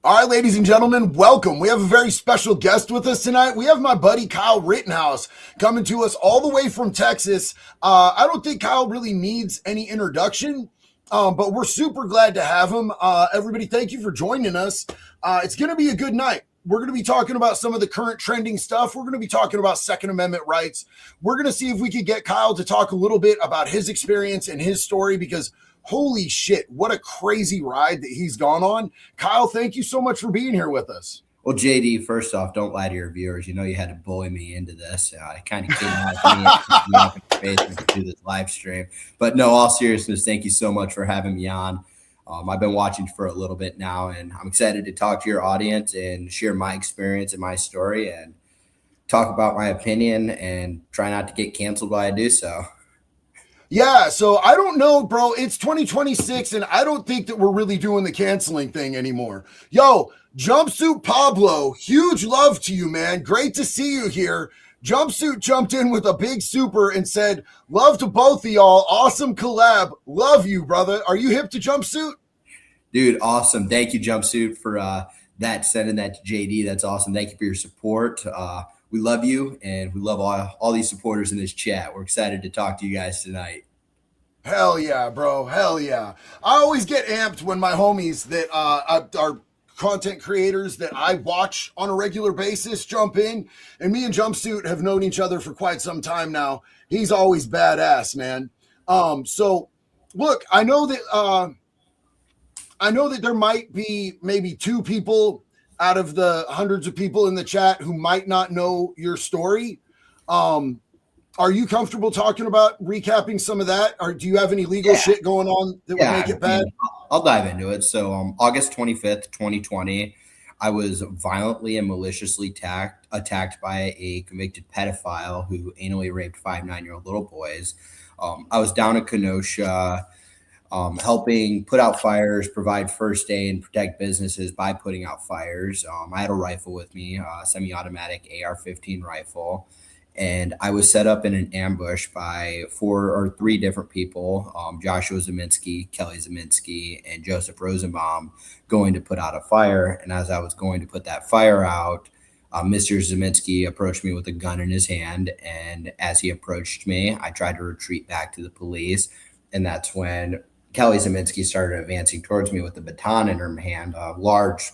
All right, ladies and gentlemen, welcome. We have a very special guest with us tonight. We have my buddy Kyle Rittenhouse coming to us all the way from Texas. I don't think Kyle really needs any introduction, but we're super glad to have him. Everybody, thank you for joining us. It's going to be a good night. We're going to be talking about some of the current trending stuff. We're going to be talking about Second Amendment rights. We're going to see if we could get Kyle to talk a little bit about his experience and his story, because holy shit, what a crazy ride that he's gone on. Kyle, thank you so much for being here with us. Well, JD, first off, don't lie to your viewers. You know you had to bully me into this. I kind of kidnapped me up in space to do this live stream. But no, all seriousness, thank you so much for having me on. I've been watching for a little bit now, and I'm excited to talk to your audience and share my experience and my story and talk about my opinion and try not to get canceled while I do so. Yeah, so I don't know, bro. It's 2026, and I don't think that we're really doing the canceling thing anymore. Yo, Jumpsuit Pablo, huge love to you, man. Great to see you here. Jumpsuit jumped in with a big super and said, love to both of y'all. Awesome collab. Love you, brother. Are you hip to Jumpsuit? Dude, awesome. Thank you, Jumpsuit, for sending that to JD. That's awesome. Thank you for your support. We love you, and we love all these supporters in this chat. We're excited to talk to you guys tonight. Hell yeah, bro. Hell yeah. I always get amped when my homies that are content creators that I watch on a regular basis jump in. And me and Jumpsuit have known each other for quite some time now. He's always badass, man. So look, I know that there might be maybe two people out of the hundreds of people in the chat who might not know your story. Are you comfortable talking about recapping some of that? Or do you have any legal shit going on that would make it bad? I'll dive into it. So August 25th, 2020, I was violently and maliciously attacked by a convicted pedophile who anally raped 5 9-year-old little boys. I was down in Kenosha, helping put out fires, provide first aid, and protect businesses by putting out fires. I had a rifle with me, a semi-automatic AR-15 rifle, and I was set up in an ambush by 3 different people, Joshua Zeminski, Kelly Zeminski, and Joseph Rosenbaum, going to put out a fire. And as I was going to put that fire out, Mr. Zeminski approached me with a gun in his hand, and as he approached me, I tried to retreat back to the police, and that's when Kelly Zeminski started advancing towards me with a baton in her hand, a large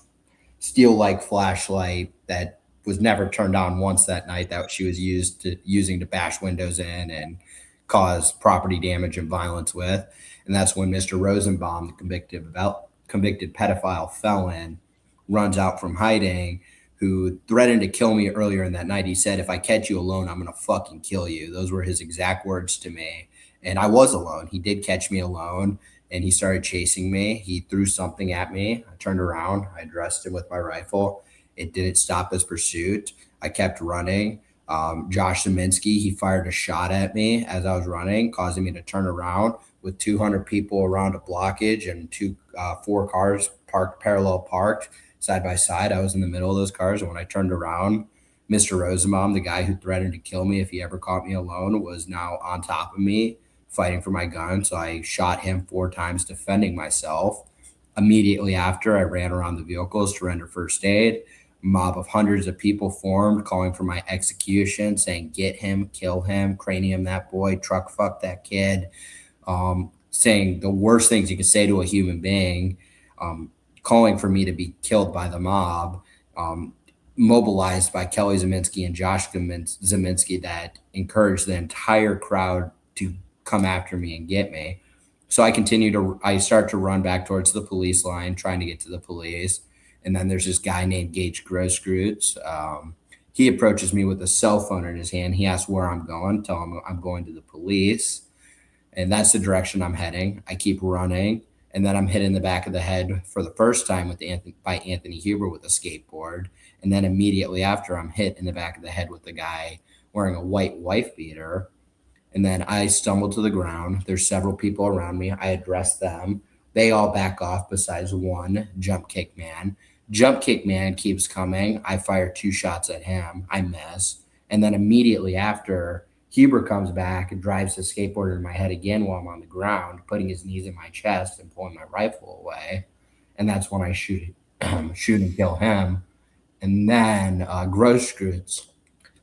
steel-like flashlight that was never turned on once that night, that she was using to bash windows in and cause property damage and violence with. And that's when Mr. Rosenbaum, the convicted pedophile felon, runs out from hiding, who threatened to kill me earlier in that night. He said, if I catch you alone, I'm going to fucking kill you. Those were his exact words to me. And I was alone. He did catch me alone, and he started chasing me. He threw something at me. I turned around. I addressed him with my rifle. It didn't stop his pursuit. I kept running. Josh Zeminski, he fired a shot at me as I was running, causing me to turn around with 200 people around a blockage and 4 cars parked side by side. I was in the middle of those cars, and when I turned around, Mr. Rosenbaum, the guy who threatened to kill me if he ever caught me alone, was now on top of me, fighting for my gun. So I shot him 4 times, defending myself. Immediately after, I ran around the vehicles to render first aid. A mob of hundreds of people formed, calling for my execution, saying, get him, kill him, cranium that boy, truck fuck that kid, saying the worst things you can say to a human being, calling for me to be killed by the mob, mobilized by Kelly Zeminski and Josh Zeminski that encouraged the entire crowd to come after me and get me. So I start to run back towards the police line, trying to get to the police. And then there's this guy named Gage Grosskreutz. He approaches me with a cell phone in his hand. He asks where I'm going, tell him I'm going to the police. And that's the direction I'm heading. I keep running. And then I'm hit in the back of the head for the first time by Anthony Huber with a skateboard. And then immediately after, I'm hit in the back of the head with a guy wearing a white wife beater. And then I stumble to the ground. There's several people around me. I address them. They all back off besides one, Jump Kick Man. Jump Kick Man keeps coming. I fire 2 shots at him. I miss. And then immediately after, Huber comes back and drives the skateboard in my head again while I'm on the ground, putting his knees in my chest and pulling my rifle away. And that's when I shoot shoot and kill him. And then Grosskreutz,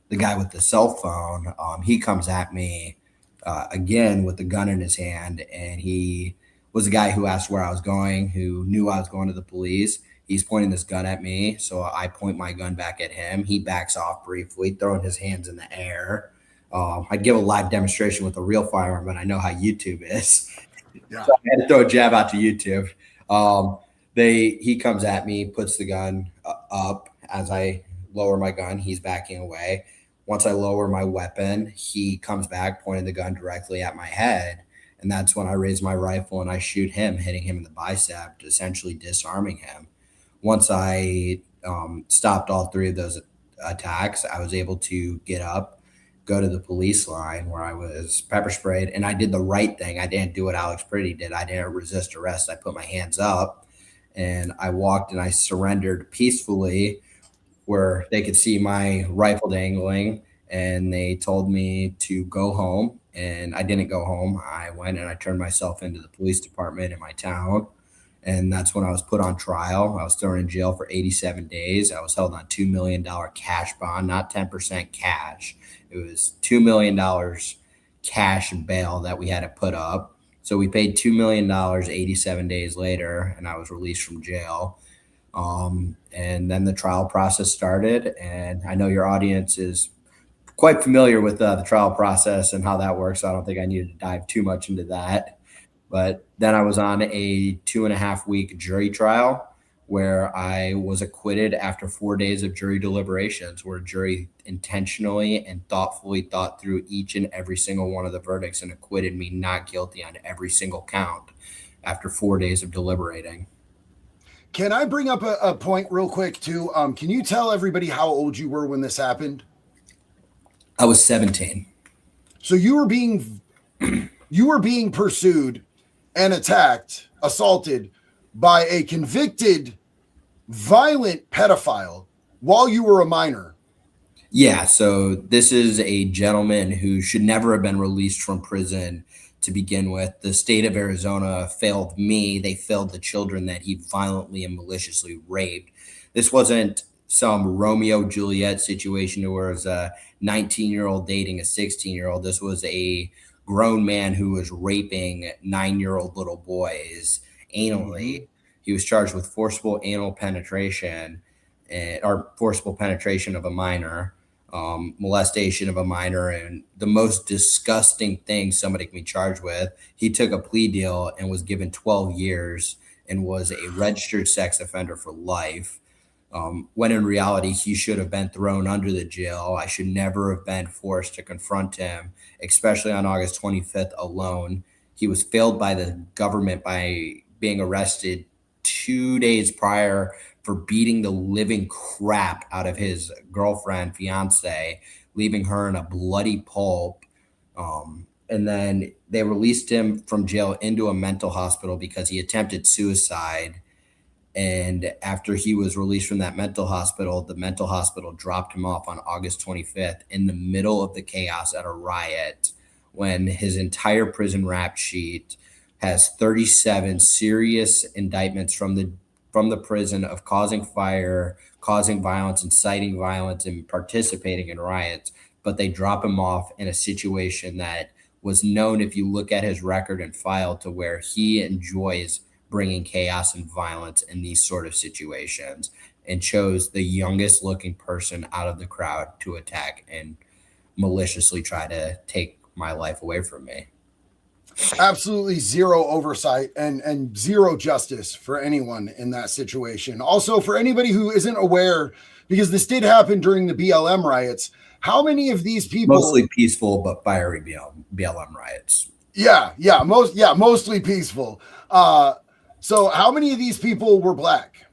the guy with the cell phone, he comes at me again with the gun in his hand, and he was the guy who asked where I was going, who knew I was going to the police. He's pointing this gun at me, so I point my gun back at him. He backs off briefly, throwing his hands in the air. I'd give a live demonstration with a real firearm, but I know how YouTube is. Yeah. So I had to throw a jab out to YouTube. Um, he comes at me, puts the gun up as I lower my gun. He's backing away. Once I lower my weapon, he comes back, pointing the gun directly at my head. And that's when I raise my rifle and I shoot him, hitting him in the bicep, essentially disarming him. Once I stopped all three of those attacks, I was able to get up, go to the police line where I was pepper sprayed, and I did the right thing. I didn't do what Alex Pretty did. I didn't resist arrest. I put my hands up and I walked and I surrendered peacefully where they could see my rifle dangling, and they told me to go home, and I didn't go home. I went and I turned myself into the police department in my town, and that's when I was put on trial. I was thrown in jail for 87 days. I was held on $2 million cash bond, not 10% cash. It was $2 million cash and bail that we had to put up. So we paid $2 million 87 days later, and I was released from jail. And then the trial process started, and I know your audience is quite familiar with the trial process and how that works. So I don't think I needed to dive too much into that. But then I was on a 2.5 week jury trial where I was acquitted after 4 days of jury deliberations, where a jury intentionally and thoughtfully thought through each and every single one of the verdicts and acquitted me not guilty on every single count after 4 days of deliberating. Can I bring up a point real quick too? Can you tell everybody how old you were when this happened? I was 17. So you were being pursued and attacked, assaulted by a convicted violent pedophile while you were a minor. Yeah, so this is a gentleman who should never have been released from prison to begin with. The state of Arizona failed me. They failed the children that he violently and maliciously raped. This wasn't some Romeo Juliet situation where it was a 19-year-old dating a 16-year-old. This was a grown man who was raping 9-year-old little boys anally. Mm-hmm. He was charged with forcible anal penetration or forcible penetration of a minor, molestation of a minor, and the most disgusting thing somebody can be charged with. He took a plea deal and was given 12 years and was a registered sex offender for life. When in reality, he should have been thrown under the jail. I should never have been forced to confront him, especially on August 25th alone. He was failed by the government by being arrested 2 days prior for beating the living crap out of his girlfriend, fiance, leaving her in a bloody pulp. And then they released him from jail into a mental hospital because he attempted suicide. And after he was released from that mental hospital, the mental hospital dropped him off on August 25th in the middle of the chaos at a riot when his entire prison rap sheet has 37 serious indictments from the prison of causing fire, causing violence, inciting violence, and participating in riots. But they drop him off in a situation that was known, if you look at his record and file, to where he enjoys bringing chaos and violence in these sort of situations, and chose the youngest looking person out of the crowd to attack and maliciously try to take my life away from me. Absolutely zero oversight and zero justice for anyone in that situation. Also, for anybody who isn't aware, because this did happen during the BLM riots, how many of these people, mostly peaceful but fiery BLM riots? Mostly peaceful. So how many of these people were black?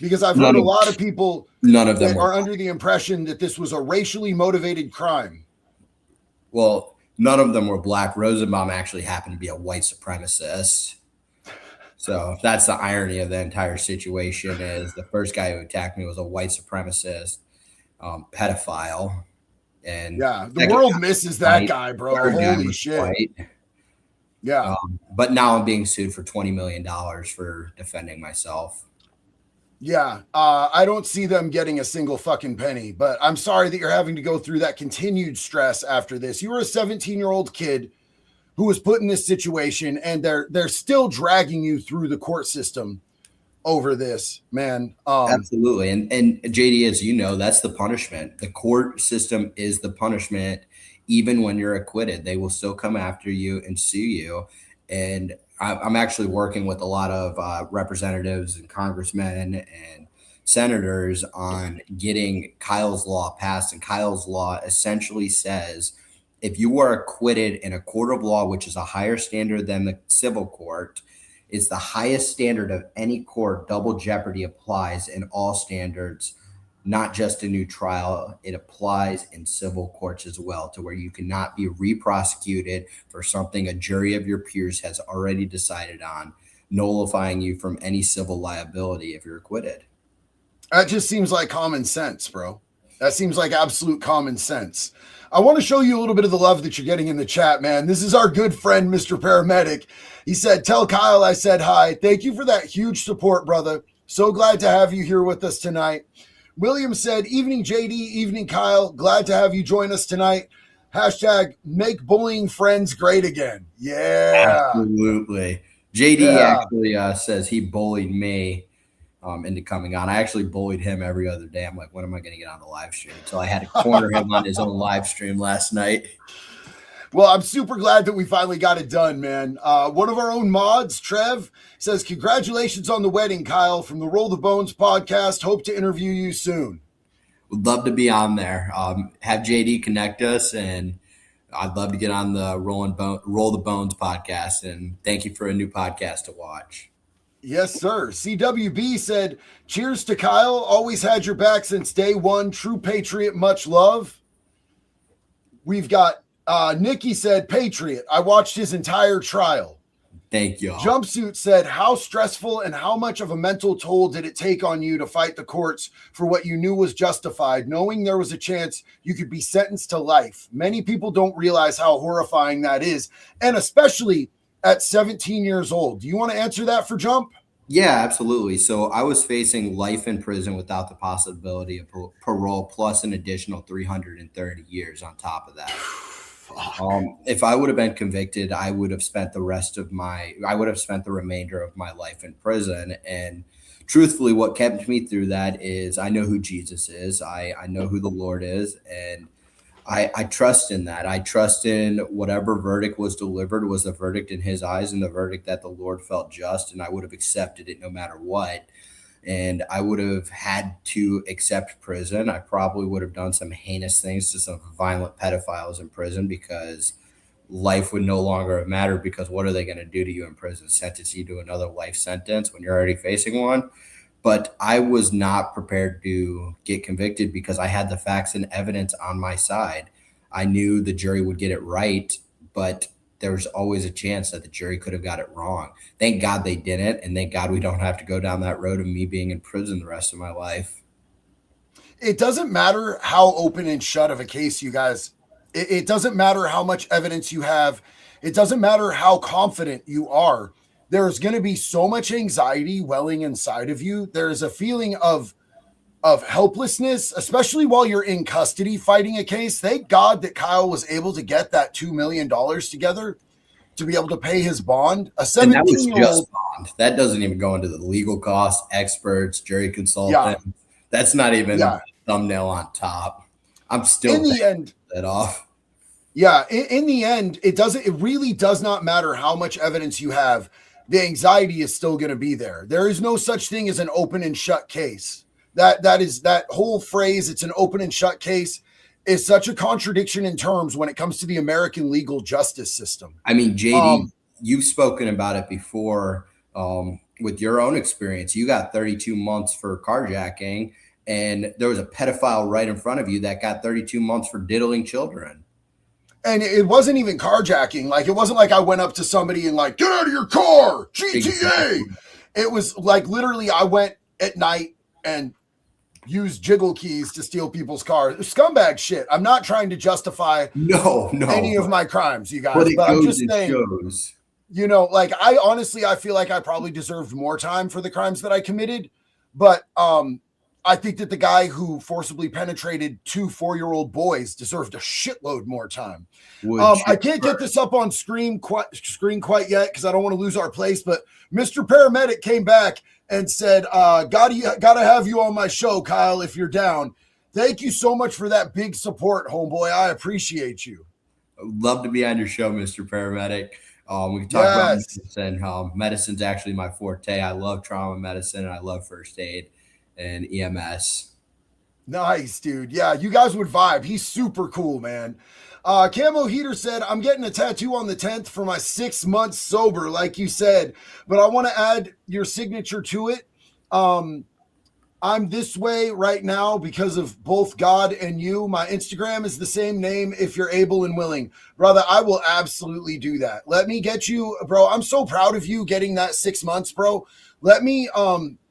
Because I've heard a lot of people none of them are under the impression that this was a racially motivated crime. Well, none of them were black. Rosenbaum actually happened to be a white supremacist. So that's the irony of the entire situation, is the first guy who attacked me was a white supremacist, pedophile. And yeah, the world misses that guy, bro. Holy shit. White. Yeah. But now I'm being sued for $20 million for defending myself. Yeah, I don't see them getting a single fucking penny, but I'm sorry that you're having to go through that continued stress after this. You were a 17-year-old kid who was put in this situation, and they're still dragging you through the court system over this, man. Absolutely. And JD, as you know, that's the punishment. The court system is the punishment. Even when you're acquitted, they will still come after you and sue you. And I'm actually working with a lot of representatives and congressmen and senators on getting Kyle's law passed. And Kyle's law essentially says if you are acquitted in a court of law, which is a higher standard than the civil court, it's the highest standard of any court. Double jeopardy applies in all standards, not just a new trial. It applies in civil courts as well, to where you cannot be re-prosecuted for something a jury of your peers has already decided on, nullifying you from any civil liability if you're acquitted. That just seems like common sense, bro. That seems like absolute common sense. I want to show you a little bit of the love that you're getting in the chat, man. This is our good friend, Mr. Paramedic. He said, tell Kyle I said hi. Thank you for that huge support, brother. So glad to have you here with us tonight. William said, evening, JD, evening, Kyle. Glad to have you join us tonight. Hashtag make bullying friends great again. Yeah. Absolutely. JD Yeah. actually says he bullied me into coming on. I actually bullied him every other day. I'm like, when am I going to get on the live stream? Until I had to corner him on his own live stream last night. Well, I'm super glad that we finally got it done, man. One of our own mods, Trev, says, congratulations on the wedding, Kyle, from the Roll the Bones podcast. Hope to interview you soon. Would love to be on there. Have JD connect us, and I'd love to get on the Roll the Bones podcast. And thank you for a new podcast to watch. Yes, sir. CWB said, cheers to Kyle. Always had your back since day one. True patriot, much love. We've got Nikki said, patriot. I watched his entire trial. Thank you. Jumpsuit said, how stressful and how much of a mental toll did it take on you to fight the courts for what you knew was justified, knowing there was a chance you could be sentenced to life? Many people don't realize how horrifying that is, and especially at 17 years old. Do you want to answer that for Jump? Yeah, absolutely. So I was facing life in prison without the possibility of parole, plus an additional 330 years on top of that. If I would have been convicted, I would have spent the remainder of my life in prison. And truthfully, what kept me through that is I know who Jesus is. I know who the Lord is. And I trust in that. I trust in whatever verdict was delivered was the verdict in his eyes and the verdict that the Lord felt just. And I would have accepted it no matter what. And I would have had to accept prison. I probably would have done some heinous things to some violent pedophiles in prison, because life would no longer have mattered, because what are they going to do to you in prison? Sentence you to another life sentence when you're already facing one? But I was not prepared to get convicted because I had the facts and evidence on my side. I knew the jury would get it right, but there was always a chance that the jury could have got it wrong. Thank God they didn't, and thank God we don't have to go down that road of me being in prison the rest of my life. It doesn't matter how open and shut of a case you guys, it doesn't matter how much evidence you have. It doesn't matter how confident you are. There's going to be so much anxiety welling inside of you. There's a feeling of helplessness, especially while you're in custody fighting a case. Thank God that Kyle was able to get that $2 million together to be able to pay his bond. A 17-year-old bond. That doesn't even go into the legal costs, experts, jury consultant. Yeah. That's not even a thumbnail on top. I'm still in the end that off. Yeah, in the end, it really does not matter how much evidence you have. The anxiety is still going to be there. There is no such thing as an open and shut case. That whole phrase, it's an open and shut case, is such a contradiction in terms when it comes to the American legal justice system. I mean, JD, you've spoken about it before with your own experience. You got 32 months for carjacking, and there was a pedophile right in front of you that got 32 months for diddling children. And it wasn't even carjacking. Like, it wasn't like I went up to somebody and like, get out of your car, GTA. Exactly. It was like literally I went at night and used jiggle keys to steal people's cars. Scumbag shit. I'm not trying to justify any of my crimes, you guys. But I'm just saying, you know, like I feel like I probably deserved more time for the crimes that I committed. But I think that the guy who forcibly penetrated two 4-year-old boys deserved a shitload more time. Would I you? can't get this up on screen quite yet because I don't want to lose our place. But Mr. Paramedic came back and said, "Gotta have you on my show, Kyle, if you're down." Thank you so much for that big support, homeboy. I appreciate you. Love to be on your show, Mr. Paramedic. We can talk about Yes. medicine. Medicine's actually my forte. I love trauma medicine and I love first aid and EMS. Nice, dude. Yeah, you guys would vibe. He's super cool, man. Camo Heater said, I'm getting a tattoo on the 10th for my 6 months sober, like you said, but I want to add your signature to it. Um, I'm this way right now because of both God and you. My Instagram is the same name if you're able and willing. Brother, I will absolutely do that. Let me get you, bro. I'm so proud of you getting that 6 months, bro. Let me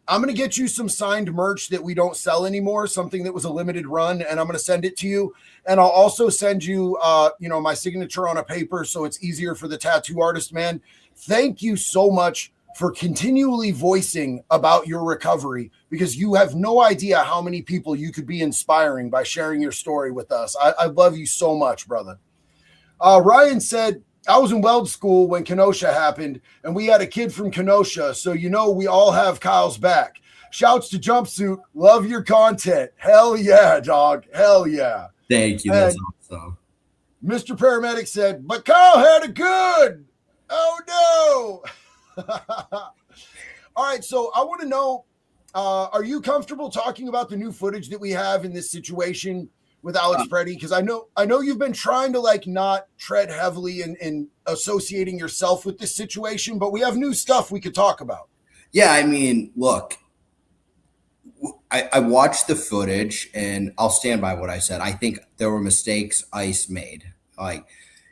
I'm going to get you some signed merch that we don't sell anymore, something that was a limited run, and I'm going to send it to you. And I'll also send you my signature on a paper so it's easier for the tattoo artist, man. Thank you so much for continually voicing about your recovery because you have no idea how many people you could be inspiring by sharing your story with us. I love you so much, brother. Ryan said, I was in weld school when Kenosha happened, and we had a kid from Kenosha, so we all have Kyle's back. Shouts to Jumpsuit. Love your content. Hell yeah, dog. Hell yeah. Thank you. That's And awesome. Mr. Paramedic said, but Kyle had it good. Oh, no. All right, so I want to know, are you comfortable talking about the new footage that we have in this situation with Alex Preddy? Because I know you've been trying to not tread heavily in associating yourself with this situation, but we have new stuff we could talk about. Yeah, I mean, look, I watched the footage and I'll stand by what I said. I think there were mistakes ICE made. Like,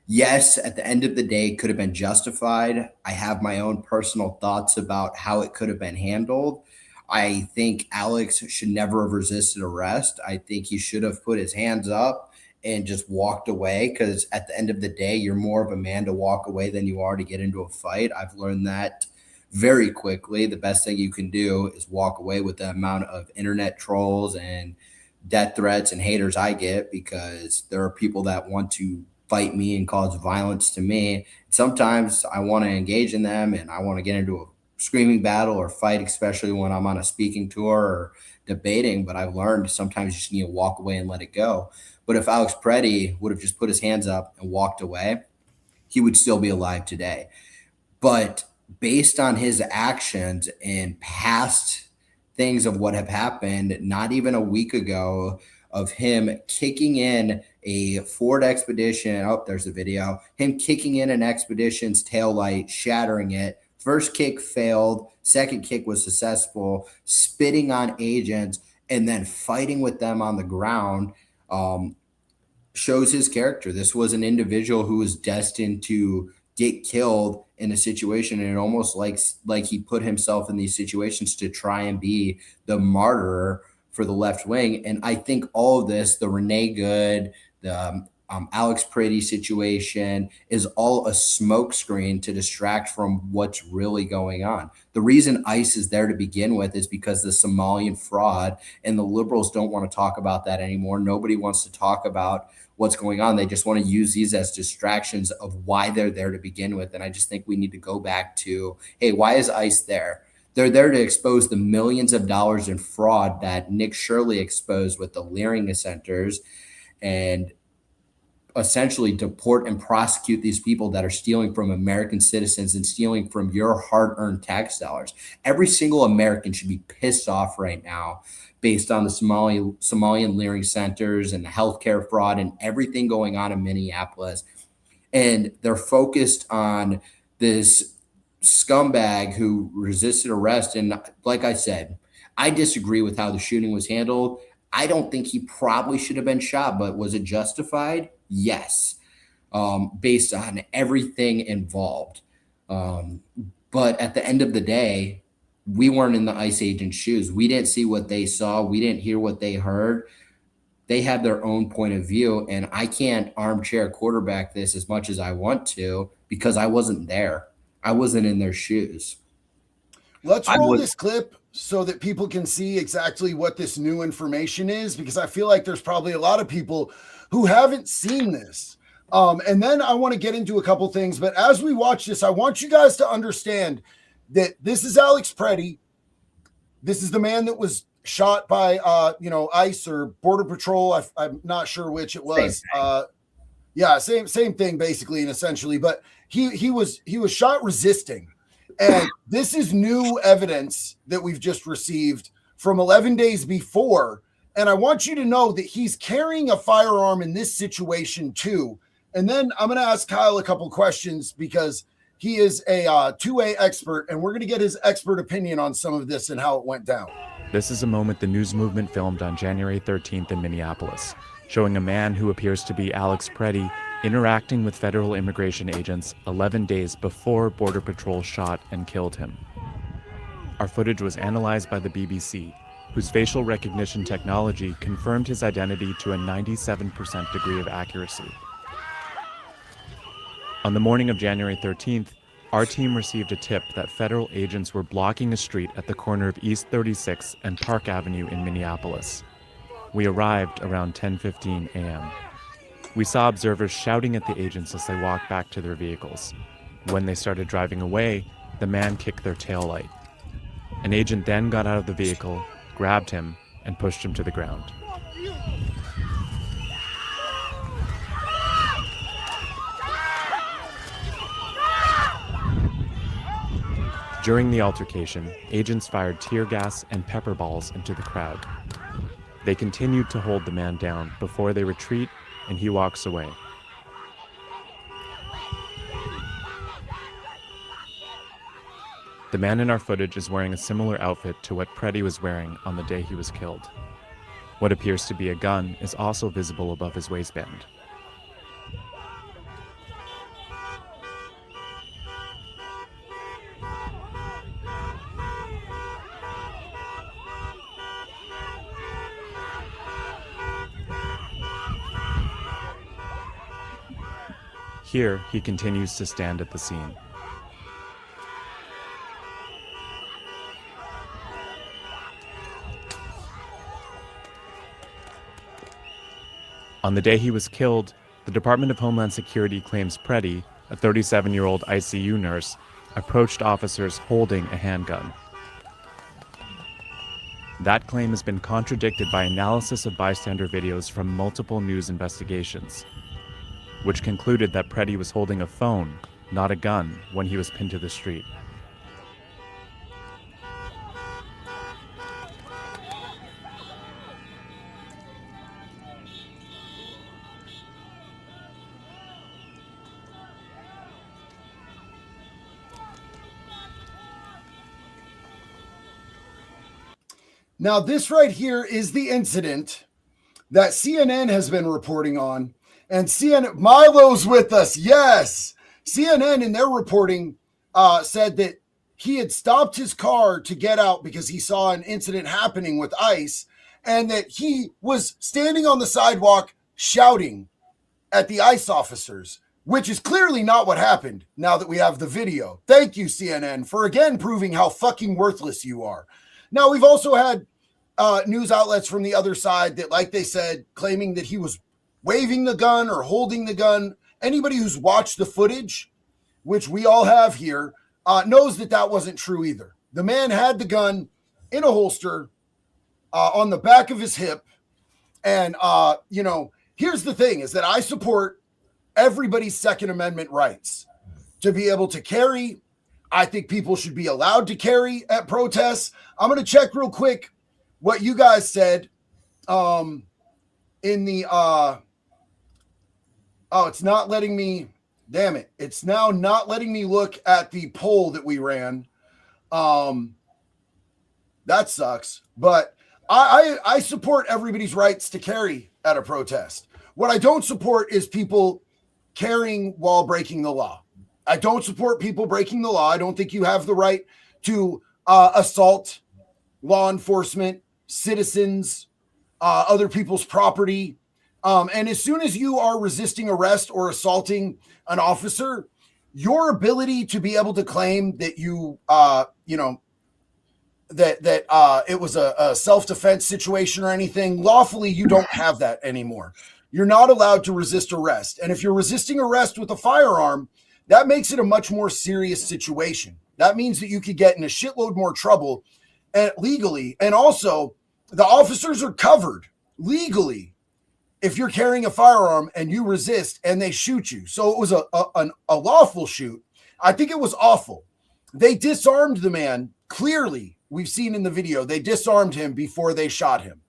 yes, at the end of the day, it could have been justified. I have my own personal thoughts about how it could have been handled. I think Alex should never have resisted arrest. I think he should have put his hands up and just walked away because at the end of the day, you're more of a man to walk away than you are to get into a fight. I've learned that very quickly. The best thing you can do is walk away with the amount of internet trolls and death threats and haters I get because there are people that want to fight me and cause violence to me. Sometimes I want to engage in them and I want to get into a screaming battle or fight, especially when I'm on a speaking tour or debating. But I've learned sometimes you just need to walk away and let it go. But if Alex Preddy would have just put his hands up and walked away, he would still be alive today. But based on his actions and past things of what have happened, not even a week ago, of him kicking in a Ford Expedition. Oh, there's the video. Him kicking in an Expedition's taillight, shattering it. First kick failed. Second kick was successful. Spitting on agents and then fighting with them on the ground. Shows his character. This was an individual who was destined to get killed in a situation, and it almost like he put himself in these situations to try and be the martyr for the left wing. And I think all of this, the Renee Good, the Alex Preddy situation, is all a smokescreen to distract from what's really going on. The reason ICE is there to begin with is because the Somalian fraud, and the liberals don't want to talk about that anymore. Nobody wants to talk about what's going on. They just want to use these as distractions of why they're there to begin with. And I just think we need to go back to, hey, why is ICE there? They're there to expose the millions of dollars in fraud that Nick Shirley exposed with the Leering centers and essentially deport and prosecute these people that are stealing from American citizens and stealing from your hard-earned tax dollars. Every single American should be pissed off right now based on the Somalian Leering centers and the healthcare fraud and everything going on in Minneapolis. And they're focused on this scumbag who resisted arrest. And like I said, I disagree with how the shooting was handled. I don't think he probably should have been shot, but was it justified? Yes, based on everything involved. But at the end of the day, we weren't in the ICE agent's shoes. We didn't see what they saw. We didn't hear what they heard. They have their own point of view, and I can't armchair quarterback this as much as I want to because I wasn't there. I wasn't in their shoes. Let's roll this clip so that people can see exactly what this new information is, because I feel like there's probably a lot of people who haven't seen this. And then I want to get into a couple things, but as we watch this, I want you guys to understand that this is Alex Preddy. This is the man that was shot by, ICE or Border Patrol. I'm not sure which it was. Same thing, basically and essentially. But he was shot resisting, and this is new evidence that we've just received from 11 days before. And I want you to know that he's carrying a firearm in this situation too. And then I'm going to ask Kyle a couple questions because he is a 2A expert, and we're going to get his expert opinion on some of this and how it went down. This is a moment the news movement filmed on January 13th in Minneapolis, showing a man who appears to be Alex Preddy interacting with federal immigration agents 11 days before Border Patrol shot and killed him. Our footage was analyzed by the BBC, whose facial recognition technology confirmed his identity to a 97% degree of accuracy. On the morning of January 13th, our team received a tip that federal agents were blocking a street at the corner of East 36 and Park Avenue in Minneapolis. We arrived around 10:15 a.m. We saw observers shouting at the agents as they walked back to their vehicles. When they started driving away, the man kicked their taillight. An agent then got out of the vehicle, grabbed him, and pushed him to the ground. During the altercation, agents fired tear gas and pepper balls into the crowd. They continued to hold the man down before they retreat, and he walks away. The man in our footage is wearing a similar outfit to what Preddy was wearing on the day he was killed. What appears to be a gun is also visible above his waistband. Here, he continues to stand at the scene. On the day he was killed, the Department of Homeland Security claims Preddy, a 37-year-old ICU nurse, approached officers holding a handgun. That claim has been contradicted by analysis of bystander videos from multiple news investigations, which concluded that Preddy was holding a phone, not a gun, when he was pinned to the street. Now, this right here is the incident that CNN has been reporting on. And CNN, Milo's with us. Yes. CNN in their reporting said that he had stopped his car to get out because he saw an incident happening with ICE, and that he was standing on the sidewalk shouting at the ICE officers, which is clearly not what happened now that we have the video. Thank you, CNN, for again proving how fucking worthless you are. Now, we've also had news outlets from the other side that, like they said, claiming that he was waving the gun or holding the gun. Anybody who's watched the footage, which we all have here, knows that that wasn't true either. The man had the gun in a holster on the back of his hip. And, here's the thing is that I support everybody's Second Amendment rights to be able to carry. I think people should be allowed to carry at protests. I'm going to check real quick what you guys said in the it's not letting me, damn it. It's now not letting me look at the poll that we ran. That sucks. But I support everybody's rights to carry at a protest. What I don't support is people carrying while breaking the law. I don't support people breaking the law. I don't think you have the right to assault law enforcement, citizens, other people's property. And as soon as you are resisting arrest or assaulting an officer, your ability to be able to claim that you, that it was a self-defense situation or anything. Lawfully, you don't have that anymore. You're not allowed to resist arrest. And if you're resisting arrest with a firearm, that makes it a much more serious situation. That means that you could get in a shitload more trouble and legally. And also, the officers are covered legally if you're carrying a firearm and you resist and they shoot you. So it was a lawful shoot. I think it was awful. They disarmed the man. Clearly, we've seen in the video, they disarmed him before they shot him.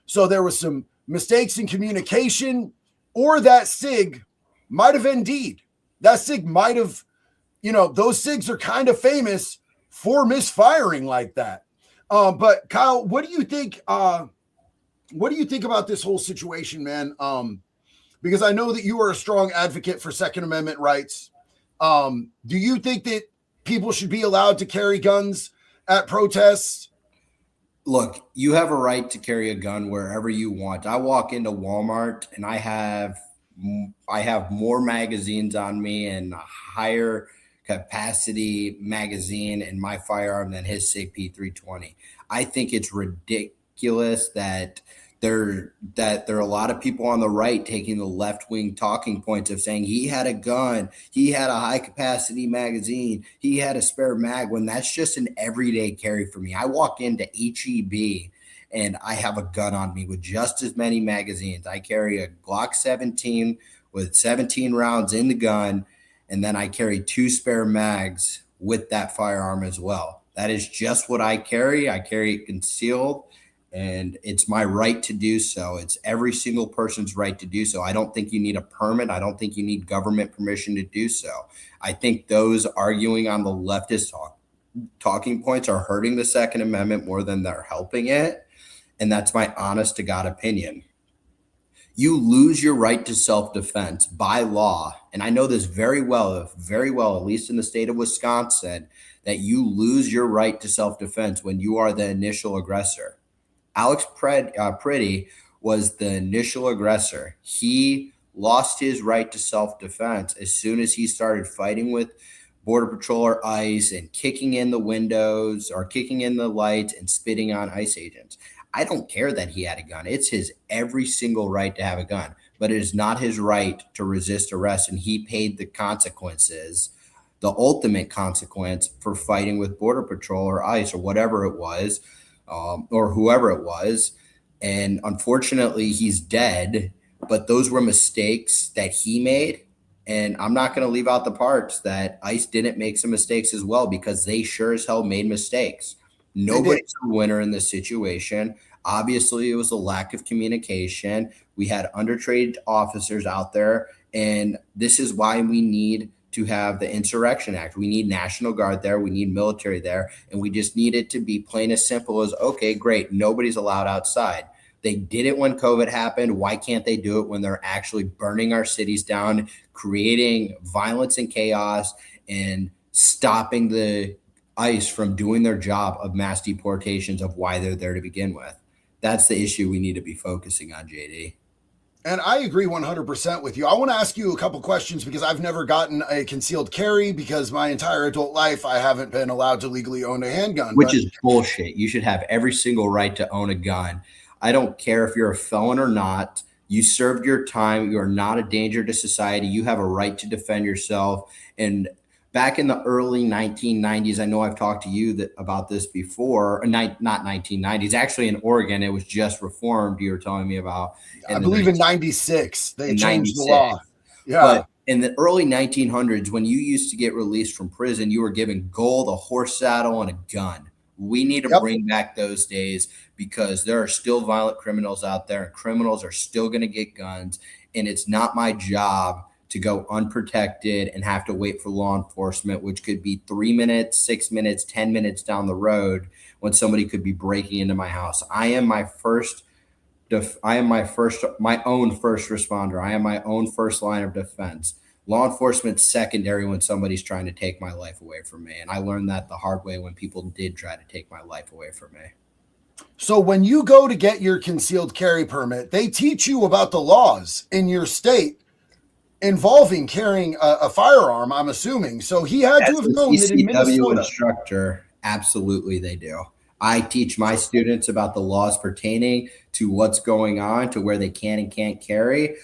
So there was some mistakes in communication, or that SIG might have indeed. That SIG might have, those SIGs are kind of famous for misfiring like that. But Kyle, what do you think? What do you think about this whole situation, man? Because I know that you are a strong advocate for Second Amendment rights. Do you think that people should be allowed to carry guns at protests? Look, you have a right to carry a gun wherever you want. I walk into Walmart and I have more magazines on me and a higher capacity magazine in my firearm than his SIG P320. I think it's ridiculous that there are a lot of people on the right taking the left-wing talking points of saying he had a gun, he had a high-capacity magazine, he had a spare mag, when that's just an everyday carry for me. I walk into HEB and I have a gun on me with just as many magazines. I carry a Glock 17 with 17 rounds in the gun, and then I carry 2 spare mags with that firearm as well. That is just what I carry. I carry it concealed, and it's my right to do so. It's every single person's right to do so. I don't think you need a permit. I don't think you need government permission to do so. I think those arguing on the leftist talking points are hurting the Second Amendment more than they're helping it. And that's my honest to God opinion. You lose your right to self-defense by law. And I know this very well, at least in the state of Wisconsin, that you lose your right to self-defense when you are the initial aggressor. Alex Pretty was the initial aggressor. He lost his right to self-defense as soon as he started fighting with Border Patrol or ICE and kicking in the windows or kicking in the lights and spitting on ICE agents. I don't care that he had a gun. It's his every single right to have a gun, but it is not his right to resist arrest. And he paid the consequences, the ultimate consequence for fighting with Border Patrol or ICE or whatever it was. Or whoever it was. And unfortunately, he's dead. But those were mistakes that he made. And I'm not going to leave out the parts that ICE didn't make some mistakes as well, because they sure as hell made mistakes. Nobody's a winner in this situation. Obviously, it was a lack of communication. We had undertrained officers out there. And this is why we need to have the Insurrection Act. We need National Guard there. We need military there. And we just need it to be plain as simple as, okay, great, nobody's allowed outside. They did it when COVID happened. Why can't they do it when they're actually burning our cities down, creating violence and chaos, and stopping the ICE from doing their job of mass deportations of why they're there to begin with? That's the issue we need to be focusing on, JD. And I agree 100% with you. I want to ask you a couple questions because I've never gotten a concealed carry because my entire adult life I haven't been allowed to legally own a handgun. Which is bullshit. You should have every single right to own a gun. I don't care if you're a felon or not. You served your time. You are not a danger to society. You have a right to defend yourself. And back in the early 1990s, I know I've talked to you about this before, not 1990s, actually in Oregon, it was just reformed. You were telling me about. I believe in 96, they changed the law. Yeah. But in the early 1900s, when you used to get released from prison, you were given gold, a horse saddle, and a gun. We need to bring back those days because there are still violent criminals out there, and criminals are still going to get guns. And it's not my job to go unprotected and have to wait for law enforcement, which could be 3 minutes, 6 minutes, 10 minutes down the road when somebody could be breaking into my house. I am my own first responder. I am my own first line of defense. Law enforcement's secondary when somebody's trying to take my life away from me. And I learned that the hard way when people did try to take my life away from me. So when you go to get your concealed carry permit, they teach you about the laws in your state involving carrying a firearm, I'm assuming. So he had to have known that in Minnesota. Instructor, absolutely they do. I teach my students about the laws pertaining to what's going on, to where they can and can't carry,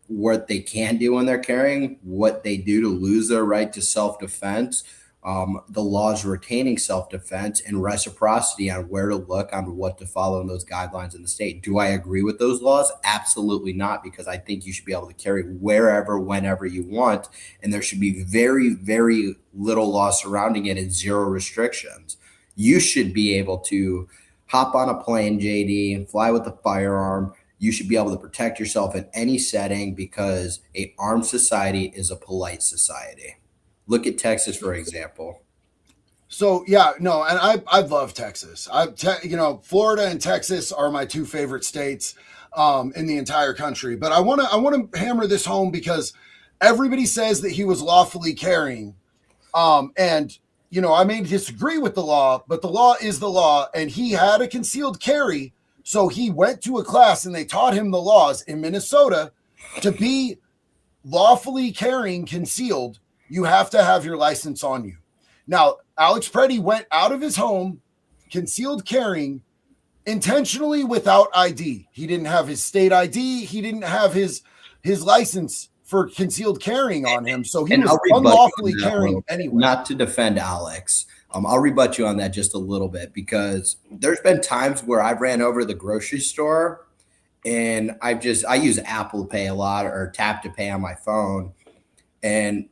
what they can do when they're carrying, what they do to lose their right to self-defense, the laws retaining self-defense, and reciprocity on where to look, on what to follow in those guidelines in the state. Do I agree with those laws? Absolutely not, because I think you should be able to carry wherever, whenever you want, and there should be very, very little law surrounding it and zero restrictions. You should be able to hop on a plane, JD, fly with a firearm. You should be able to protect yourself in any setting, because a armed society is a polite society. Look at Texas, for example. So yeah, no, and I love Texas. Florida and Texas are my two favorite states in the entire country. But I want to hammer this home, because everybody says that he was lawfully carrying, and I may disagree with the law, but the law is the law, and he had a concealed carry. So he went to a class and they taught him the laws in Minnesota. To be lawfully carrying concealed, you have to have your license on you. Now, Alex Preddy went out of his home, concealed carrying, intentionally without ID. He didn't have his state ID. He didn't have his license for concealed carrying on him. So he was unlawfully carrying anyway. Not to defend Alex. I'll rebut you on that just a little bit, because there's been times where I've ran over the grocery store and I use Apple Pay a lot, or tap to pay on my phone. And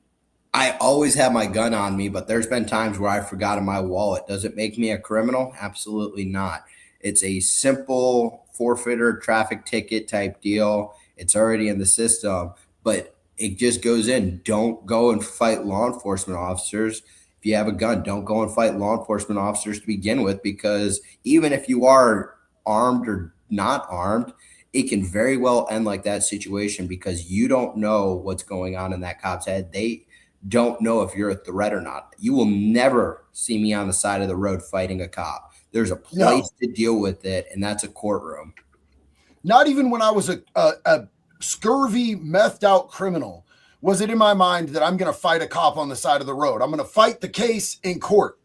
I always have my gun on me, but there's been times where I forgot in my wallet. Does it make me a criminal? Absolutely not. It's a simple forfeiture traffic ticket type deal. It's already in the system, but it just goes in. Don't go and fight law enforcement officers. If you have a gun, don't go and fight law enforcement officers to begin with, because even if you are armed or not armed, it can very well end like that situation, because you don't know what's going on in that cop's head. They don't know if you're a threat or not. You will never see me on the side of the road fighting a cop. There's a place to deal with it, and that's a courtroom. Not even when I was a scurvy, methed out criminal was it in my mind that I'm going to fight a cop on the side of the road. I'm going to fight the case in court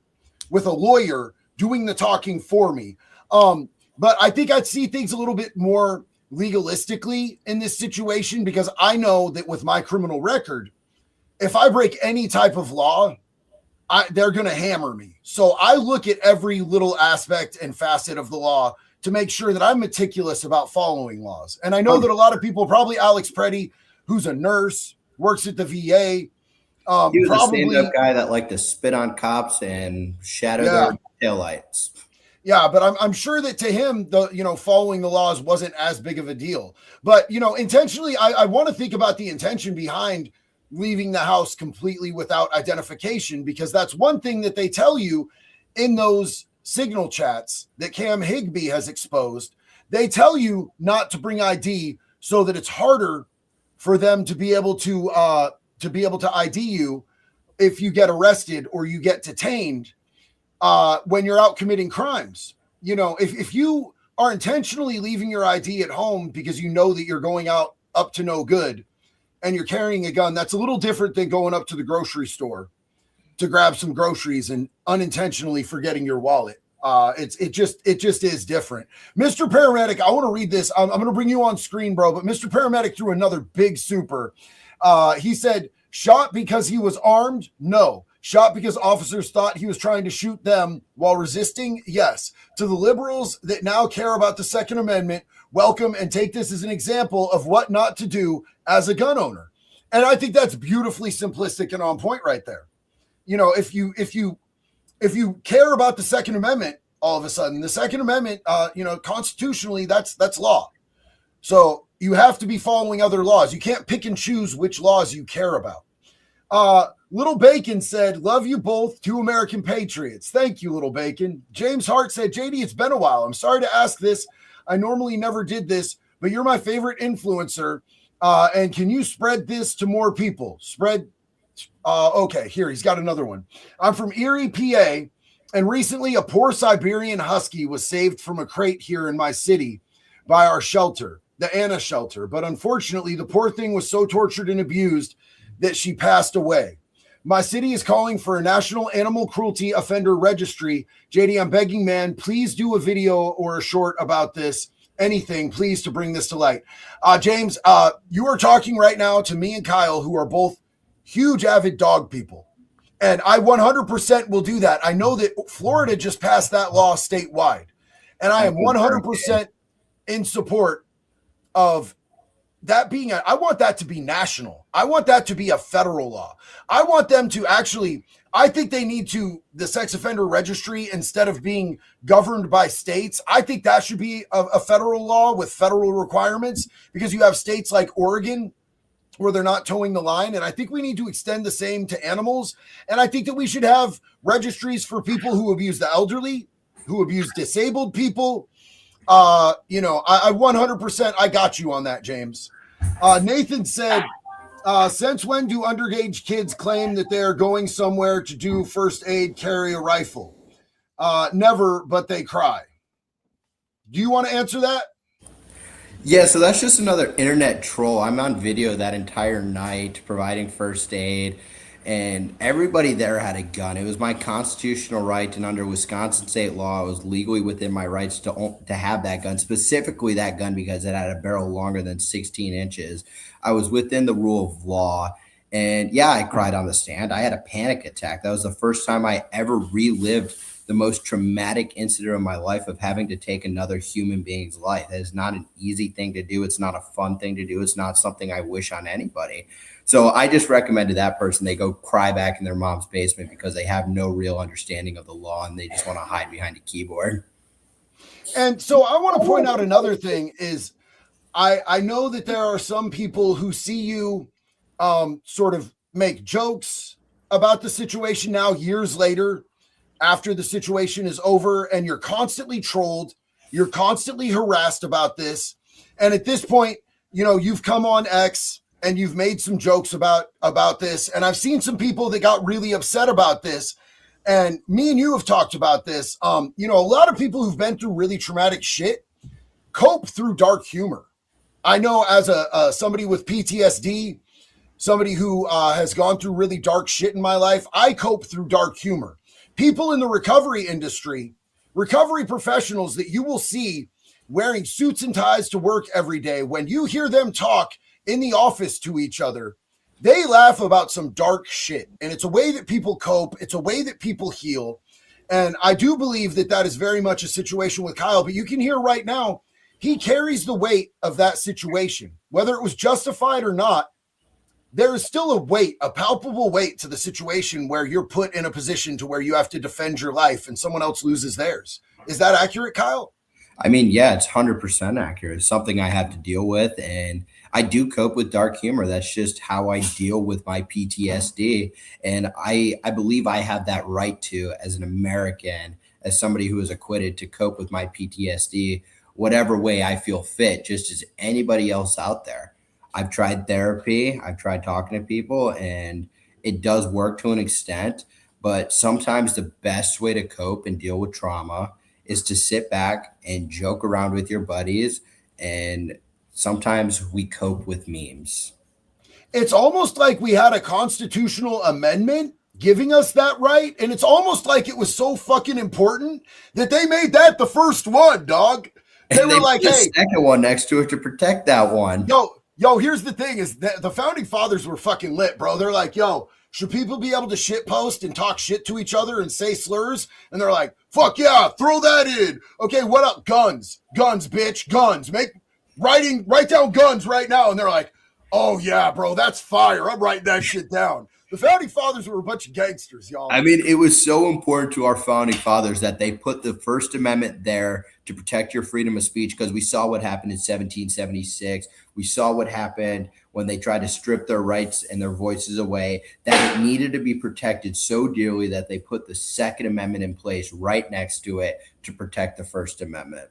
with a lawyer doing the talking for me. But I think I'd see things a little bit more legalistically in this situation, because I know that with my criminal record, if I break any type of law, they're going to hammer me. So I look at every little aspect and facet of the law to make sure that I'm meticulous about following laws. And I know that a lot of people, probably Alex Preddy, who's a nurse, works at the VA. He was a stand-up guy that liked to spit on cops and shatter their taillights. Yeah, but I'm sure that to him, following the laws wasn't as big of a deal. But, intentionally, I want to think about the intention behind leaving the house completely without identification, because that's one thing that they tell you in those signal chats that Cam Higbee has exposed. They tell you not to bring ID so that it's harder for them to be able to ID you if you get arrested or you get detained when you're out committing crimes. If you are intentionally leaving your ID at home because you know that you're going out up to no good and you're carrying a gun, that's a little different than going up to the grocery store to grab some groceries and unintentionally forgetting your wallet. It just is different. Mr. Paramedic, I want to read this. I'm going to bring you on screen, bro, but Mr. Paramedic threw another big super. He said, shot because he was armed? No. Shot because officers thought he was trying to shoot them while resisting? Yes. To the liberals that now care about the Second Amendment, welcome, and take this as an example of what not to do as a gun owner. And I think that's beautifully simplistic and on point right there. If you care about the Second Amendment, all of a sudden, the Second Amendment, constitutionally, that's law. So you have to be following other laws. You can't pick and choose which laws you care about. Little Bacon said, love you both, two American patriots. Thank you, Little Bacon. James Hart said, JD, it's been a while. I'm sorry to ask this. I normally never did this, but you're my favorite influencer. And can you spread this to more people? Okay, here, he's got another one. I'm from Erie, PA, and recently a poor Siberian husky was saved from a crate here in my city by our shelter, the Anna shelter. But unfortunately, the poor thing was so tortured and abused that she passed away. My city is calling for a national animal cruelty offender registry. JD, I'm begging, man, please do a video or a short about this. Anything, please, to bring this to light. James, you are talking right now to me and Kyle, who are both huge avid dog people. And I 100% will do that. I know that Florida just passed that law statewide. And I am 100% in support of that being I want that to be national. I want that to be a federal law. I want them to actually, I think they need to, the sex offender registry, instead of being governed by states, I think that should be a federal law with federal requirements, because you have states like Oregon where they're not towing the line. And I think we need to extend the same to animals. And I think that we should have registries for people who abuse the elderly, who abuse disabled people. I 100%, I got you on that, James. Nathan said, since when do underage kids claim that they're going somewhere to do first aid, carry a rifle? Never, but they cry. Do you want to answer that? Yeah, so that's just another internet troll. I'm on video that entire night providing first aid, and everybody there had a gun. It was my constitutional right, and under Wisconsin state law, it was legally within my rights to have that gun, specifically that gun because it had a barrel longer than 16 inches. I was within the rule of law, and yeah, I cried on the stand. I had a panic attack. That was the first time I ever relived the most traumatic incident of my life of having to take another human being's life. That is not an easy thing to do. It's not a fun thing to do. It's not something I wish on anybody. So I just recommended that person, they go cry back in their mom's basement because they have no real understanding of the law and they just want to hide behind a keyboard. And so I want to point out another thing is I know that there are some people who see you sort of make jokes about the situation now years later, after the situation is over, and you're constantly trolled, you're constantly harassed about this. And at this point, you've come on X and you've made some jokes about this. And I've seen some people that got really upset about this. And me and you have talked about this. A lot of people who've been through really traumatic shit cope through dark humor. I know as somebody with PTSD, somebody who has gone through really dark shit in my life, I cope through dark humor. People in the recovery industry, recovery professionals that you will see wearing suits and ties to work every day, when you hear them talk in the office to each other, they laugh about some dark shit. And it's a way that people cope. It's a way that people heal. And I do believe that that is very much a situation with Kyle. But you can hear right now, he carries the weight of that situation. Whether it was justified or not, there is still a weight, a palpable weight to the situation where you're put in a position to where you have to defend your life and someone else loses theirs. Is that accurate, Kyle? I mean, yeah, it's 100% accurate. It's something I have to deal with, and I do cope with dark humor. That's just how I deal with my PTSD, and I believe I have that right to, as an American, as somebody who is acquitted, to cope with my PTSD whatever way I feel fit, just as anybody else out there. I've tried therapy, I've tried talking to people, and it does work to an extent. But sometimes the best way to cope and deal with trauma is to sit back and joke around with your buddies. And sometimes we cope with memes. It's almost like we had a constitutional amendment giving us that right. And it's almost like it was so fucking important that they made that the first one, dog. They were like, hey, second one next to it to protect that one. Yo, here's the thing is that the founding fathers were fucking lit, bro. They're like, yo, should people be able to shit post and talk shit to each other and say slurs? And they're like, fuck yeah, throw that in. Okay, what up? Guns, bitch, guns. Write down guns right now. And they're like, oh yeah, bro, that's fire. I'm writing that shit down. The founding fathers were a bunch of gangsters, y'all. I mean, it was so important to our founding fathers that they put the First Amendment there to protect your freedom of speech, because we saw what happened in 1776. We saw what happened when they tried to strip their rights and their voices away, that it needed to be protected so dearly that they put the Second Amendment in place right next to it to protect the First Amendment.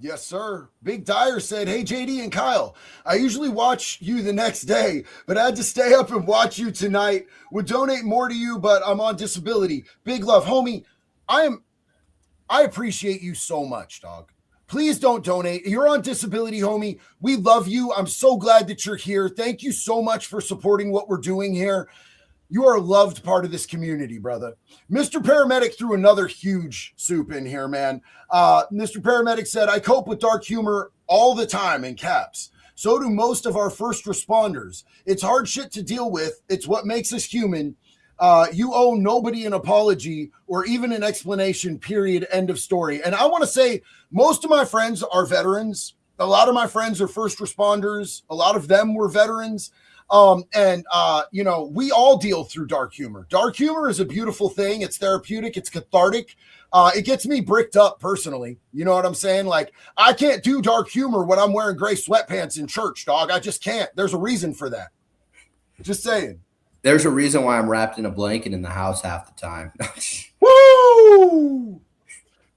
Yes, sir. Big Dyer said, hey, JD and Kyle, I usually watch you the next day, but I had to stay up and watch you tonight. Would donate more to you, but I'm on disability. Big love, homie. I appreciate you so much, dog. Please don't donate. You're on disability, homie. We love you. I'm so glad that you're here. Thank you so much for supporting what we're doing here. You are a loved part of this community, brother. Mr. Paramedic threw another huge soup in here, man. Mr. Paramedic said, I cope with dark humor all the time in caps. So do most of our first responders. It's hard shit to deal with. It's what makes us human. You owe nobody an apology or even an explanation, period, end of story. And I want to say most of my friends are veterans. A lot of my friends are first responders. A lot of them were veterans. You know, we all deal through dark humor. Dark humor is a beautiful thing. It's therapeutic. It's cathartic. It gets me bricked up personally. You know what I'm saying? Like, I can't do dark humor when I'm wearing gray sweatpants in church, dog. I just can't. There's a reason for that. Just saying. There's a reason why I'm wrapped in a blanket in the house half the time. Woo!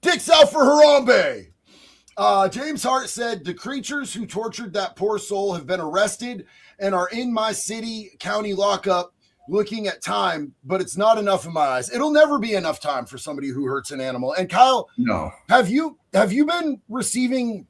Dicks out for Harambe. James Hart said, the creatures who tortured that poor soul have been arrested and are in my city county lockup looking at time, but it's not enough in my eyes. It'll never be enough time for somebody who hurts an animal. And Kyle, no, have you been receiving,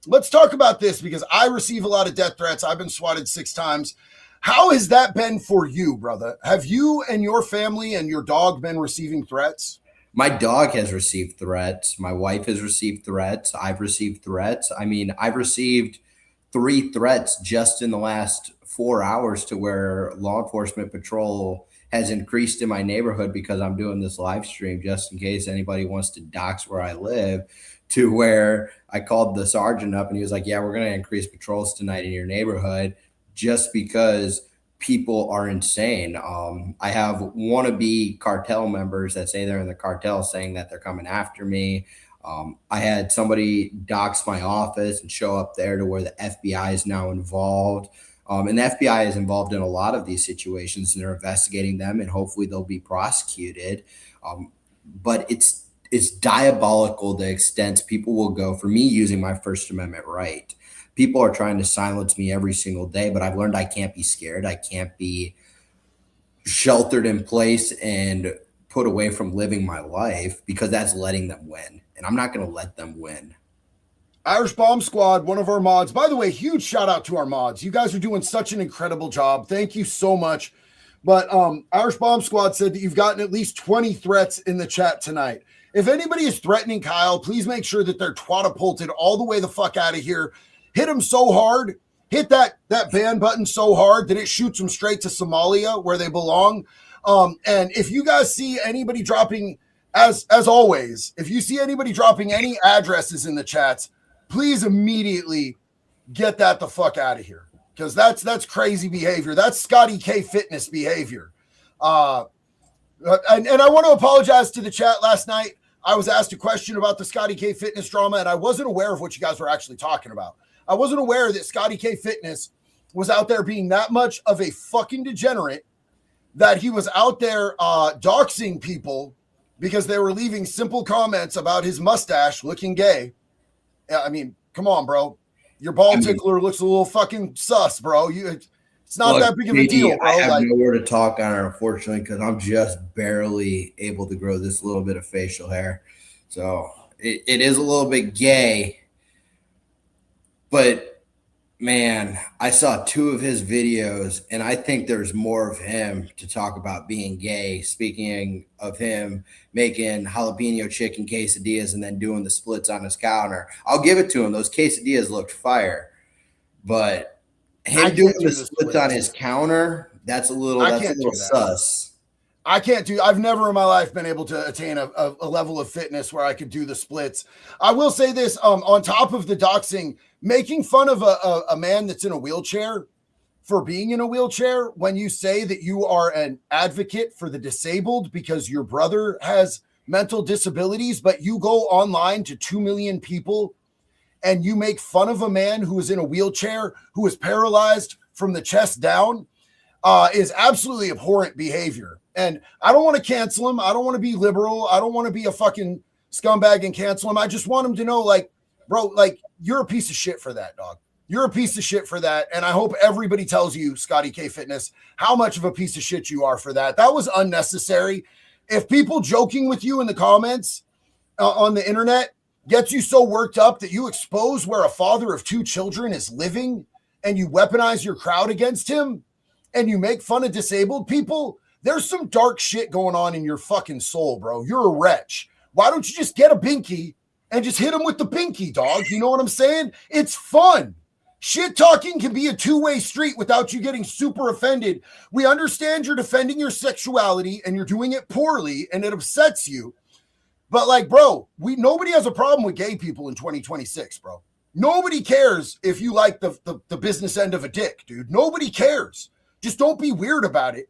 let's talk about this because I receive a lot of death threats. I've been swatted 6 times. How has that been for you, brother? Have you and your family and your dog been receiving threats? My dog has received threats. My wife has received threats. I've received threats. I mean, I've received 3 threats just in the last 4 hours to where law enforcement patrol has increased in my neighborhood because I'm doing this live stream just in case anybody wants to dox where I live, to where I called the sergeant up and he was like, yeah, we're going to increase patrols tonight in your neighborhood just because people are insane. I have wannabe cartel members that say they're in the cartel saying that they're coming after me. I had somebody dox my office and show up there to where the FBI is now involved. And the FBI is involved in a lot of these situations and they're investigating them and hopefully they'll be prosecuted. But it's diabolical the extent people will go for me using my First Amendment right. People are trying to silence me every single day, but I've learned I can't be scared. I can't be sheltered in place and put away from living my life because that's letting them win. And I'm not going to let them win. Irish Bomb Squad, one of our mods. By the way, huge shout out to our mods. You guys are doing such an incredible job. Thank you so much. But Irish Bomb Squad said that you've gotten at least 20 threats in the chat tonight. If anybody is threatening Kyle, please make sure that they're twatapulted all the way the fuck out of here. Hit them so hard, hit that ban button so hard that it shoots them straight to Somalia where they belong. And if you guys see anybody dropping, as always, if you see anybody dropping any addresses in the chats, please immediately get that the fuck out of here because that's crazy behavior. That's Scotty K Fitness behavior. And I want to apologize to the chat last night. I was asked a question about the Scotty K Fitness drama, and I wasn't aware of what you guys were actually talking about. I wasn't aware that Scotty K Fitness was out there being that much of a fucking degenerate, that he was out there doxing people because they were leaving simple comments about his mustache looking gay. I mean, come on, bro. Your ball tickler looks a little fucking sus, bro. It's not that big of a deal, bro. I have nowhere to talk on it, unfortunately, because I'm just barely able to grow this little bit of facial hair. So it is a little bit gay. But, man, I saw 2 of his videos, and I think there's more of him to talk about being gay. Speaking of him making jalapeno chicken quesadillas and then doing the splits on his counter. I'll give it to him. Those quesadillas looked fire. But him doing the splits on his counter, that's a little sus. I can't do. I've never in my life been able to attain a level of fitness where I could do the splits. I will say this, on top of the doxing, making fun of a man that's in a wheelchair for being in a wheelchair, when you say that you are an advocate for the disabled because your brother has mental disabilities, but you go online to 2 million people and you make fun of a man who is in a wheelchair, who is paralyzed from the chest down, is absolutely abhorrent behavior. And I don't want to cancel him. I don't want to be liberal. I don't want to be a fucking scumbag and cancel him. I just want him to know, like, bro, like, you're a piece of shit for that, dog. You're a piece of shit for that. And I hope everybody tells you, Scotty K Fitness, how much of a piece of shit you are for that. That was unnecessary. If people joking with you in the comments on the internet gets you so worked up that you expose where a father of 2 children is living and you weaponize your crowd against him and you make fun of disabled people, there's some dark shit going on in your fucking soul, bro. You're a wretch. Why don't you just get a binky and just hit him with the binky, dog? You know what I'm saying? It's fun. Shit talking can be a two-way street without you getting super offended. We understand you're defending your sexuality and you're doing it poorly and it upsets you. But like, bro, nobody has a problem with gay people in 2026, bro. Nobody cares if you like the business end of a dick, dude. Nobody cares. Just don't be weird about it.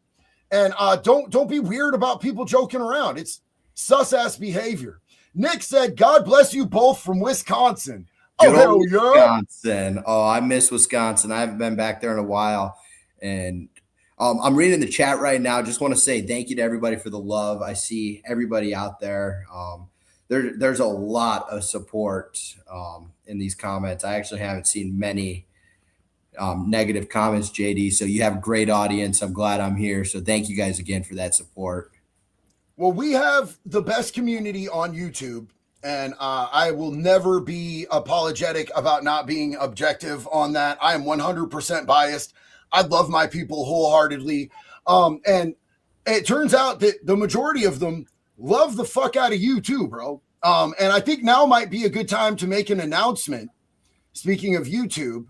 And don't be weird about people joking around. It's sus-ass behavior. Nick said, God bless you both from Wisconsin. Oh, hell yeah. Wisconsin. Oh, I miss Wisconsin. I haven't been back there in a while. And I'm reading the chat right now. Just want to say thank you to everybody for the love. I see everybody out there. There's a lot of support in these comments. I actually haven't seen many negative comments, JD. So you have a great audience. I'm glad I'm here. So thank you guys again for that support. Well, we have the best community on YouTube. And I will never be apologetic about not being objective on that. I am 100% biased. I love my people wholeheartedly. And it turns out that the majority of them love the fuck out of you too, bro. And I think now might be a good time to make an announcement. Speaking of YouTube,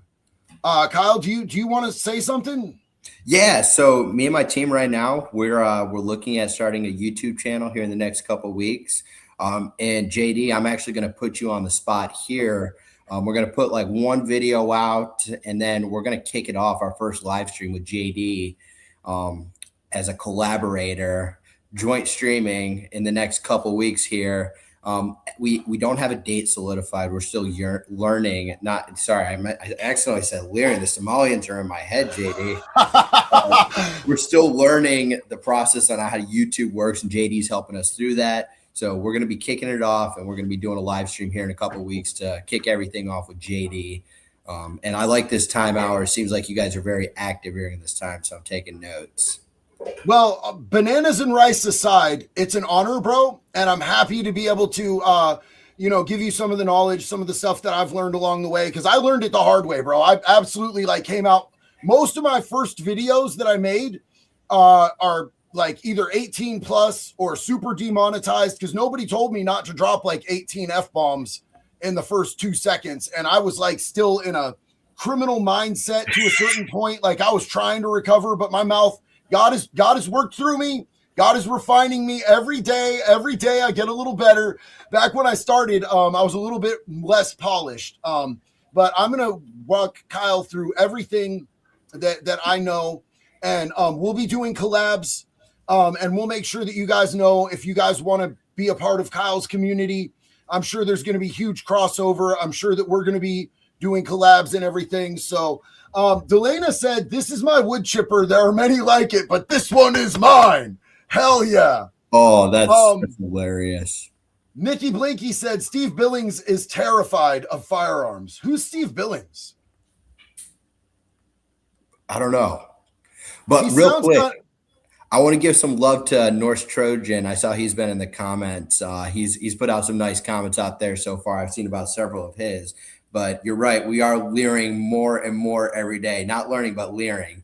Kyle, do you want to say something? Yeah, so me and my team right now, we're looking at starting a YouTube channel here in the next couple of weeks. And JD, I'm actually going to put you on the spot here. We're going to put like one video out, and then we're going to kick it off our first live stream with JD as a collaborator, joint streaming in the next couple weeks here. We don't have a date solidified. We're still learning. I accidentally said learning. The Somalians are in my head, JD. We're still learning the process on how YouTube works, and JD's helping us through that. So we're going to be kicking it off, and we're going to be doing a live stream here in a couple of weeks to kick everything off with JD. And I like this time hour. It seems like you guys are very active during this time, so I'm taking notes. Well, bananas and rice aside, it's an honor, bro. And I'm happy to be able to, give you some of the knowledge, some of the stuff that I've learned along the way, because I learned it the hard way, bro. I absolutely came out. Most of my first videos that I made are like either 18 plus or super demonetized because nobody told me not to drop like 18 F-bombs in the first 2 seconds. And I was like still in a criminal mindset to a certain point. Like I was trying to recover, but my mouth, God has worked through me. God is refining me every day. Every day I get a little better. Back when I started, I was a little bit less polished. But I'm going to walk Kyle through everything that I know. And we'll be doing collabs. And we'll make sure that you guys know if you guys want to be a part of Kyle's community. I'm sure there's going to be huge crossover. I'm sure that we're going to be doing collabs and everything. So Delana said, this is my wood chipper. There are many like it, but this one is mine. Hell yeah. Oh, that's hilarious. Nikki Blinky said, Steve Billings is terrified of firearms. Who's Steve Billings? I don't know. But real quick. I want to give some love to Norse Trojan. I saw he's been in the comments. He's put out some nice comments out there so far. I've seen about several of his. But you're right. We are leering more and more every day. Not learning, but leering.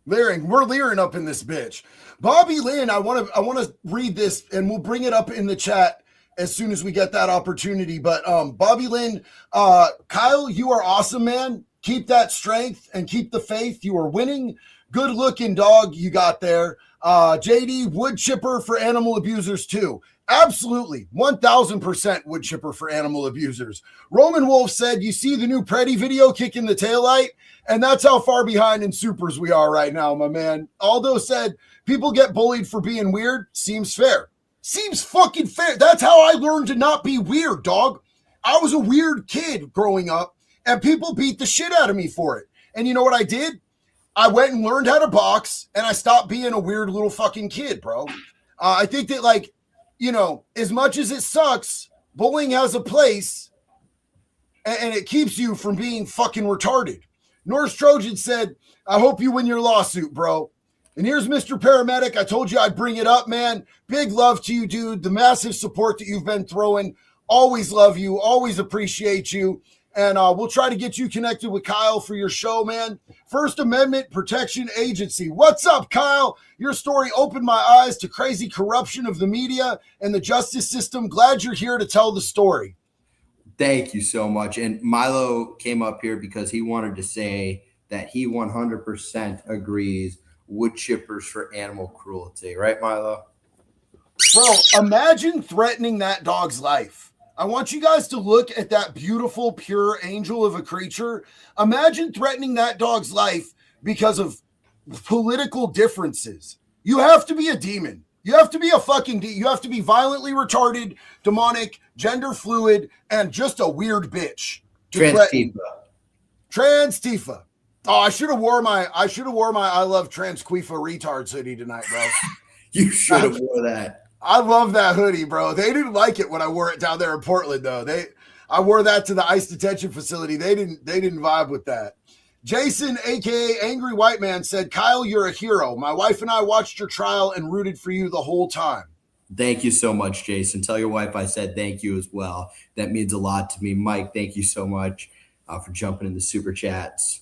Leering. We're leering up in this bitch. Bobby Lynn, I want to read this, and we'll bring it up in the chat as soon as we get that opportunity. But Bobby Lynn, Kyle, you are awesome, man. Keep that strength and keep the faith. You are winning. Good looking dog you got there. JD, wood chipper for animal abusers too. Absolutely. 1000% wood chipper for animal abusers. Roman Wolf said, you see the new Preddy video kicking the taillight? And that's how far behind in supers we are right now, my man. Aldo said, people get bullied for being weird. Seems fair. Seems fucking fair. That's how I learned to not be weird, dog. I was a weird kid growing up, and people beat the shit out of me for it. And you know what I did? I went and learned how to box, and I stopped being a weird little fucking kid, bro. I think that, as much as it sucks, bullying has a place, and it keeps you from being fucking retarded. Norse Trojan said, I hope you win your lawsuit, bro. And here's Mr. Paramedic. I told you I'd bring it up, man. Big love to you, dude. The massive support that you've been throwing. Always love you. Always appreciate you. and we'll try to get you connected with Kyle for your show, man. First Amendment Protection Agency. What's up, Kyle? Your story opened my eyes to crazy corruption of the media and the justice system. Glad you're here to tell the story. Thank you so much. And Milo came up here because he wanted to say that he 100% agrees wood chippers for animal cruelty. Right, Milo? Bro, imagine threatening that dog's life. I want you guys to look at that beautiful, pure angel of a creature. Imagine threatening that dog's life because of political differences. You have to be a demon. You have to be a fucking you have to be violently retarded, demonic, gender fluid, and just a weird bitch. Trans Tifa. Oh, I should have wore my I love Trans Quifa retards hoodie tonight, bro. You should have wore that. I love that hoodie, bro. They didn't like it when I wore it down there in Portland, though. I wore that to the ICE detention facility. They didn't vibe with that. Jason, aka Angry White Man, said, Kyle, you're a hero. My wife and I watched your trial and rooted for you the whole time. Thank you so much, Jason. Tell your wife I said thank you as well. That means a lot to me. Mike, thank you so much for jumping in the super chats.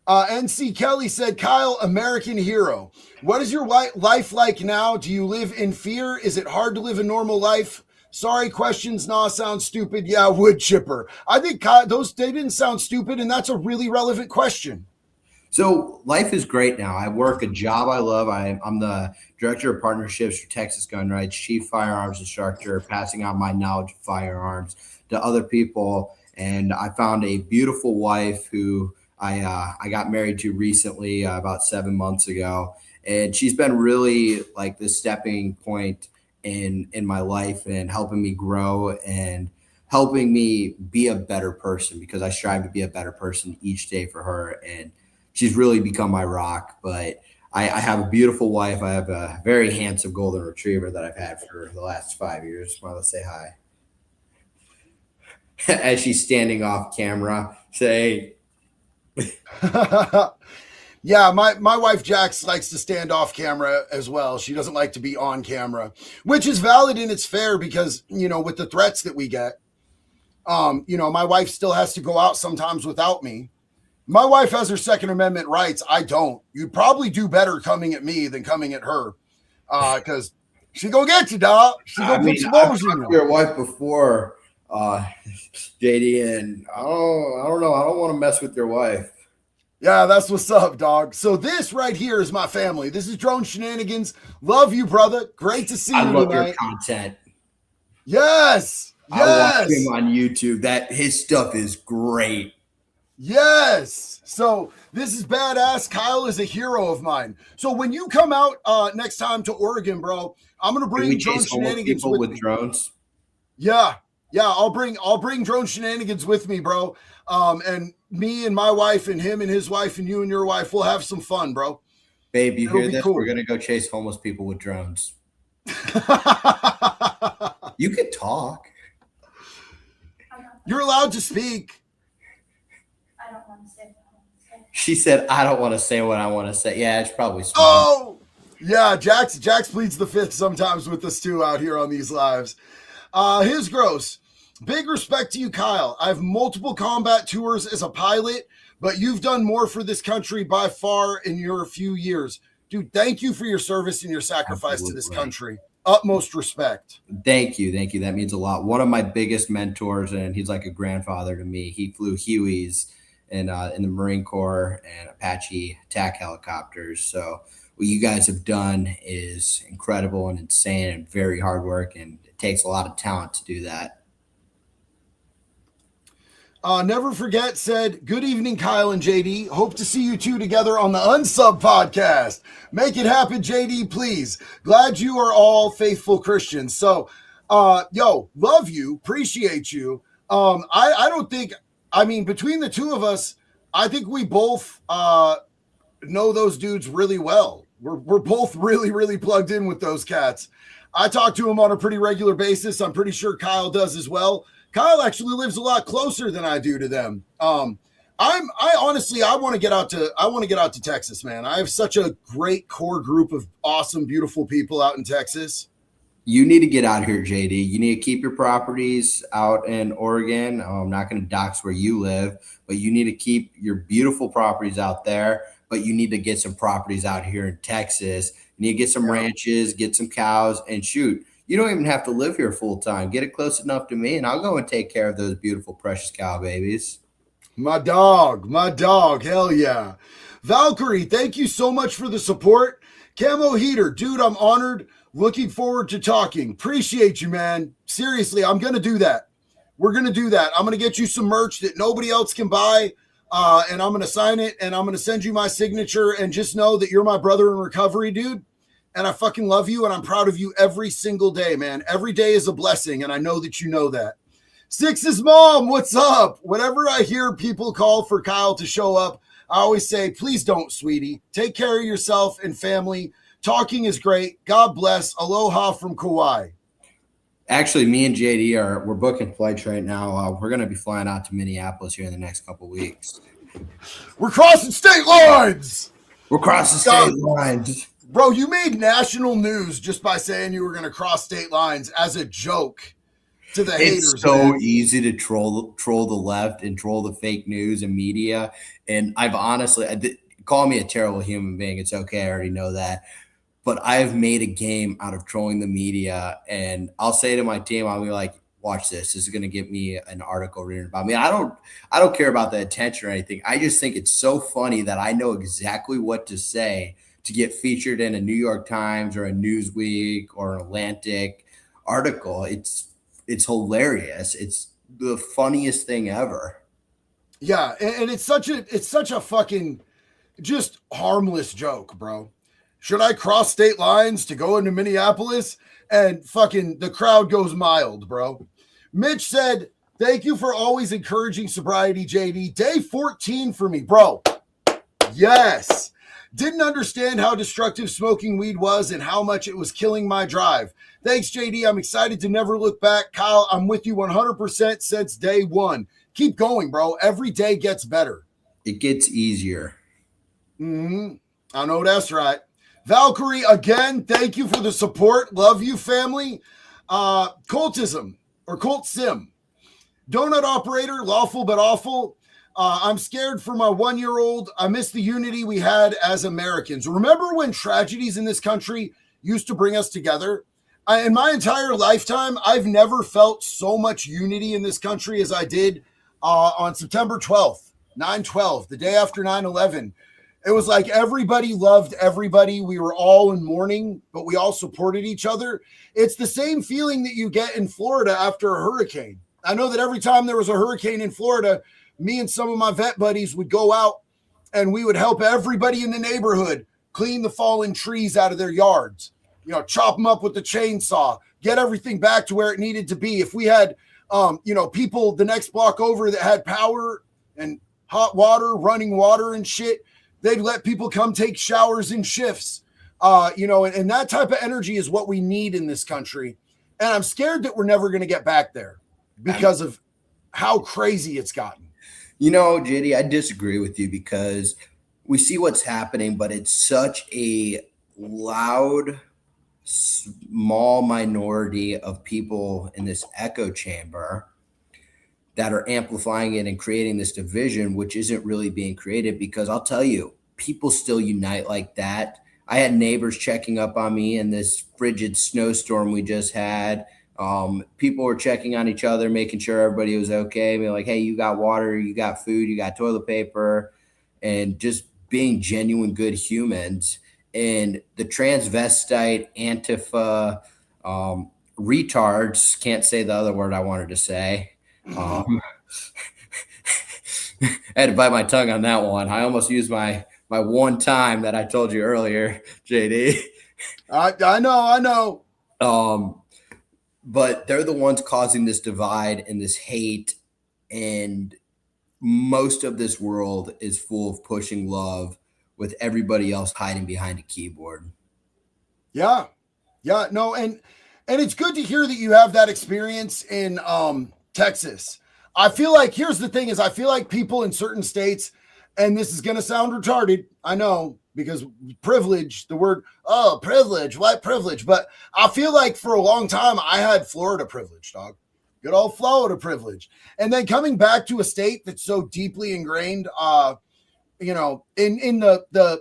NC Kelly said, Kyle, American hero. What is your life like now? Do you live in fear? Is it hard to live a normal life? Sorry, questions. Nah, sound stupid. Yeah, wood chipper. I think they didn't sound stupid, and that's a really relevant question. So life is great now. I work a job I love. I'm the director of partnerships for Texas Gun Rights, chief firearms instructor, passing on my knowledge of firearms to other people. And I found a beautiful wife who I got married to recently, about 7 months ago. And she's been really like the stepping point in my life and helping me grow and helping me be a better person, because I strive to be a better person each day for her. And she's really become my rock. But I have a beautiful wife. I have a very handsome golden retriever that I've had for the last 5 years. Want to say hi. As she's standing off camera, say, yeah, my wife Jax likes to stand off camera as well. She doesn't like to be on camera, which is valid and it's fair because, with the threats that we get, my wife still has to go out sometimes without me. My wife has her Second Amendment rights. I don't. You'd probably do better coming at me than coming at her, because she gonna get you, dog. She gonna put some I've talked to your wife before, JD, and I don't know. I don't want to mess with your wife. Yeah, that's what's up, dog. So this right here is my family. This is Drone Shenanigans. Love you, brother. Great to see you tonight. I love your content. Yes. I watch him on YouTube. His stuff is great. Yes. So this is badass. Kyle is a hero of mine. So when you come out next time to Oregon, bro, I'm gonna bring Drone Shenanigans with drones. Yeah. I'll bring Drone Shenanigans with me, bro. And me and my wife and him and his wife and you and your wife, we'll have some fun, bro. Babe, you hear this? Cool. We're gonna go chase homeless people with drones. You can talk. You're allowed to speak. I don't want to say what I want to say. She said, I don't want to say what I want to say. Yeah, it's probably smart. Oh, yeah. Jax pleads the fifth sometimes with us too out here on these lives. His gross. Big respect to you, Kyle. I have multiple combat tours as a pilot, but you've done more for this country by far in your few years. Dude, thank you for your service and your sacrifice to this country. Utmost respect. Thank you. That means a lot. One of my biggest mentors, and he's like a grandfather to me. He flew Hueys in the Marine Corps and Apache attack helicopters. So what you guys have done is incredible and insane and very hard work, and it takes a lot of talent to do that. Never Forget said, good evening, Kyle and JD. Hope to see you two together on the Unsub podcast. Make it happen, JD, please. Glad you are all faithful Christians. So, love you, appreciate you. I don't think, between the two of us, I think we both know those dudes really well. We're both really, really plugged in with those cats. I talk to them on a pretty regular basis. I'm pretty sure Kyle does as well. Kyle actually lives a lot closer than I do to them. I honestly want to get out to Texas, man. I have such a great core group of awesome, beautiful people out in Texas. You need to get out here, JD. You need to keep your properties out in Oregon. I'm not going to dox where you live, but you need to keep your beautiful properties out there. But you need to get some properties out here in Texas. You need to get some ranches, get some cows, and shoot. You don't even have to live here full time. Get it close enough to me, and I'll go and take care of those beautiful, precious cow babies. My dog, hell yeah. Valkyrie, thank you so much for the support. Camo Heater, dude, I'm honored. Looking forward to talking. Appreciate you, man. Seriously, I'm going to do that. We're going to do that. I'm going to get you some merch that nobody else can buy, and I'm going to sign it, and I'm going to send you my signature, and just know that you're my brother in recovery, dude, and I fucking love you, and I'm proud of you every single day, man. Every day is a blessing, and I know that you know that. Six's mom, what's up? Whenever I hear people call for Kyle to show up, I always say, please don't, sweetie. Take care of yourself and family. Talking is great. God bless. Aloha from Kauai. Actually, me and JD we're booking flights right now. We're going to be flying out to Minneapolis here in the next couple of weeks. We're crossing state lines. We're crossing state lines. Bro, you made national news just by saying you were going to cross state lines as a joke to the haters. It's so easy to troll the left and troll the fake news and media. And I've honestly, call me a terrible human being. It's okay. I already know that. But I've made a game out of trolling the media. And I'll say to my team, I'll be like, watch this. This is going to get me an article written about me. I don't care about the attention or anything. I just think it's so funny that I know exactly what to say to get featured in a New York Times or a Newsweek or an Atlantic article. It's hilarious. It's the funniest thing ever. Yeah, and it's such a fucking just harmless joke, bro. Should I cross state lines to go into Minneapolis? And fucking the crowd goes mild, bro. Mitch said, thank you for always encouraging sobriety, JD. Day 14 for me, bro. Yes. Didn't understand how destructive smoking weed was and how much it was killing my drive. Thanks, JD. I'm excited to never look back. Kyle, I'm with you 100% since day one. Keep going, bro. Every day gets better. It gets easier. I know that's right. Valkyrie, again, thank you for the support. Love you, family. Cultism or Cult Sim. Donut operator, lawful but awful. I'm scared for my 1-year-old. I miss the unity we had as Americans. Remember when tragedies in this country used to bring us together? In my entire lifetime, I've never felt so much unity in this country as I did on September 12th, 9/12, the day after 9/11. It was like everybody loved everybody. We were all in mourning, but we all supported each other. It's the same feeling that you get in Florida after a hurricane. I know that every time there was a hurricane in Florida, me and some of my vet buddies would go out and we would help everybody in the neighborhood clean the fallen trees out of their yards, chop them up with the chainsaw, get everything back to where it needed to be. If we had, people the next block over that had power and hot water, running water and shit, they'd let people come take showers in shifts, and that type of energy is what we need in this country. And I'm scared that we're never going to get back there because of how crazy it's gotten. JD, I disagree with you because we see what's happening, but it's such a loud, small minority of people in this echo chamber that are amplifying it and creating this division, which isn't really being created, because I'll tell you, people still unite like that. I had neighbors checking up on me in this frigid snowstorm we just had. People were checking on each other, making sure everybody was okay. Being like, hey, you got water, you got food, you got toilet paper, and just being genuine good humans. And the transvestite, Antifa, retards, can't say the other word I wanted to say. I had to bite my tongue on that one. I almost used my one time that I told you earlier, JD. I know. But they're the ones causing this divide and this hate. And most of this world is full of pushing love with everybody else hiding behind a keyboard. Yeah. No. And it's good to hear that you have that experience in, Texas. I feel like, here's the thing is I feel like people in certain states, and this is going to sound retarded, I know, because privilege, the word, oh, privilege, white privilege. But I feel like for a long time I had Florida privilege, dog. Good old Florida privilege. And then coming back to a state that's so deeply ingrained, in the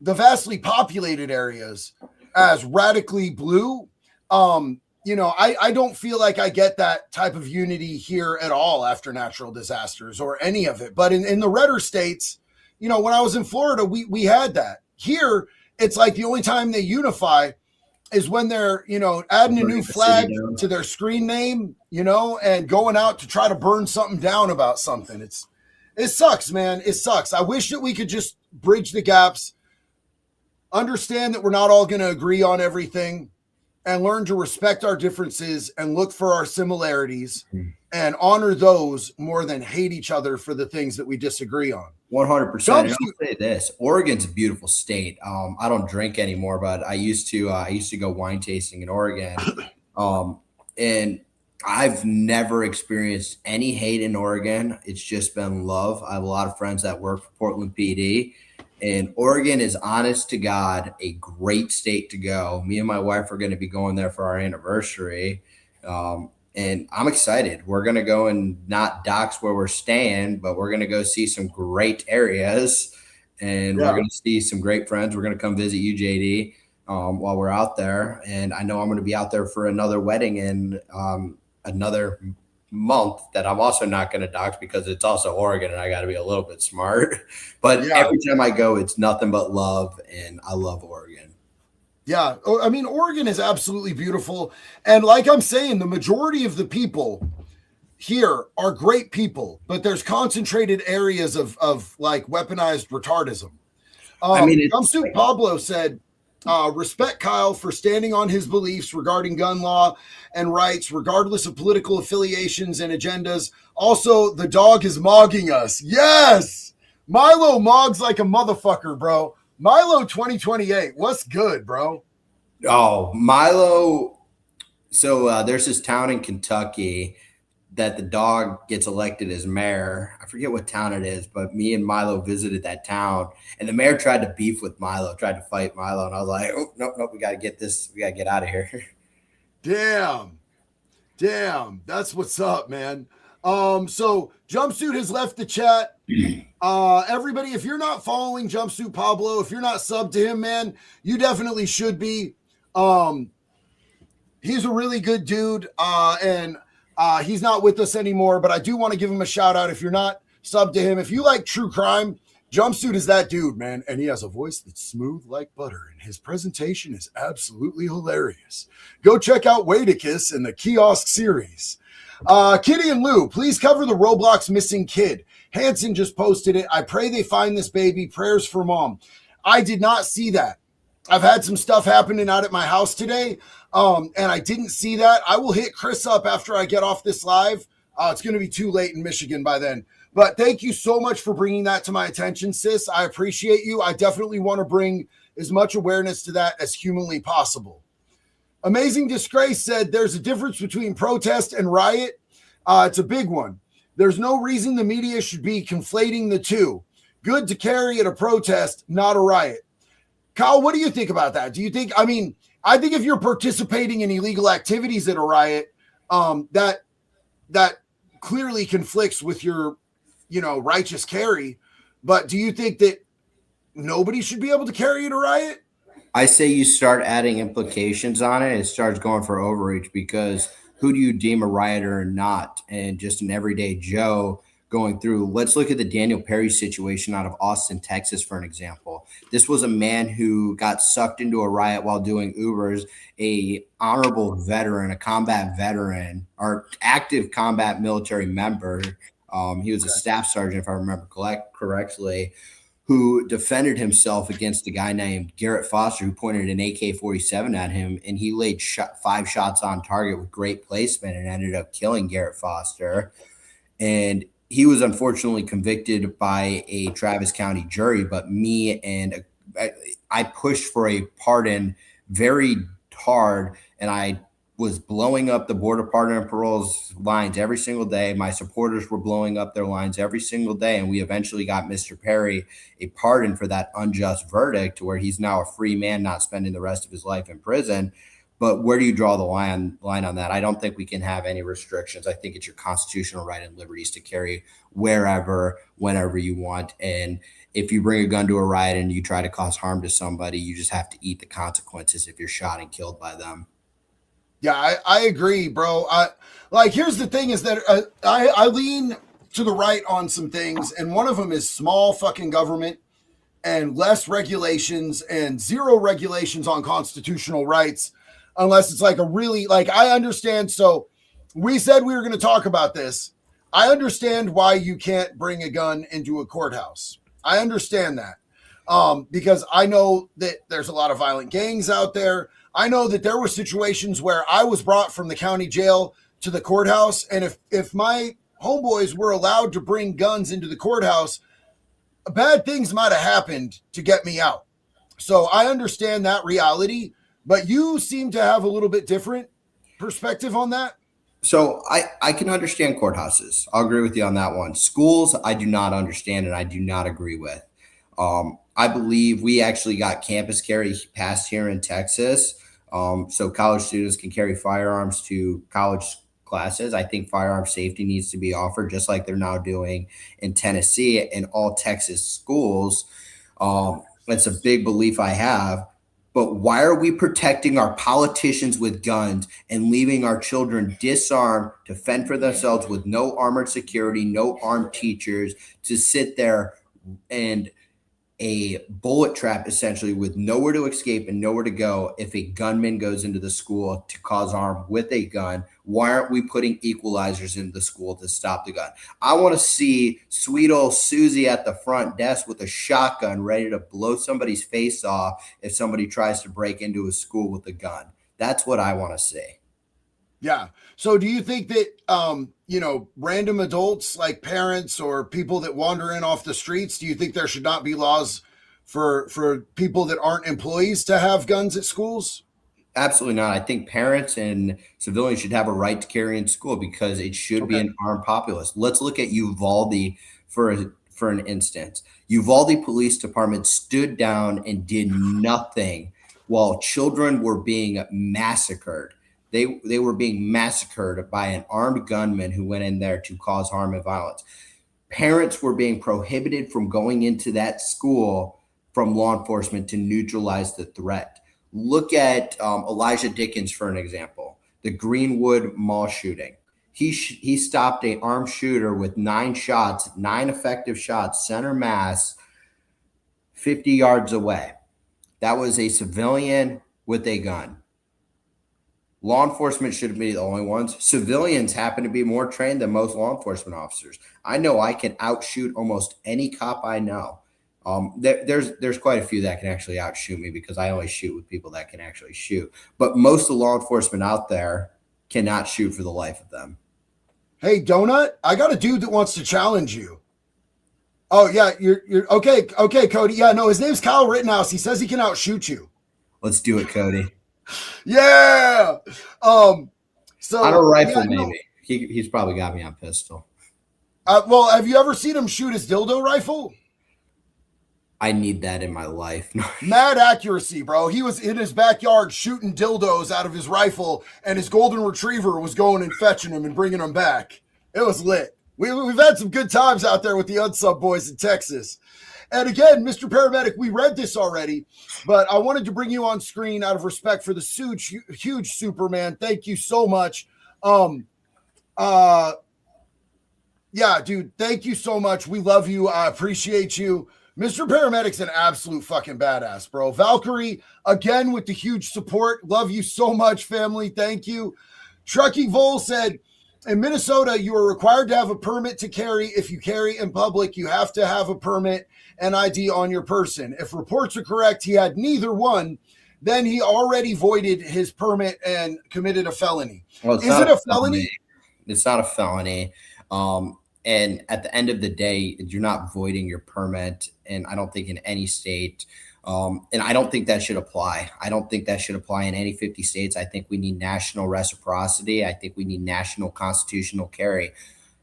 vastly populated areas as radically blue. I don't feel like I get that type of unity here at all after natural disasters or any of it. But in the redder states, when I was in Florida, we had that. Here, it's like the only time they unify is when they're, adding a new flag to their screen name, and going out to try to burn something down about something. It sucks, man. It sucks. I wish that we could just bridge the gaps, understand that we're not all going to agree on everything, and learn to respect our differences and look for our similarities and honor those more than hate each other for the things that we disagree on. 100%. And I'll say this: Oregon's a beautiful state. I don't drink anymore, but I used to go wine tasting in Oregon, and I've never experienced any hate in Oregon. It's just been love. I have a lot of friends that work for Portland PD. And Oregon is, honest to God, a great state to go. Me and my wife are going to be going there for our anniversary. And I'm excited. We're going to go and not dox where we're staying, but we're going to go see some great areas. And we're going to see some great friends. We're going to come visit you, JD, while we're out there. And I know I'm going to be out there for another wedding in another month that I'm also not going to dox because it's also Oregon and I got to be a little bit smart. But every time I go, it's nothing but love, and I love Oregon. Yeah. I mean, Oregon is absolutely beautiful. And like I'm saying, the majority of the people here are great people, but there's concentrated areas of like weaponized retardism. Jumpsuit Pablo said, respect Kyle for standing on his beliefs regarding gun law and rights, regardless of political affiliations and agendas. Also, the dog is mogging us. Yes! Milo mogs like a motherfucker, bro. Milo 2028. What's good, bro? Oh, Milo. So there's this town in Kentucky that the dog gets elected as mayor. I forget what town it is, but me and Milo visited that town, and the mayor tried to beef with Milo, tried to fight Milo, and I was like, oh, nope, we got to get this. We got to get out of here. Damn. That's what's up, man. So Jumpsuit has left the chat. Everybody, if you're not following Jumpsuit Pablo, if you're not subbed to him, man, you definitely should be. He's a really good dude, and he's not with us anymore, but I do want to give him a shout out. If you're not subbed to him, if you like true crime, Jumpsuit is that dude, man. And he has a voice that's smooth like butter, and his presentation is absolutely hilarious. Go check out Wadekiss in the Kiosk series. Kitty and Lou, please cover the Roblox missing kid. Hanson just posted it. I pray they find this baby. Prayers for mom. I did not see that. I've had some stuff happening out at my house today, and I didn't see that. I will hit Chris up after I get off this live. It's going to be too late in Michigan by then. But thank you so much for bringing that to my attention, sis. I appreciate you. I definitely want to bring as much awareness to that as humanly possible. Amazing Disgrace said there's a difference between protest and riot. It's a big one. There's no reason the media should be conflating the two. Good to carry at a protest, not a riot. Kyle, what do you think about that? Do you think, I think if you're participating in illegal activities at a riot, that clearly conflicts with your, righteous carry. But do you think that nobody should be able to carry at a riot? I say you start adding implications on it. It starts going for overreach, because who do you deem a rioter or not? And just an everyday Joe going through. Let's look at the Daniel Perry situation out of Austin, Texas, for an example. This was a man who got sucked into a riot while doing Ubers, a honorable veteran, a combat veteran, or active combat military member. He was a staff sergeant, if I remember correctly, who defended himself against a guy named Garrett Foster, who pointed an AK-47 at him, and he laid 5 shots on target with great placement and ended up killing Garrett Foster. And he was unfortunately convicted by a Travis County jury, but I pushed for a pardon very hard, and I was blowing up the Board of Pardon and Parole's lines every single day. My supporters were blowing up their lines every single day. And we eventually got Mr. Perry a pardon for that unjust verdict to where he's now a free man, not spending the rest of his life in prison. But where do you draw the line on that? I don't think we can have any restrictions. I think it's your constitutional right and liberties to carry wherever, whenever you want. And if you bring a gun to a riot and you try to cause harm to somebody, you just have to eat the consequences if you're shot and killed by them. Yeah, I agree, bro. Here's the thing is that I lean to the right on some things, and one of them is small fucking government and less regulations and zero regulations on constitutional rights, unless it's like a really, like, I understand. So we said we were going to talk about this. I understand why you can't bring a gun into a courthouse. I understand that. Because I know that there's a lot of violent gangs out there. I know that there were situations where I was brought from the county jail to the courthouse. And if my homeboys were allowed to bring guns into the courthouse, bad things might have happened to get me out. So I understand that reality, but you seem to have a little bit different perspective on that. So I can understand courthouses. I'll agree with you on that one. Schools, I do not understand and I do not agree with. I believe we actually got campus carry passed here in Texas. So college students can carry firearms to college classes. I think firearm safety needs to be offered just like they're now doing in Tennessee in all Texas schools. That's a big belief I have. But why are we protecting our politicians with guns and leaving our children disarmed to fend for themselves with no armored security, no armed teachers, to sit there and a bullet trap essentially with nowhere to escape and nowhere to go if a gunman goes into the school to cause harm with a gun? Why aren't we putting equalizers in the school to stop the gun? I want to see sweet old Susie at the front desk with a shotgun ready to blow somebody's face off if somebody tries to break into a school with a gun. That's what I want to see. Yeah. So do you think that, random adults like parents or people that wander in off the streets, do you think there should not be laws for people that aren't employees to have guns at schools? Absolutely not. I think parents and civilians should have a right to carry in school because it should be an armed populace. Let's look at Uvalde for an instance. Uvalde Police Department stood down and did nothing while children were being massacred. They were being massacred by an armed gunman who went in there to cause harm and violence. Parents were being prohibited from going into that school from law enforcement to neutralize the threat. Look at Elijah Dickens for an example, the Greenwood Mall shooting. He stopped an armed shooter with 9 effective shots, center mass, 50 yards away. That was a civilian with a gun. Law enforcement should be the only ones. Civilians happen to be more trained than most law enforcement officers. I know I can outshoot almost any cop I know. There's quite a few that can actually outshoot me because I only shoot with people that can actually shoot. But most of the law enforcement out there cannot shoot for the life of them. Hey, Donut, I got a dude that wants to challenge you. Oh, yeah, you're okay. Okay, Cody. Yeah, no, his name's Kyle Rittenhouse. He says he can outshoot you. Let's do it, Cody. Yeah. So on a rifle, maybe. He's probably got me on pistol. Well, have you ever seen him shoot his dildo rifle? I need that in my life. Mad accuracy, bro. He was in his backyard shooting dildos out of his rifle, and his golden retriever was going and fetching him and bringing him back. It was lit. We've had some good times out there with the Unsub boys in Texas. And again, Mr. Paramedic, we read this already, but I wanted to bring you on screen out of respect for the huge Superman. Thank you so much. Yeah, dude, thank you so much. We love you. I appreciate you. Mr. Paramedic's an absolute fucking badass, bro. Valkyrie, again, with the huge support. Love you so much, family. Thank you. Truckee Vol said, in Minnesota, you are required to have a permit to carry. If you carry in public, you have to have a permit and ID on your person. If reports are correct, he had neither one. Then he already voided his permit and committed a felony. Well, is it a felony? It's not a felony. And at the end of the day, you're not voiding your permit. And I don't think in any state And I don't think that should apply. I don't think that should apply in any 50 states. I think we need national reciprocity. I think we need national constitutional carry.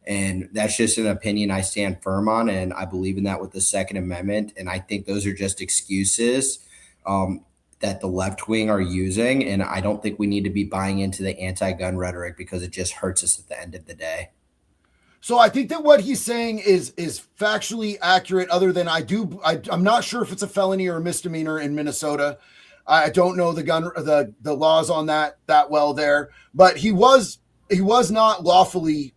And that's just an opinion I stand firm on. And I believe in that with the Second Amendment. And I think those are just excuses that the left wing are using. And I don't think we need to be buying into the anti-gun rhetoric because it just hurts us at the end of the day. So I think that what he's saying is factually accurate, other than I'm not sure if it's a felony or a misdemeanor in Minnesota. I don't know the laws on that well there, but he was not lawfully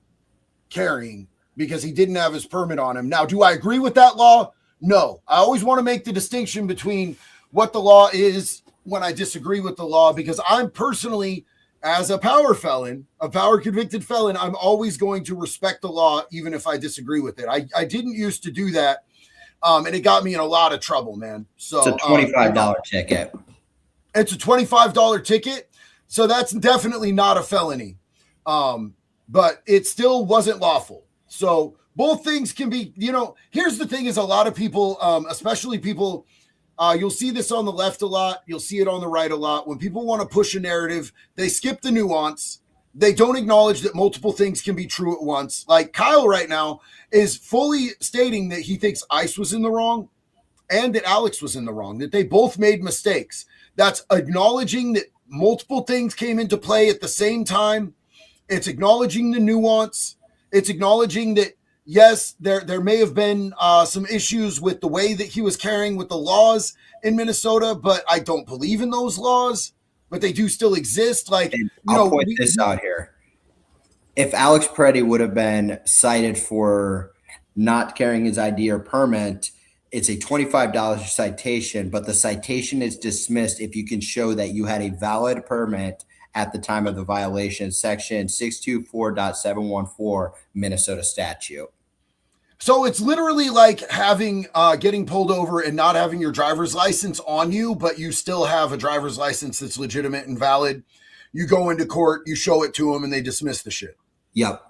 carrying because he didn't have his permit on him. Now, do I agree with that law? No. I always want to make the distinction between what the law is when I disagree with the law, because I'm personally, as a power convicted felon, I'm always going to respect the law, even if I disagree with it. I didn't used to do that. And it got me in a lot of trouble, man. So it's a $25 ticket. It's a $25 ticket. So that's definitely not a felony. But it still wasn't lawful. So both things can be, here's the thing is, a lot of people, especially people, you'll see this on the left a lot. You'll see it on the right a lot. When people want to push a narrative, they skip the nuance. They don't acknowledge that multiple things can be true at once. Like Kyle right now is fully stating that he thinks ICE was in the wrong and that Alex was in the wrong, that they both made mistakes. That's acknowledging that multiple things came into play at the same time. It's acknowledging the nuance. It's acknowledging that, yes, there may have been some issues with the way that he was carrying with the laws in Minnesota, but I don't believe in those laws, but they do still exist. Like, I'll point this out here. If Alex Peretti would have been cited for not carrying his ID or permit, it's a $25 citation, but the citation is dismissed if you can show that you had a valid permit at the time of the violation, section 624.714 Minnesota statute. So it's literally like getting pulled over and not having your driver's license on you, but you still have a driver's license that's legitimate and valid. You go into court, you show it to them, and they dismiss the shit. Yep.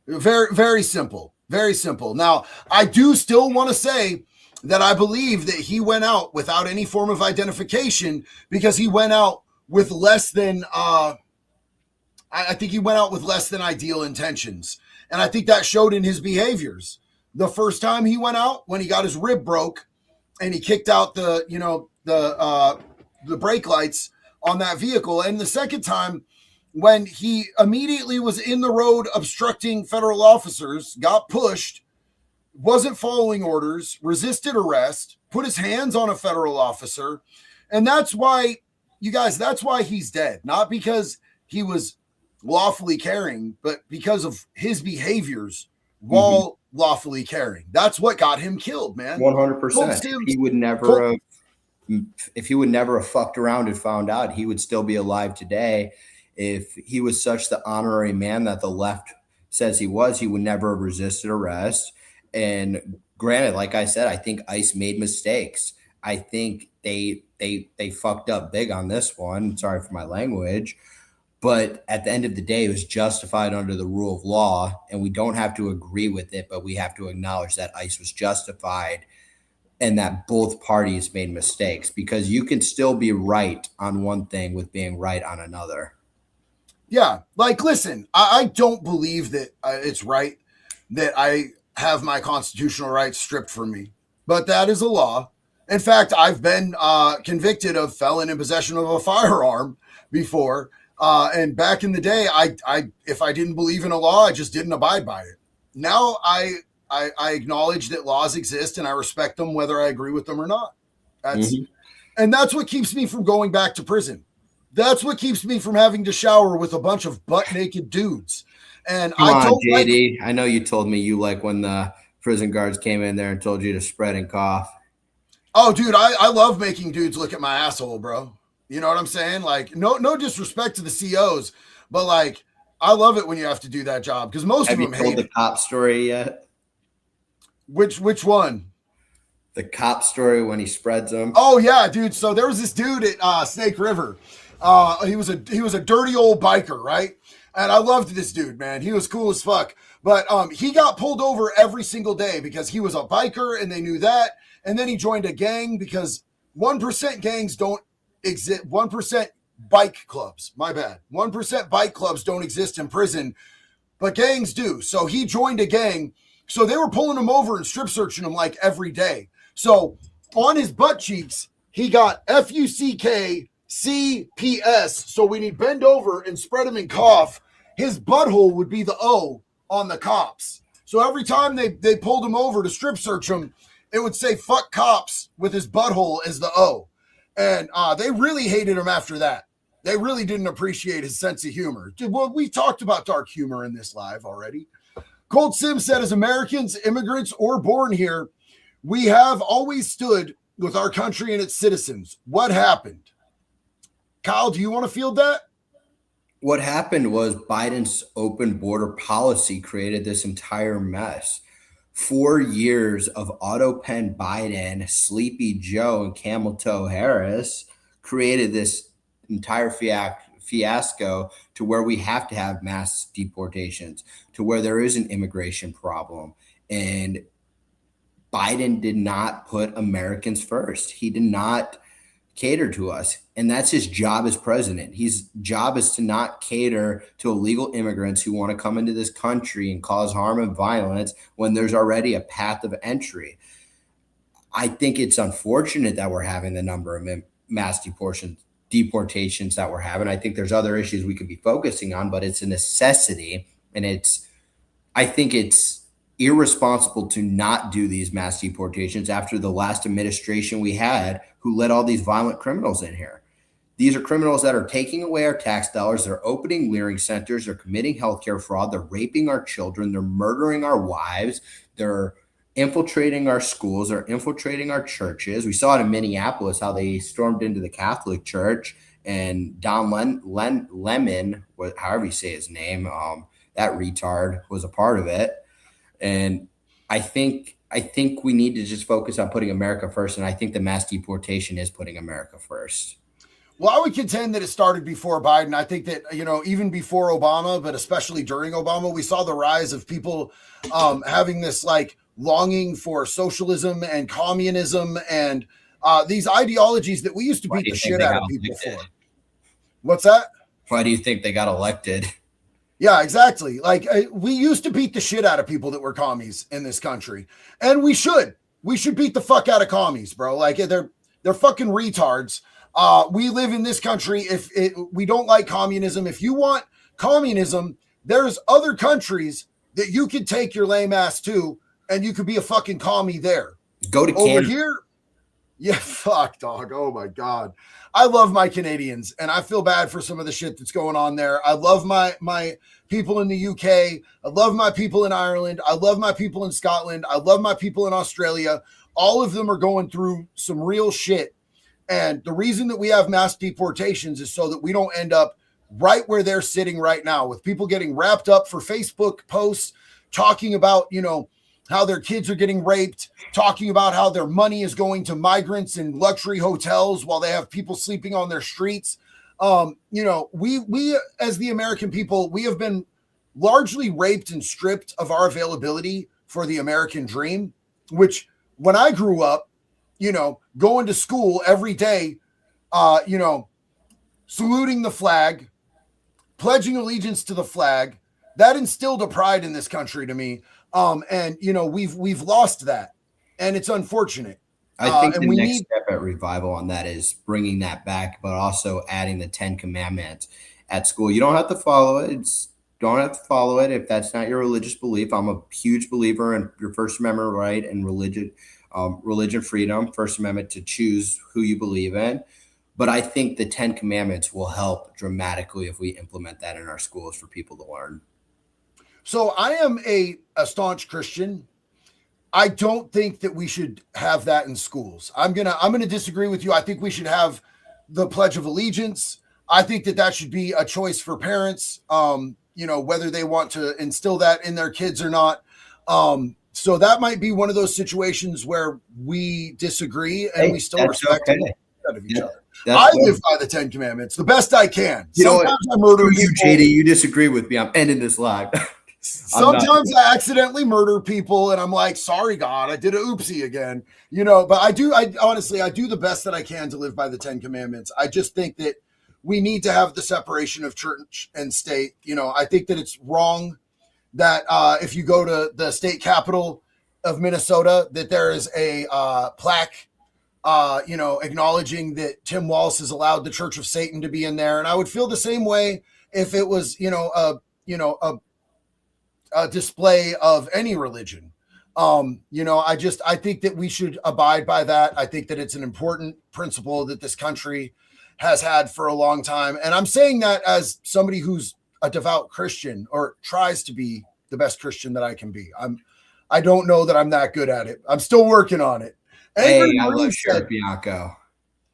Very, very simple. Very simple. Now, I do still want to say that I believe that he went out without any form of identification because he went out with less than, I think he went out with less than ideal intentions. And I think that showed in his behaviors. The first time he went out, when he got his rib broke and he kicked out the brake lights on that vehicle. And the second time, when he immediately was in the road obstructing federal officers, got pushed, wasn't following orders, resisted arrest, put his hands on a federal officer. And that's why, you guys, that's why he's dead. Not because he was lawfully carrying, but because of his behaviors while lawfully carrying. That's what got him killed, man. 100%. He would never have, if he would never have fucked around and found out, he would still be alive today. If he was such the honorary man that the left says he was, he would never have resisted arrest. And granted, like I said, I think ICE made mistakes. I think they fucked up big on this one. Sorry for my language. But at the end of the day, it was justified under the rule of law, and we don't have to agree with it, but we have to acknowledge that ICE was justified and that both parties made mistakes, because you can still be right on one thing with being right on another. Yeah. Like, listen, I don't believe that it's right that I have my constitutional rights stripped from me, but that is a law. In fact, I've been convicted of felon in possession of a firearm before. And back in the day, I if I didn't believe in a law, I just didn't abide by it. Now I acknowledge that laws exist and I respect them, whether I agree with them or not. And that's what keeps me from going back to prison. That's what keeps me from having to shower with a bunch of butt naked dudes. And JD, I know you told me you like when the prison guards came in there and told you to spread and cough. Oh, dude, I love making dudes look at my asshole, bro. You know what I'm saying? Like, no disrespect to the COs, but like, I love it when you have to do that job because most of them hate it. Have you told the cop story yet? Which one? The cop story when he spreads them. Oh yeah, dude. So there was this dude at Snake River. He was a dirty old biker, right? And I loved this dude, man. He was cool as fuck. But he got pulled over every single day because he was a biker and they knew that. And then he joined a gang because 1% gangs don't exist. 1% bike clubs, my bad. 1% bike clubs don't exist in prison, but gangs do. So he joined a gang. So they were pulling him over and strip searching him like every day. So on his butt cheeks, he got FUCK CPS. So when he'd bend over and spread him and cough, his butthole would be the O on the cops. So every time they pulled him over to strip search him, it would say fuck cops with his butthole as the O. And they really hated him after that. They really didn't appreciate his sense of humor. Well, we talked about dark humor in this live already. Cold Sim said, as Americans, immigrants, or born here, we have always stood with our country and its citizens. What happened? Kyle, do you want to field that? What happened was Biden's open border policy created this entire mess. 4 years of Auto Pen Biden, Sleepy Joe, and Camel Toe Harris created this entire fiasco to where we have to have mass deportations, to where there is an immigration problem. And Biden did not put Americans first. He did not cater to us. And that's his job as president. His job is to not cater to illegal immigrants who want to come into this country and cause harm and violence when there's already a path of entry. I think it's unfortunate that we're having the number of mass deportations that we're having. I think there's other issues we could be focusing on, but it's a necessity. And I think it's irresponsible to not do these mass deportations after the last administration we had who let all these violent criminals in here. These are criminals that are taking away our tax dollars. They're opening clearing centers. They're committing healthcare fraud. They're raping our children. They're murdering our wives. They're infiltrating our schools. They're infiltrating our churches. We saw it in Minneapolis, how they stormed into the Catholic Church, and Don Lemon, however you say his name, that retard was a part of it. And I think we need to just focus on putting America first. And I think the mass deportation is putting America first. Well, I would contend that it started before Biden. I think that, even before Obama, but especially during Obama, we saw the rise of people having this like longing for socialism and communism and these ideologies that we used to beat the shit out of people for. What's that? Why do you think they got elected? Yeah, exactly. Like we used to beat the shit out of people that were commies in this country, and we should beat the fuck out of commies, bro. Like they're fucking retards. We live in this country. We don't like communism. If you want communism, there's other countries that you could take your lame ass to, and you could be a fucking commie there. Go to Over Canada. here. Yeah, fuck, dog. Oh my God. I love my Canadians, and I feel bad for some of the shit that's going on there. I love my people in the UK. I love my people in Ireland. I love my people in Scotland. I love my people in Australia. All of them are going through some real shit. And the reason that we have mass deportations is so that we don't end up right where they're sitting right now, with people getting wrapped up for Facebook posts, talking about, how their kids are getting raped, talking about how their money is going to migrants in luxury hotels while they have people sleeping on their streets. We as the American people, we have been largely raped and stripped of our availability for the American dream, which when I grew up, going to school every day, saluting the flag, pledging allegiance to the flag, that instilled a pride in this country to me. We've lost that, and it's unfortunate. I think the next step at Revival on that is bringing that back, but also adding the 10 Commandments at school. You don't have to follow it. If that's not your religious belief. I'm a huge believer in your First Amendment right and religion freedom, First Amendment to choose who you believe in. But I think the 10 Commandments will help dramatically if we implement that in our schools for people to learn. So I am a staunch Christian. I don't think that we should have that in schools. I'm gonna disagree with you. I think we should have the Pledge of Allegiance. I think that should be a choice for parents, whether they want to instill that in their kids or not. So that might be one of those situations where we disagree and we still respect of each other. That's I live by the 10 Commandments the best I can. You know what? Sometimes I murder You, people. JD, you disagree with me. I'm ending this live. Sometimes I accidentally murder people and I'm like, sorry, God, I did a oopsie again. But I honestly, I do the best that I can to live by the 10 Commandments. I just think that we need to have the separation of church and state. I think that it's wrong that if you go to the state capital of Minnesota, that there is a plaque, acknowledging that Tim Walz has allowed the Church of Satan to be in there. And I would feel the same way if it was, a display of any religion. I think that we should abide by that. I think that it's an important principle that this country has had for a long time. And I'm saying that as somebody who's a devout Christian or tries to be the best Christian that I can be. I don't know that I'm that good at it. I'm still working on it. Hey, I love Sheriff Bianco.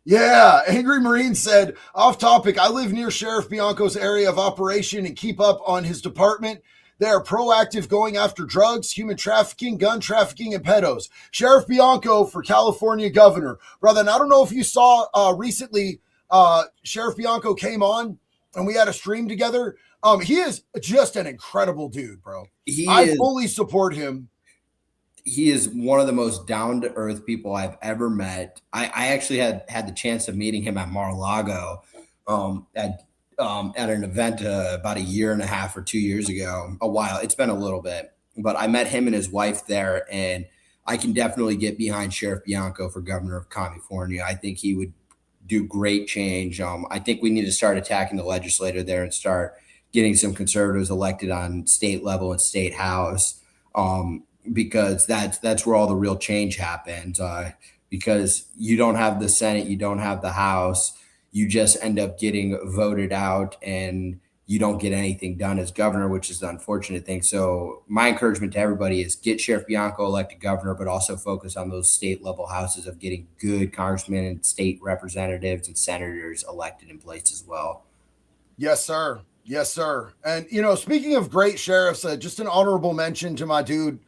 Yeah, Angry Marine said, off topic, I live near Sheriff Bianco's area of operation and keep up on his department. They are proactive going after drugs, human trafficking, gun trafficking, and pedos. Sheriff Bianco for California governor. Brother, and I don't know if you saw recently, Sheriff Bianco came on and we had a stream together. He is just an incredible dude, bro. I fully support him. He is one of the most down-to-earth people I've ever met. I actually had the chance of meeting him at Mar-a-Lago at an event about a year and a half or 2 years ago. A while. It's been a little bit. But I met him and his wife there, and I can definitely get behind Sheriff Bianco for governor of California. I think he would do great change. I think we need to start attacking the legislator there and start getting some conservatives elected on state level and state house. Because that's where all the real change happens. Because you don't have the Senate, you don't have the House, you just end up getting voted out and you don't get anything done as governor, which is the unfortunate thing. So my encouragement to everybody is get Sheriff Bianco elected governor, but also focus on those state level houses of getting good congressmen and state representatives and senators elected in place as well. Yes, sir. Yes, sir. And, speaking of great sheriffs, just an honorable mention to my dude,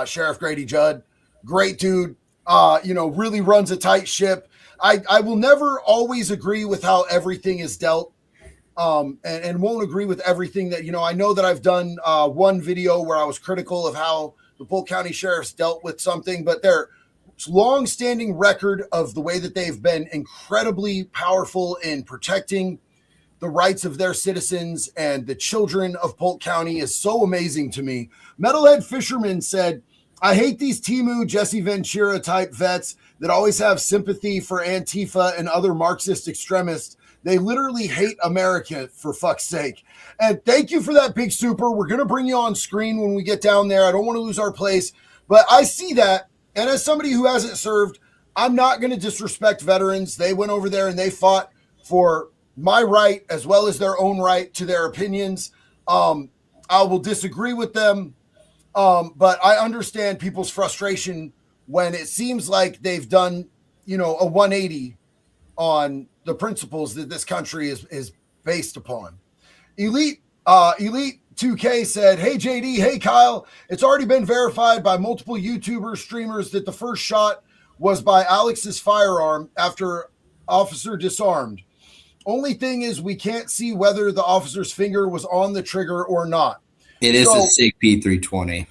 Sheriff Grady Judd. Great dude, really runs a tight ship. I will never always agree with how everything is dealt, and won't agree with everything that, I know that I've done one video where I was critical of how the Polk County sheriffs dealt with something, but their long-standing record of the way that they've been incredibly powerful in protecting the rights of their citizens and the children of Polk County is so amazing to me. Metalhead Fisherman said, I hate these Timu, Jesse Ventura type vets that always have sympathy for Antifa and other Marxist extremists. They literally hate America, for fuck's sake. And thank you for that, Big Super. We're going to bring you on screen when we get down there. I don't want to lose our place, but I see that. And as somebody who hasn't served, I'm not going to disrespect veterans. They went over there and they fought for my right as well as their own right to their opinions. I will disagree with them, but I understand people's frustration when it seems like they've done, a 180 on the principles that this country is based upon. Elite 2K said, hey JD, hey Kyle, it's already been verified by multiple YouTubers, streamers that the first shot was by Alex's firearm after officer disarmed. Only thing is we can't see whether the officer's finger was on the trigger or not. It is a SIG P320.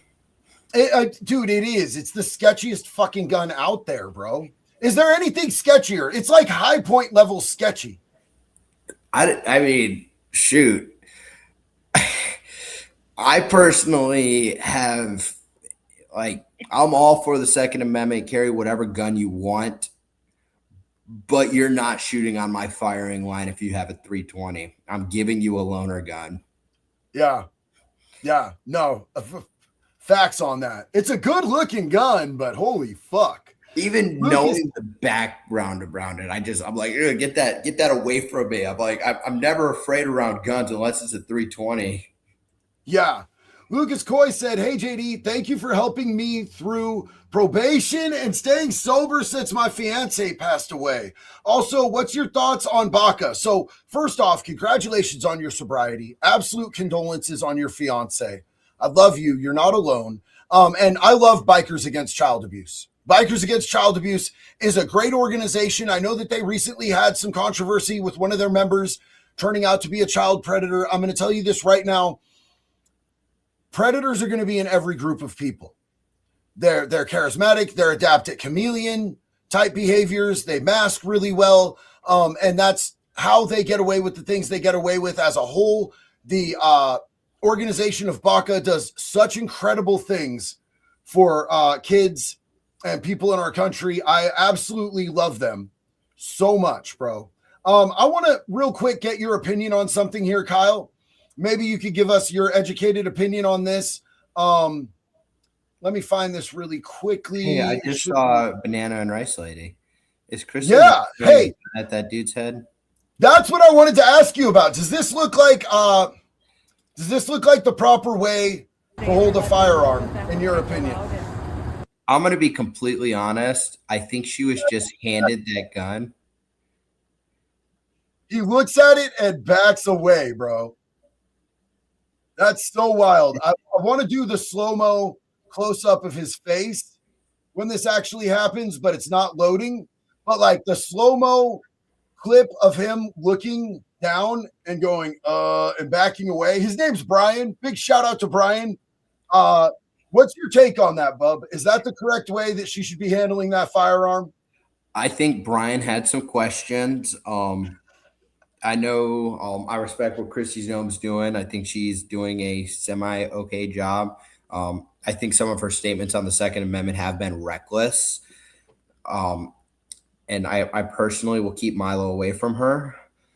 Dude, it is. It's the sketchiest fucking gun out there, bro. Is there anything sketchier? It's like high point level sketchy. I mean, shoot. I personally have, I'm all for the Second Amendment, carry whatever gun you want. But you're not shooting on my firing line if you have a 320. I'm giving you a loaner gun. Yeah. No. Facts on that. It's a good looking gun, but holy fuck. Even knowing the background around it, I'm like, get that away from me. I'm like, I'm never afraid around guns unless it's a 320. Yeah. Lucas Coy said, hey, JD, thank you for helping me through probation and staying sober since my fiance passed away. Also, what's your thoughts on Baca? So first off, congratulations on your sobriety. Absolute condolences on your fiance. I love you. You're not alone. And I love Bikers Against Child Abuse. Bikers Against Child Abuse is a great organization. I know that they recently had some controversy with one of their members turning out to be a child predator. I'm going to tell you this right now. Predators are going to be in every group of people. They're charismatic. They're adept at chameleon type behaviors. They mask really well. And that's how they get away with the things they get away with as a whole. The organization of BACA does such incredible things for kids and people in our country. I absolutely love them so much, bro. I want to real quick get your opinion on something here, Kyle. Maybe you could give us your educated opinion on this. Let me find this really quickly. Hey, I just saw Banana and Rice Lady. Is Chris? Yeah. Hey, at that dude's head. That's what I wanted to ask you about. Does this look like the proper way to hold a firearm, in your opinion? I'm gonna be completely honest. I think she was just handed that gun. He looks at it and backs away, bro. That's so wild. I want to do the slow-mo close-up of his face when this actually happens, but it's not loading. But like the slow-mo clip of him looking down and going, and backing away. His name's Brian. Big shout out to Brian. What's your take on that, bub? Is that the correct way that she should be handling that firearm? I think Brian had some questions. I know I respect what Christy Gnome's doing. I think she's doing a semi-okay job. I think some of her statements on the Second Amendment have been reckless. And I personally will keep Milo away from her.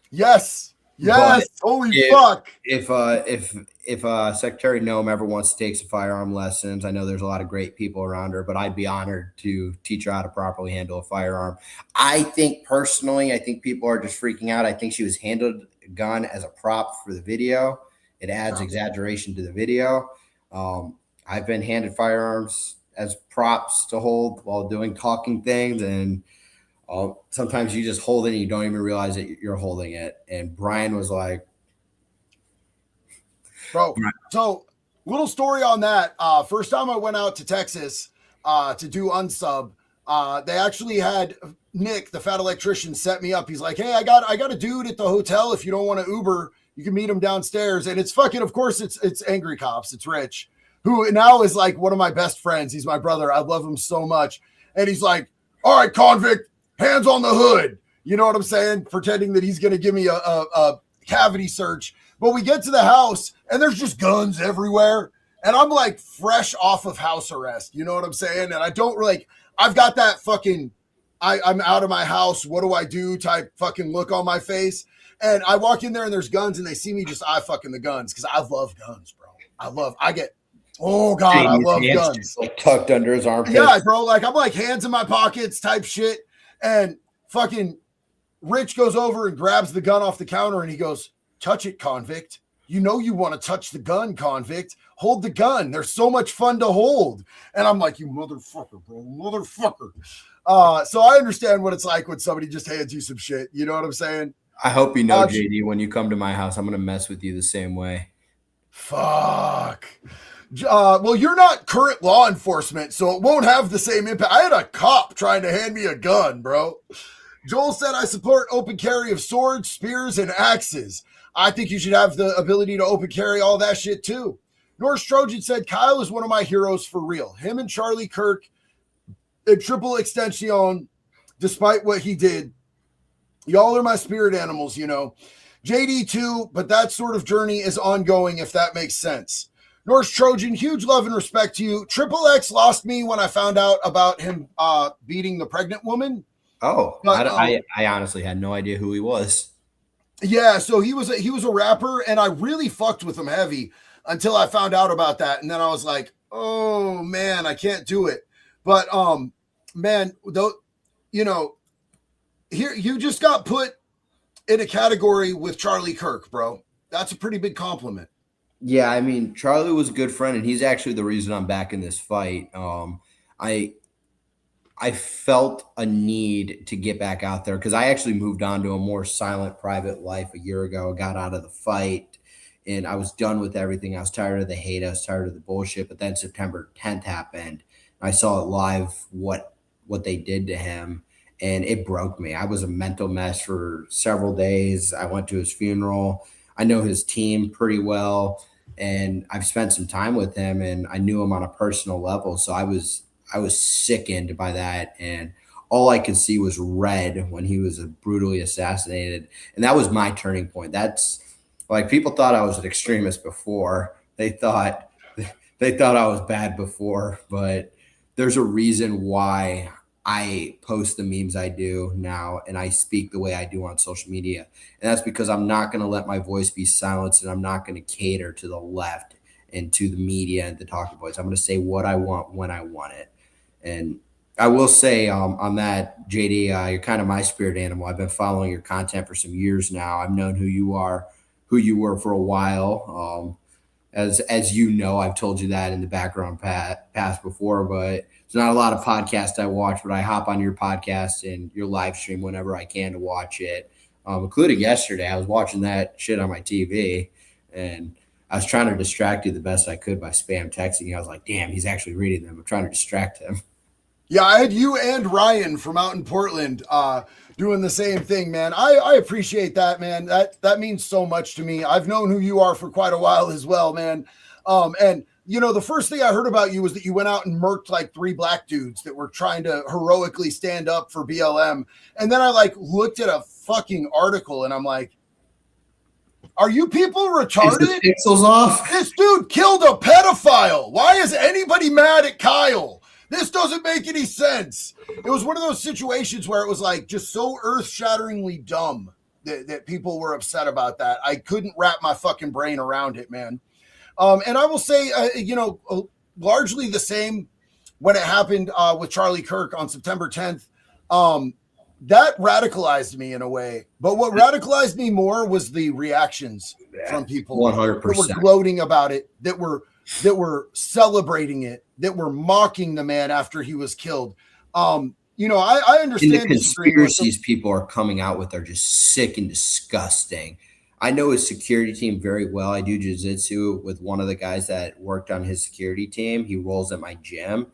Yes. Yes. But holy fuck. If Secretary Gnome ever wants to take some firearm lessons, I know there's a lot of great people around her, but I'd be honored to teach her how to properly handle a firearm. I think people are just freaking out. I think she was handled a gun as a prop for the video. It adds exaggeration to the video. I've been handed firearms as props to hold while doing talking things, and sometimes you just hold it and you don't even realize that you're holding it. And Brian was like, bro. So little story on that. First time I went out to Texas to do unsub, they actually had Nick, the fat electrician, set me up. He's like, hey, I got a dude at the hotel. If you don't want to Uber, you can meet him downstairs. And it's fucking, of course, it's Angry Cops. It's Rich, who now is like one of my best friends. He's my brother. I love him so much. And he's like, all right, convict, hands on the hood. You know what I'm saying? Pretending that he's going to give me a cavity search. But we get to the house and there's just guns everywhere. And I'm like fresh off of house arrest. You know what I'm saying? And I don't really, I've got that fucking, I'm out of my house. What do I do? Type fucking look on my face. And I walk in there and there's guns and they see me just eye fucking the guns. Cause I love guns, bro. Oh God, I love guns. Just like tucked under his armpit. Yeah, bro. Like I'm like hands in my pockets type shit. And fucking Rich goes over and grabs the gun off the counter and he goes, touch it, convict. You know you want to touch the gun, convict. Hold the gun. They're so much fun to hold. And I'm like, you motherfucker, bro. Motherfucker. So I understand what it's like when somebody just hands you some shit. You know what I'm saying? I hope you know, JD, when you come to my house, I'm going to mess with you the same way. Fuck. Well, you're not current law enforcement, so it won't have the same impact. I had a cop trying to hand me a gun, bro. Joel said, I support open carry of swords, spears, and axes. I think you should have the ability to open carry all that shit too. Norse Trojan said, Kyle is one of my heroes for real. Him and Charlie Kirk in triple extension, despite what he did. Y'all are my spirit animals, you know. JD too, but that sort of journey is ongoing, if that makes sense. Norse Trojan, huge love and respect to you. Triple X lost me when I found out about him beating the pregnant woman. Oh, but, I honestly had no idea who he was. Yeah, so he was a rapper, and I really fucked with him heavy until I found out about that, and then I was like, oh man, I can't do it. But man, though, you know, here you just got put in a category with Charlie Kirk, bro. That's a pretty big compliment. Yeah, I mean, Charlie was a good friend, and he's actually the reason I'm back in this fight. I felt a need to get back out there because I actually moved on to a more silent, private life a year ago. Got out of the fight, and I was done with everything. I was tired of the hate. I was tired of the bullshit. But then September 10th happened. I saw it live what what they did to him, and it broke me. I was a mental mess for several days. I went to his funeral. I know his team pretty well, and I've spent some time with him, and I knew him on a personal level. So I was sickened by that, and all I could see was red when he was brutally assassinated, and that was my turning point. That's like people thought I was an extremist before. They thought I was bad before, but there's a reason why I post the memes I do now and I speak the way I do on social media. And that's because I'm not going to let my voice be silenced, and I'm not going to cater to the left and to the media and the talking points. I'm going to say what I want when I want it. And I will say on that, JD, you're kind of my spirit animal. I've been following your content for some years now. I've known who you are, who you were for a while. As you know, I've told you that in the background past before, but there's not a lot of podcasts I watch, but I hop on your podcast and your live stream whenever I can to watch it. Including yesterday, I was watching that shit on my TV, and I was trying to distract you the best I could by spam texting you. I was like, damn, he's actually reading them. I'm trying to distract him. Yeah, I had you and Ryan from out in Portland doing the same thing, man. I appreciate that, man. That means so much to me. I've known who you are for quite a while as well, man. And you know, the first thing I heard about you was that you went out and murked like 3 black dudes that were trying to heroically stand up for BLM. And then I like looked at a fucking article and I'm like, are you people retarded? Is the pixels off? This dude killed a pedophile. Why is anybody mad at Kyle? This doesn't make any sense. It was one of those situations where it was like just so earth-shatteringly dumb that people were upset about that. I couldn't wrap my fucking brain around it, man. And I will say, largely the same when it happened with Charlie Kirk on September 10th. That radicalized me in a way. But what radicalized me more was the reactions from people 100%. that were gloating about it, that were celebrating it, that were mocking the man after he was killed. You know, I understand the conspiracies people are coming out with are just sick and disgusting. I know his security team very well. I do jiu-jitsu with one of the guys that worked on his security team. He rolls at my gym.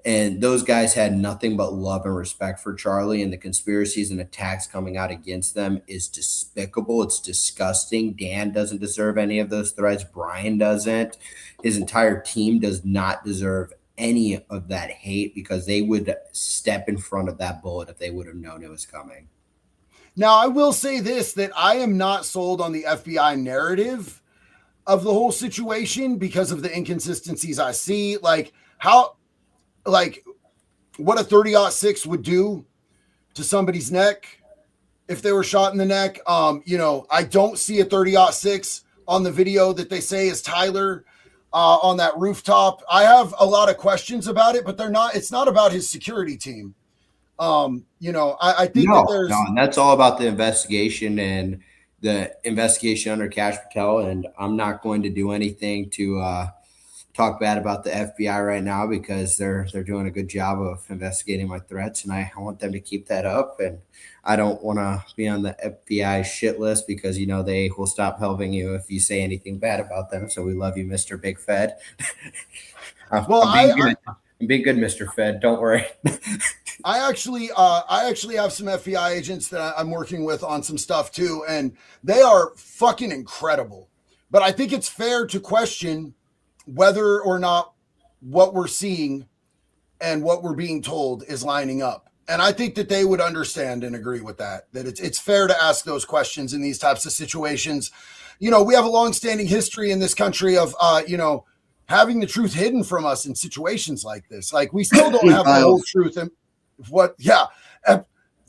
And those guys had nothing but love and respect for Charlie, and the conspiracies and attacks coming out against them is despicable. It's disgusting. Dan doesn't deserve any of those threats. Brian doesn't. His entire team does not deserve any of that hate, because they would step in front of that bullet if they would have known it was coming. Now, I will say this, that I am not sold on the FBI narrative of the whole situation because of the inconsistencies I see. Like what a 30-06 would do to somebody's neck if they were shot in the neck. You know, I don't see a 30-06 on the video that they say is Tyler on that rooftop. I have a lot of questions about it, but it's not about his security team. You know, I think that there's and that's all about the investigation and the investigation under Cash Patel. And I'm not going to do anything to talk bad about the FBI right now, because they're doing a good job of investigating my threats, and I want them to keep that up. And I don't want to be on the FBI shit list, because, you know, they will stop helping you if you say anything bad about them. So we love you, Mr. Big Fed. I'm being good, Mr. Fed. Don't worry. I actually have some FBI agents that I'm working with on some stuff too, and they are fucking incredible. But I think it's fair to question whether or not what we're seeing and what we're being told is lining up. And I think that they would understand and agree with that it's fair to ask those questions in these types of situations. You know, we have a long-standing history in this country of, you know, having the truth hidden from us in situations like this. Like, we still don't have the whole truth. And the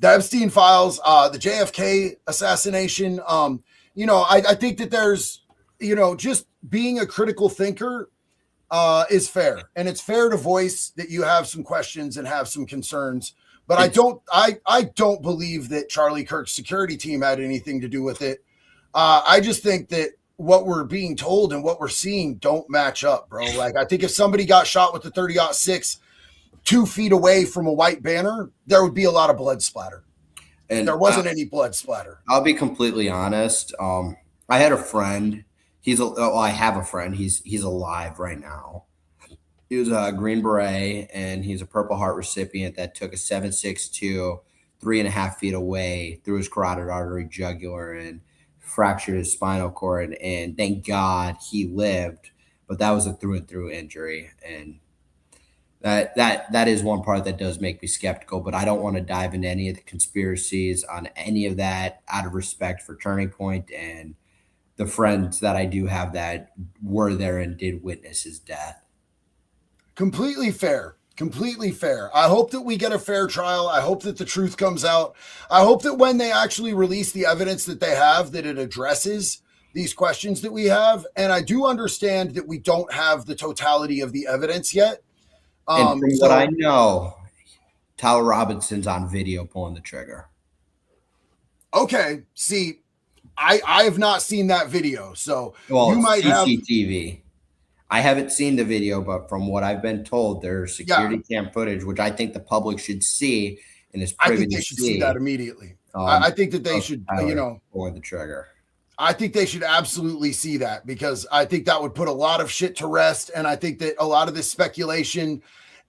Epstein files, the JFK assassination. You know, I think that there's, you know, just being a critical thinker is fair, and it's fair to voice that you have some questions and have some concerns. But I don't believe that Charlie Kirk's security team had anything to do with it. I just think that what we're being told and what we're seeing don't match up, bro. Like, I think if somebody got shot with the 30-06 2 feet away from a white banner, there would be a lot of blood splatter. And there wasn't any blood splatter. I'll be completely honest. I had a friend. I have a friend. He's alive right now. He was a Green Beret, and he's a Purple Heart recipient that took a 7.62, 3.5 feet away through his carotid artery jugular and fractured his spinal cord. And thank God he lived, but that was a through and through injury. And that is one part that does make me skeptical, but I don't want to dive into any of the conspiracies on any of that out of respect for Turning Point and the friends that I do have that were there and did witness his death. Completely fair. Completely fair. I hope that we get a fair trial. I hope that the truth comes out. I hope that when they actually release the evidence that they have, that it addresses these questions that we have. And I do understand that we don't have the totality of the evidence yet. And from what I know, Tyler Robinson's on video pulling the trigger. Okay. See, I have not seen that video. So well, you might have CCTV. I haven't seen the video, but from what I've been told, there's security cam footage, which I think the public should see and is privy I think they should see that immediately. I think that they should, pulling the trigger. I think they should absolutely see that, because I think that would put a lot of shit to rest. And I think that a lot of this speculation,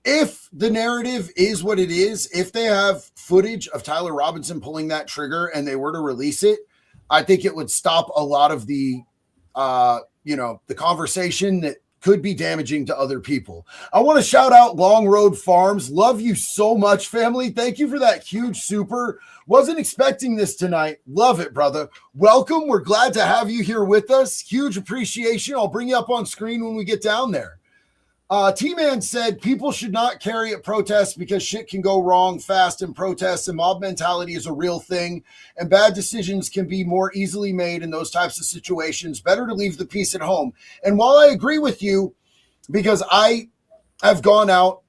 if the narrative is what it is, if they have footage of Tyler Robinson pulling that trigger and they were to release it, I think it would stop a lot of the, the conversation that could be damaging to other people. I want to shout out Long Road Farms. Love you so much, family. Thank you for that huge super. Wasn't expecting this tonight. Love it, brother. Welcome. We're glad to have you here with us. Huge appreciation. I'll bring you up on screen when we get down there. T-Man said people should not carry at protests because shit can go wrong fast in protests, and mob mentality is a real thing, and bad decisions can be more easily made in those types of situations. Better to leave the peace at home. And while I agree with you, because I have gone out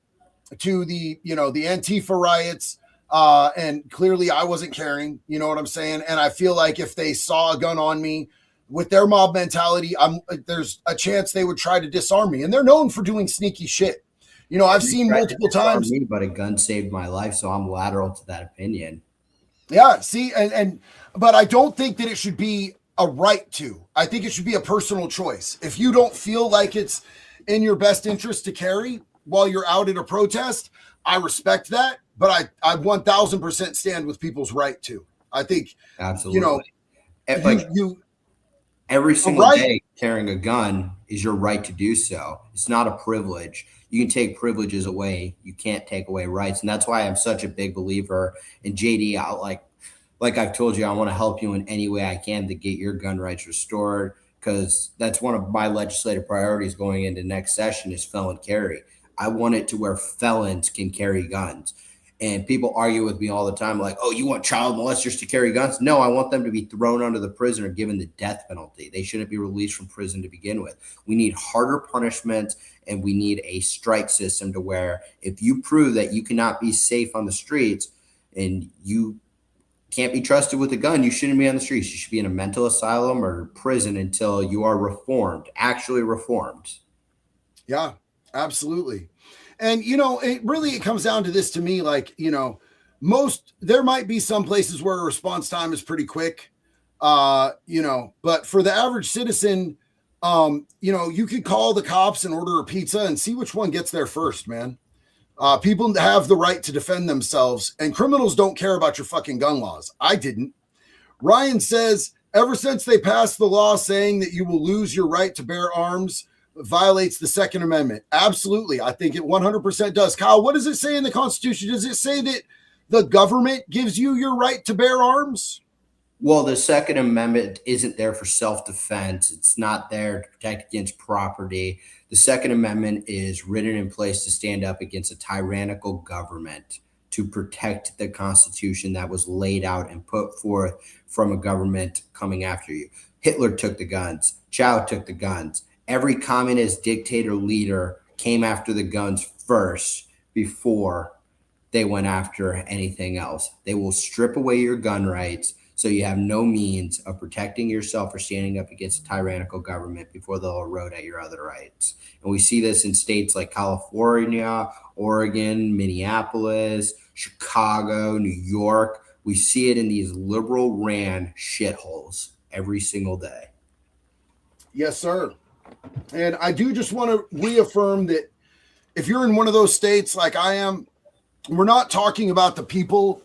to the Antifa riots, and clearly I wasn't carrying, you know what I'm saying? And I feel like if they saw a gun on me, with their mob mentality, there's a chance they would try to disarm me. And they're known for doing sneaky shit. You know, I've seen multiple times. Me, but a gun saved my life, so I'm lateral to that opinion. Yeah, see, but I don't think that it should be a right to. I think it should be a personal choice. If you don't feel like it's in your best interest to carry while you're out at a protest, I respect that. But I 1000% stand with people's right to. I think, absolutely. Every single day carrying a gun is your right to do so. It's not a privilege. You can take privileges away. You can't take away rights. And that's why I'm such a big believer in JD. Like I've told you, I want to help you in any way I can to get your gun rights restored, because that's one of my legislative priorities going into next session is felon carry. I want it to where felons can carry guns. And people argue with me all the time, like, oh, you want child molesters to carry guns? No, I want them to be thrown under the prison or given the death penalty. They shouldn't be released from prison to begin with. We need harder punishment, and we need a strike system to where if you prove that you cannot be safe on the streets and you can't be trusted with a gun, you shouldn't be on the streets. You should be in a mental asylum or prison until you are reformed, actually reformed. Yeah, absolutely. And, it comes down to this to me, like, there might be some places where a response time is pretty quick, but for the average citizen, you could call the cops and order a pizza and see which one gets there first, man. People have the right to defend themselves, and criminals don't care about your fucking gun laws. I didn't. Ryan says, ever since they passed the law saying that you will lose your right to bear arms, violates the Second Amendment. Absolutely. I think it 100% does. Kyle, what does it say in the Constitution? Does it say that the government gives you your right to bear arms? Well, the Second Amendment isn't there for self-defense. It's not there to protect against property. The Second Amendment is written in place to stand up against a tyrannical government, to protect the Constitution that was laid out and put forth from a government coming after you. Hitler took the guns. Chow took the guns. Every communist dictator leader came after the guns first before they went after anything else. They will strip away your gun rights so you have no means of protecting yourself or standing up against a tyrannical government before they'll erode at your other rights. And we see this in states like California, Oregon, Minneapolis, Chicago, New York. We see it in these liberal ran shitholes every single day. Yes, sir. And I do just want to reaffirm that, if you're in one of those states like I am, we're not talking about the people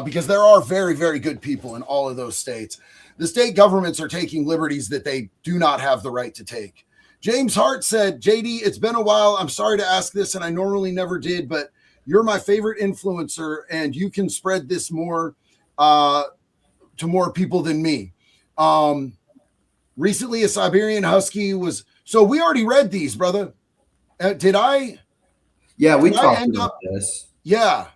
because there are very, very good people in all of those states. The state governments are taking liberties that they do not have the right to take. James Hart said, JD, it's been a while. I'm sorry to ask this, and I normally never did, but you're my favorite influencer, and you can spread this more to more people than me. Recently, a Siberian Husky was... So we already read these, brother. Did I? Yeah, we did I talked end about up... this. Yeah.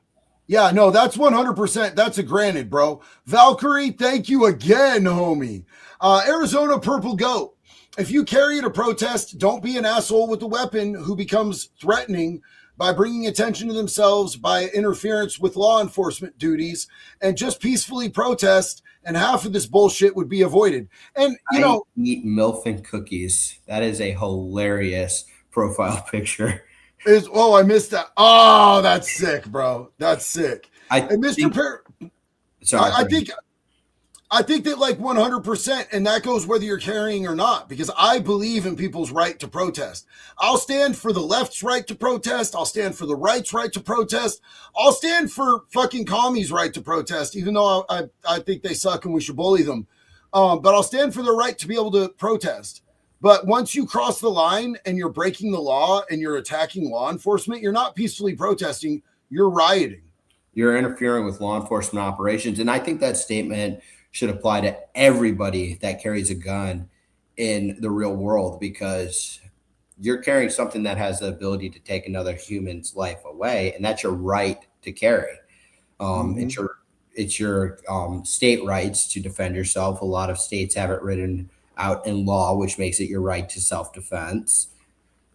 Yeah, no, that's 100%. That's a granted, bro. Valkyrie, thank you again, homie. Arizona Purple Goat. If you carry at a protest, don't be an asshole with a weapon who becomes threatening by bringing attention to themselves by interference with law enforcement duties, and just peacefully protest, and half of this bullshit would be avoided. And, I eat MILF and cookies. That is a hilarious profile picture. I missed that. Oh, that's sick, bro. That's sick. And Mr. Perry, sorry, I think that like 100%, and that goes whether you're carrying or not, because I believe in people's right to protest. I'll stand for the left's right to protest. I'll stand for the right's right to protest. I'll stand for fucking commies' right to protest, even though I think they suck and we should bully them. But I'll stand for their right to be able to protest. But once you cross the line and you're breaking the law and you're attacking law enforcement, you're not peacefully protesting, you're rioting. You're interfering with law enforcement operations. And I think that statement should apply to everybody that carries a gun in the real world, because you're carrying something that has the ability to take another human's life away, and that's your right to carry. It's your state rights to defend yourself. A lot of states have it written out in law, which makes it your right to self-defense.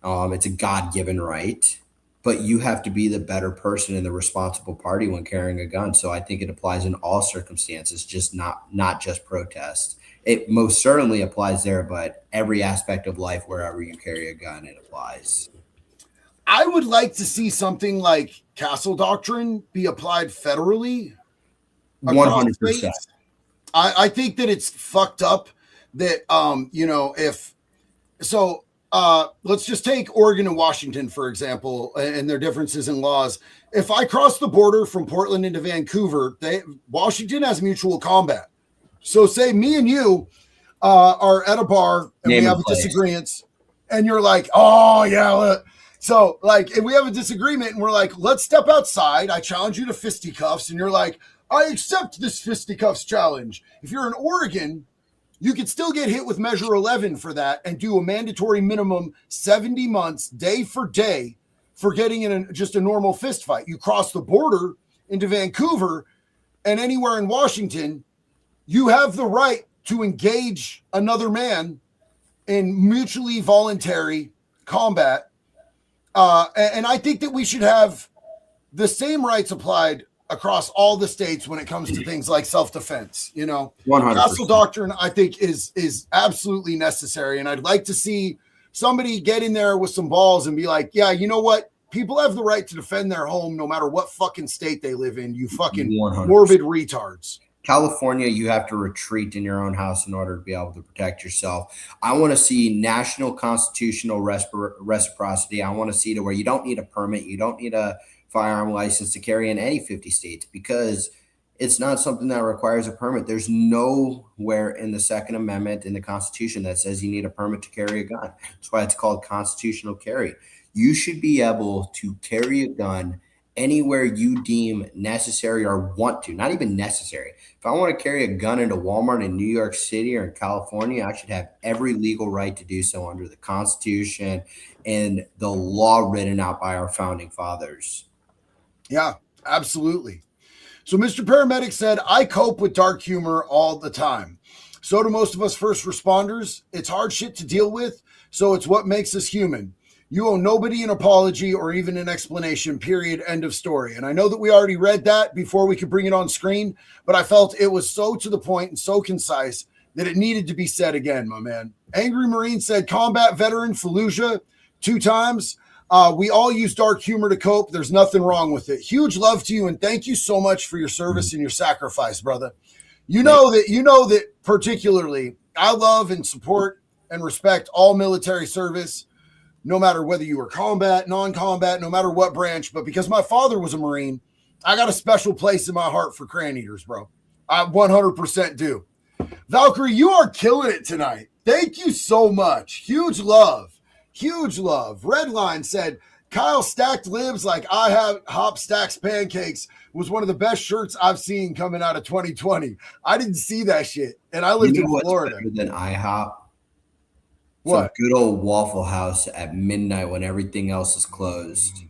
It's a God-given right, but you have to be the better person and the responsible party when carrying a gun. So I think it applies in all circumstances, just not just protests. It most certainly applies there, but every aspect of life, wherever you carry a gun, it applies. I would like to see something like Castle Doctrine be applied federally. 100%. I think that it's fucked up that, let's just take Oregon and Washington, for example, and their differences in laws. If I cross the border from Portland into Vancouver, Washington has mutual combat. So say me and you are at a bar and we have a disagreement, and you're like, oh, yeah. So like, if we have a disagreement and we're like, let's step outside. I challenge you to fisticuffs. And you're like, I accept this fisticuffs challenge. If you're in Oregon, you could still get hit with Measure 11 for that and do a mandatory minimum 70 months, day for day, for getting in just a normal fist fight. You cross the border into Vancouver and anywhere in Washington, you have the right to engage another man in mutually voluntary combat. And I think that we should have the same rights applied across all the states when it comes to things like self-defense. 100%. Castle Doctrine, I think, is absolutely necessary. And I'd like to see somebody get in there with some balls and be like, yeah, you know what? People have the right to defend their home no matter what fucking state they live in, you fucking 100%. Morbid retards. California, you have to retreat in your own house in order to be able to protect yourself. I want to see national constitutional reciprocity. I want to see to where you don't need a permit. You don't need a firearm license to carry in any 50 states, because it's not something that requires a permit. There's nowhere in the Second Amendment in the Constitution that says you need a permit to carry a gun. That's why it's called constitutional carry. You should be able to carry a gun anywhere you deem necessary or want to, not even necessary. If I want to carry a gun into Walmart in New York City or in California, I should have every legal right to do so under the Constitution and the law written out by our founding fathers. Yeah, absolutely. So Mr. Paramedic said, I cope with dark humor all the time. So do most of us first responders. It's hard shit to deal with, so it's what makes us human. You owe nobody an apology or even an explanation, period, end of story. And I know that we already read that before we could bring it on screen, but I felt it was so to the point and so concise that it needed to be said again, my man. Angry Marine said, combat veteran Fallujah 2 times. We all use dark humor to cope. There's nothing wrong with it. Huge love to you, and thank you so much for your service and your sacrifice, brother. You know that particularly I love and support and respect all military service. no matter whether you were combat, non-combat, no matter what branch. But because my father was a Marine, I got a special place in my heart for Cran Eaters, bro. I 100% do. Valkyrie, you are killing it tonight. Thank you so much. Huge love. Huge love. Redline said, Kyle stacked libs like I have Hop Stacks Pancakes was one of the best shirts I've seen coming out of 2020. I didn't see that shit. And I lived in Florida. Better than IHOP? What? Some good old Waffle House at midnight when everything else is closed.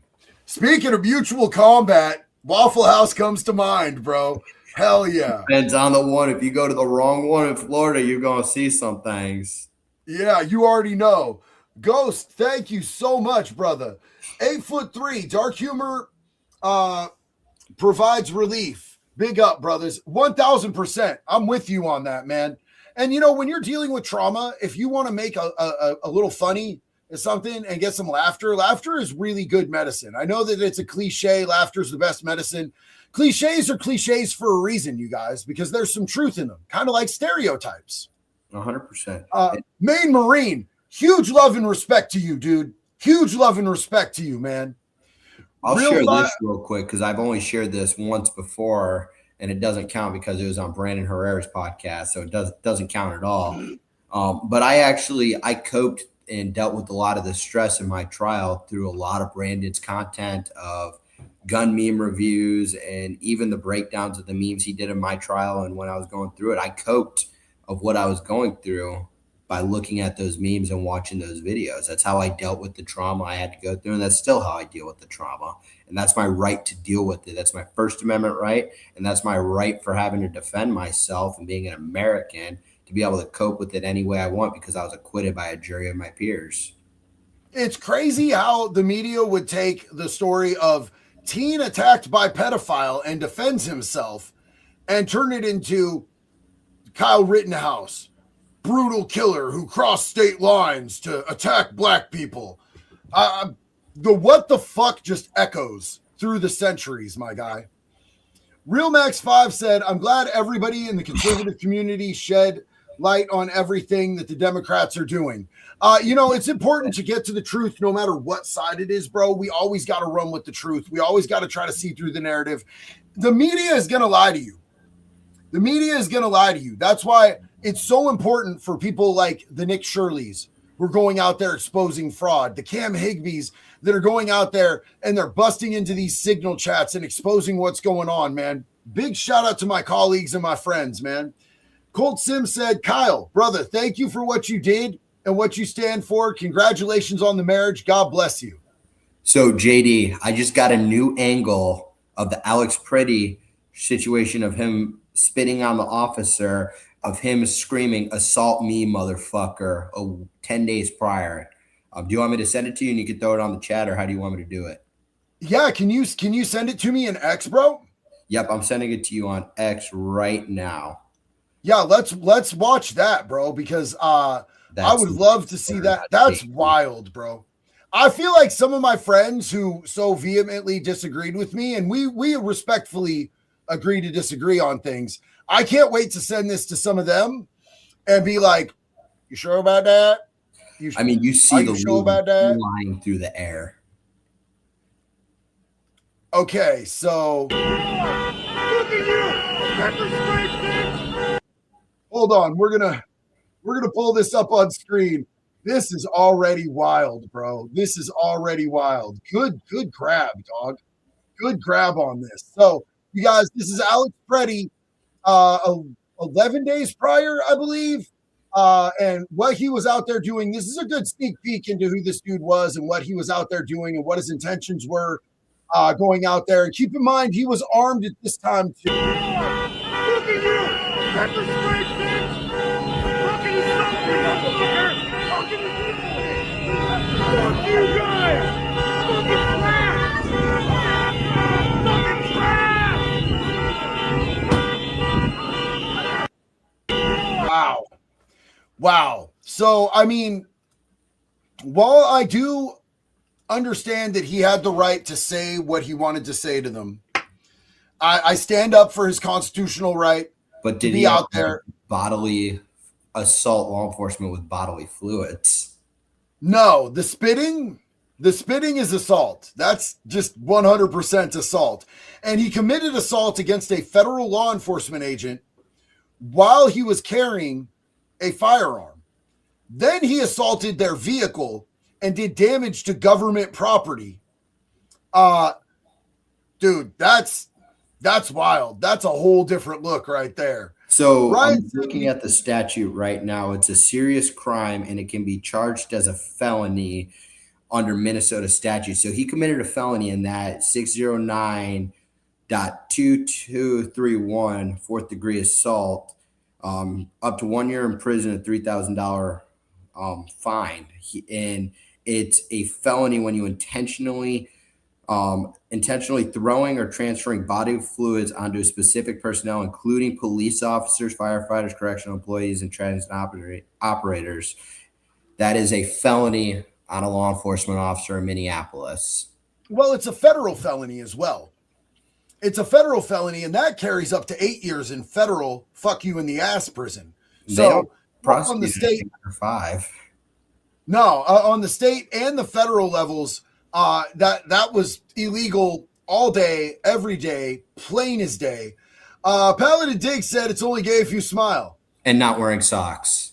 Speaking of mutual combat, Waffle House comes to mind, bro. Hell yeah. Depends on the one. If you go to the wrong one in Florida, you're going to see some things. Yeah, you already know. Ghost, thank you so much, brother. 8'3", dark humor provides relief. Big up, brothers. 1,000%. I'm with you on that, man. And, you know, when you're dealing with trauma, if you want to make a little funny or something and get some laughter, laughter is really good medicine. I know that it's a cliche. Laughter is the best medicine. Cliches are cliches for a reason, you guys, because there's some truth in them, kind of like stereotypes. 100%. Maine Marine, huge love and respect to you, dude. Huge love and respect to you, man. I'll share this real quick because I've only shared this once before, and it doesn't count because it was on Brandon Herrera's podcast, so it doesn't count at all. But I coped and dealt with a lot of the stress in my trial through a lot of Brandon's content of gun meme reviews and even the breakdowns of the memes he did in my trial. And when I was going through it, I coped of what I was going through by looking at those memes and watching those videos. That's how I dealt with the trauma I had to go through. And that's still how I deal with the trauma. And that's my right to deal with it. That's my First Amendment right. And that's my right for having to defend myself and being an American to be able to cope with it any way I want because I was acquitted by a jury of my peers. It's crazy how the media would take the story of teen attacked by pedophile and defends himself and turn it into Kyle Rittenhouse, brutal killer who crossed state lines to attack black people. The what the fuck just echoes through the centuries, my guy. Real Max 5 said, I'm glad everybody in the conservative community shed light on everything that the Democrats are doing. You know, it's important to get to the truth no matter what side it is, bro. We always got to run with the truth. We always got to try to see through the narrative. The media is going to lie to you. The media is going to lie to you. That's why it's so important for people like the Nick Shirleys who are going out there exposing fraud, the Cam Higbees that are going out there and they're busting into these signal chats and exposing what's going on, man. Big shout out to my colleagues and my friends, man. Colt Sim said, Kyle, brother, thank you for what you did and what you stand for. Congratulations on the marriage. God bless you. So, JD, I just got a new angle of the Alex Pretty situation of him spitting on the officer, of him screaming, assault me, motherfucker, 10 days prior. Do you want me to send it to you and you can throw it on the chat, or how do you want me to do it? Yeah, can you send it to me in X, bro? Yep, I'm sending it to you on X right now. Yeah, let's watch that, bro, because I would love to see that. That's wild, bro. I feel like some of my friends who so vehemently disagreed with me, and we respectfully agree to disagree on things. I can't wait to send this to some of them and be like, you sure about that? You see the sure about that? Flying through the air. Okay, so look at you. Hold on, we're gonna pull this up on screen. This is already wild, bro. This is already wild. Good grab, dog. Good grab on this. So, you guys, this is Alex Pretty, 11 days prior, I believe. And what he was out there doing. This is a good sneak peek into who this dude was and what he was out there doing and what his intentions were going out there. And keep in mind, he was armed at this time too. Look at you! Pepper spray, bitch! Fucking something, motherfucker! Fucking fuck you guys! Fucking trash! Fucking trash! Wow. So, I mean, while I do understand that he had the right to say what he wanted to say to them, I stand up for his constitutional right. But did he out there bodily assault law enforcement with bodily fluids? No, the spitting is assault. That's just 100% assault. And he committed assault against a federal law enforcement agent while he was carrying a firearm. Then he assaulted their vehicle and did damage to government property. Dude, that's wild. That's a whole different look right there. So Ryan, I'm looking at the statute right now. It's a serious crime and it can be charged as a felony under Minnesota statute. So he committed a felony in that 609.2231 fourth degree assault, up to 1 year in prison and $3,000 fine. And it's a felony when you intentionally throwing or transferring body fluids onto specific personnel, including police officers, firefighters, correctional employees, and transit operators. That is a felony on a law enforcement officer in Minneapolis. well, it's a federal felony as well. It's a federal felony, and that carries up to 8 years in federal fuck you in the ass prison. So on the state, for 5. no, on the state and the federal levels, that was illegal all day, every day, plain as day. Paladin Diggs said it's only gay if you smile. And not wearing socks.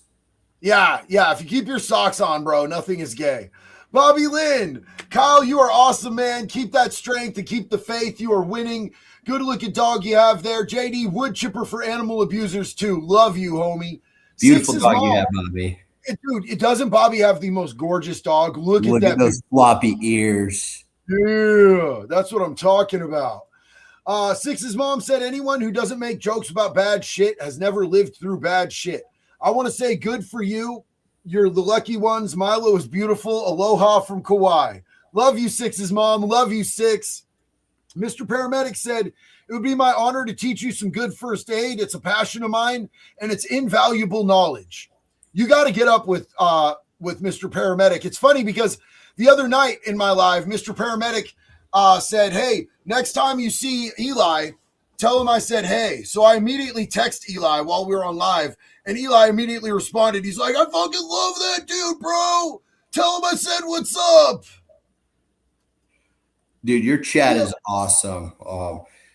Yeah. If you keep your socks on, bro, nothing is gay. Bobby Lynn, Kyle, you are awesome, man. Keep that strength and keep the faith. You are winning. Good looking dog you have there. JD, wood chipper for animal abusers too. Love you, homie. Beautiful dog you have, Bobby. Dude, doesn't Bobby have the most gorgeous dog? Look at that. Those floppy ears. Yeah, that's what I'm talking about. Six's mom said anyone who doesn't make jokes about bad shit has never lived through bad shit. I want to say good for you. You're the lucky ones. Milo is beautiful. Aloha from Kauai. Love you, Six's mom. Love you, Six. Mr. Paramedic said, it would be my honor to teach you some good first aid. It's a passion of mine, and it's invaluable knowledge. You got to get up with Mr. Paramedic. It's funny because the other night in my live, Mr. Paramedic said, hey, next time you see Eli, tell him I said, hey. So I immediately text Eli while we were on live, and Eli immediately responded. He's like, I fucking love that dude, bro. Tell him I said, what's up? Dude, your chat is awesome.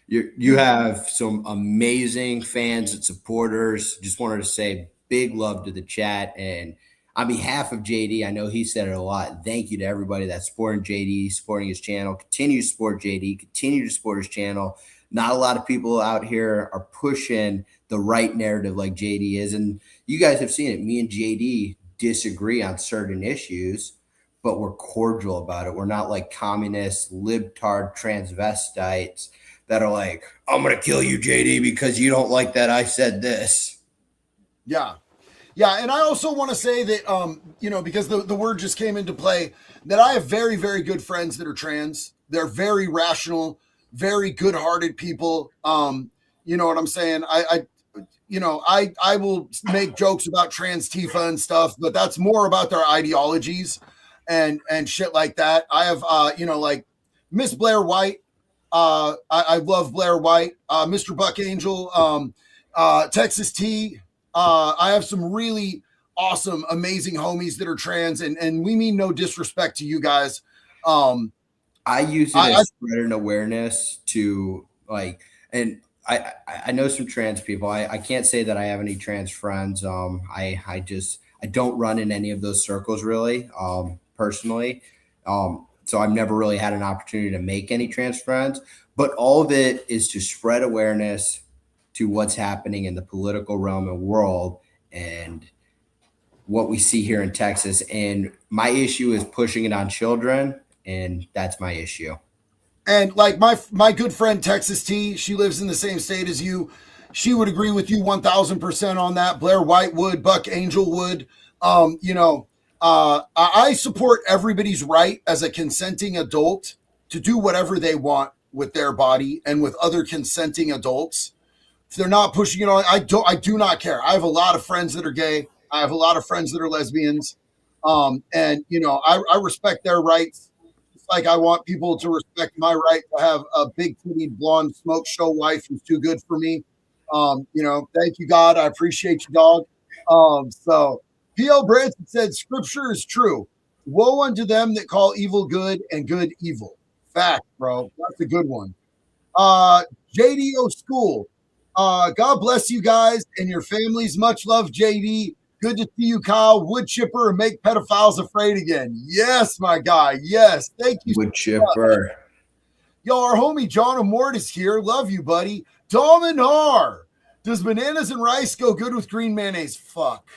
You have some amazing fans and supporters. Just wanted to say big love to the chat. And on behalf of JD, I know he said it a lot. Thank you to everybody that's supporting JD, supporting his channel. Continue to support JD. Continue to support his channel. Not a lot of people out here are pushing the right narrative like JD is. And you guys have seen it. Me and JD disagree on certain issues, but we're cordial about it. We're not like communist, libtard transvestites that are like, I'm going to kill you, JD, because you don't like that I said this. Yeah. And I also want to say that, because the word just came into play, that I have very, very good friends that are trans. They're very rational, very good-hearted people. You know what I'm saying? I will make jokes about trans Tifa and stuff, but that's more about their ideologies and shit like that. I have, like Miss Blair White. I love Blair White, Mr. Buck Angel, Texas T. I have some really awesome, amazing homies that are trans, and we mean no disrespect to you guys. I use it as spreading awareness to and I know some trans people. I can't say that I have any trans friends. I don't run in any of those circles really, personally. So I've never really had an opportunity to make any trans friends, but all of it is to spread awareness to what's happening in the political realm and world and what we see here in Texas. And my issue is pushing it on children, and that's my issue. And like my good friend Texas T, she lives in the same state as you. She would agree with you 1,000% on that. Blair White would, Buck Angel would. I support everybody's right as a consenting adult to do whatever they want with their body and with other consenting adults. If they're not pushing it on, I do not care. I have a lot of friends that are gay. I have a lot of friends that are lesbians. I respect their rights. Just like I want people to respect my right to have a big titted blonde smoke show wife who's too good for me. Thank you, God. I appreciate you, dog. So P.L. Branson said, scripture is true. Woe unto them that call evil good and good evil. Fact, bro. That's a good one. JDO School. God bless you guys and your families. Much love, JD. Good to see you, Kyle. Wood chipper and make pedophiles afraid again. Yes, my guy. Yes. Thank you. Wood chipper. Yo, our homie John Amort is here. Love you, buddy. Dominar. Does bananas and rice go good with green mayonnaise? Fuck.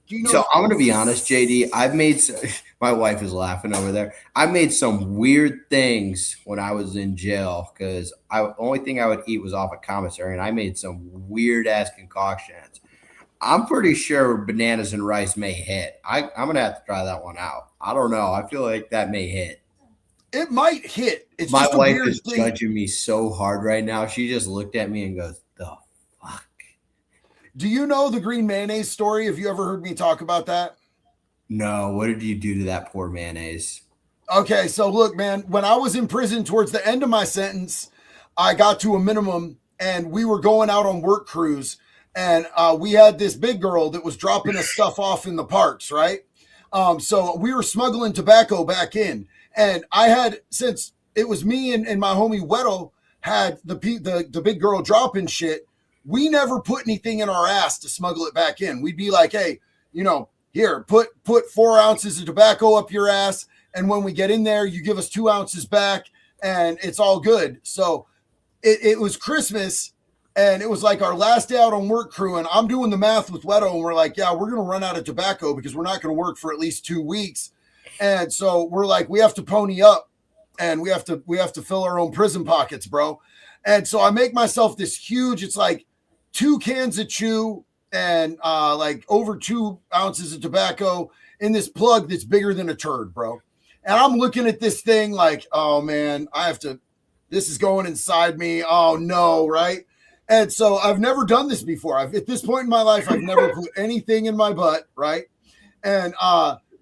Do you know? So I'm going to be honest, JD. My wife is laughing over there. I made some weird things when I was in jail because the only thing I would eat was off a commissary, and I made some weird ass concoctions. I'm pretty sure bananas and rice may hit. I'm going to have to try that one out. I don't know. I feel like that may hit. It might hit. It's My just a wife weird is thing. judging me so hard right now. She just looked at me and goes, "The fuck." Do you know the green mayonnaise story? Have you ever heard me talk about that? No, what did you do to that poor mayonnaise? Okay, so look, man, when I was in prison towards the end of my sentence, I got to a minimum and we were going out on work crews. And we had this big girl that was dropping us stuff off in the parks, right? So we were smuggling tobacco back in. And I had, since it was me and my homie Weddle had the big girl dropping shit, we never put anything in our ass to smuggle it back in. We'd be like, hey, here, put 4 ounces of tobacco up your ass. And when we get in there, you give us 2 ounces back and it's all good. So it was Christmas. And it was like our last day out on work crew. And I'm doing the math with Wedo. And we're like, yeah, we're going to run out of tobacco because we're not going to work for at least 2 weeks. And so we're like, we have to pony up and we have to fill our own prison pockets, bro. And so I make myself this huge, it's like 2 cans of chew and like over 2 ounces of tobacco in this plug that's bigger than a turd, bro. And I'm looking at this thing like, oh man, this is going inside me. Oh no, right? And so I've never done this before. At this point in my life, I've never put anything in my butt, right? And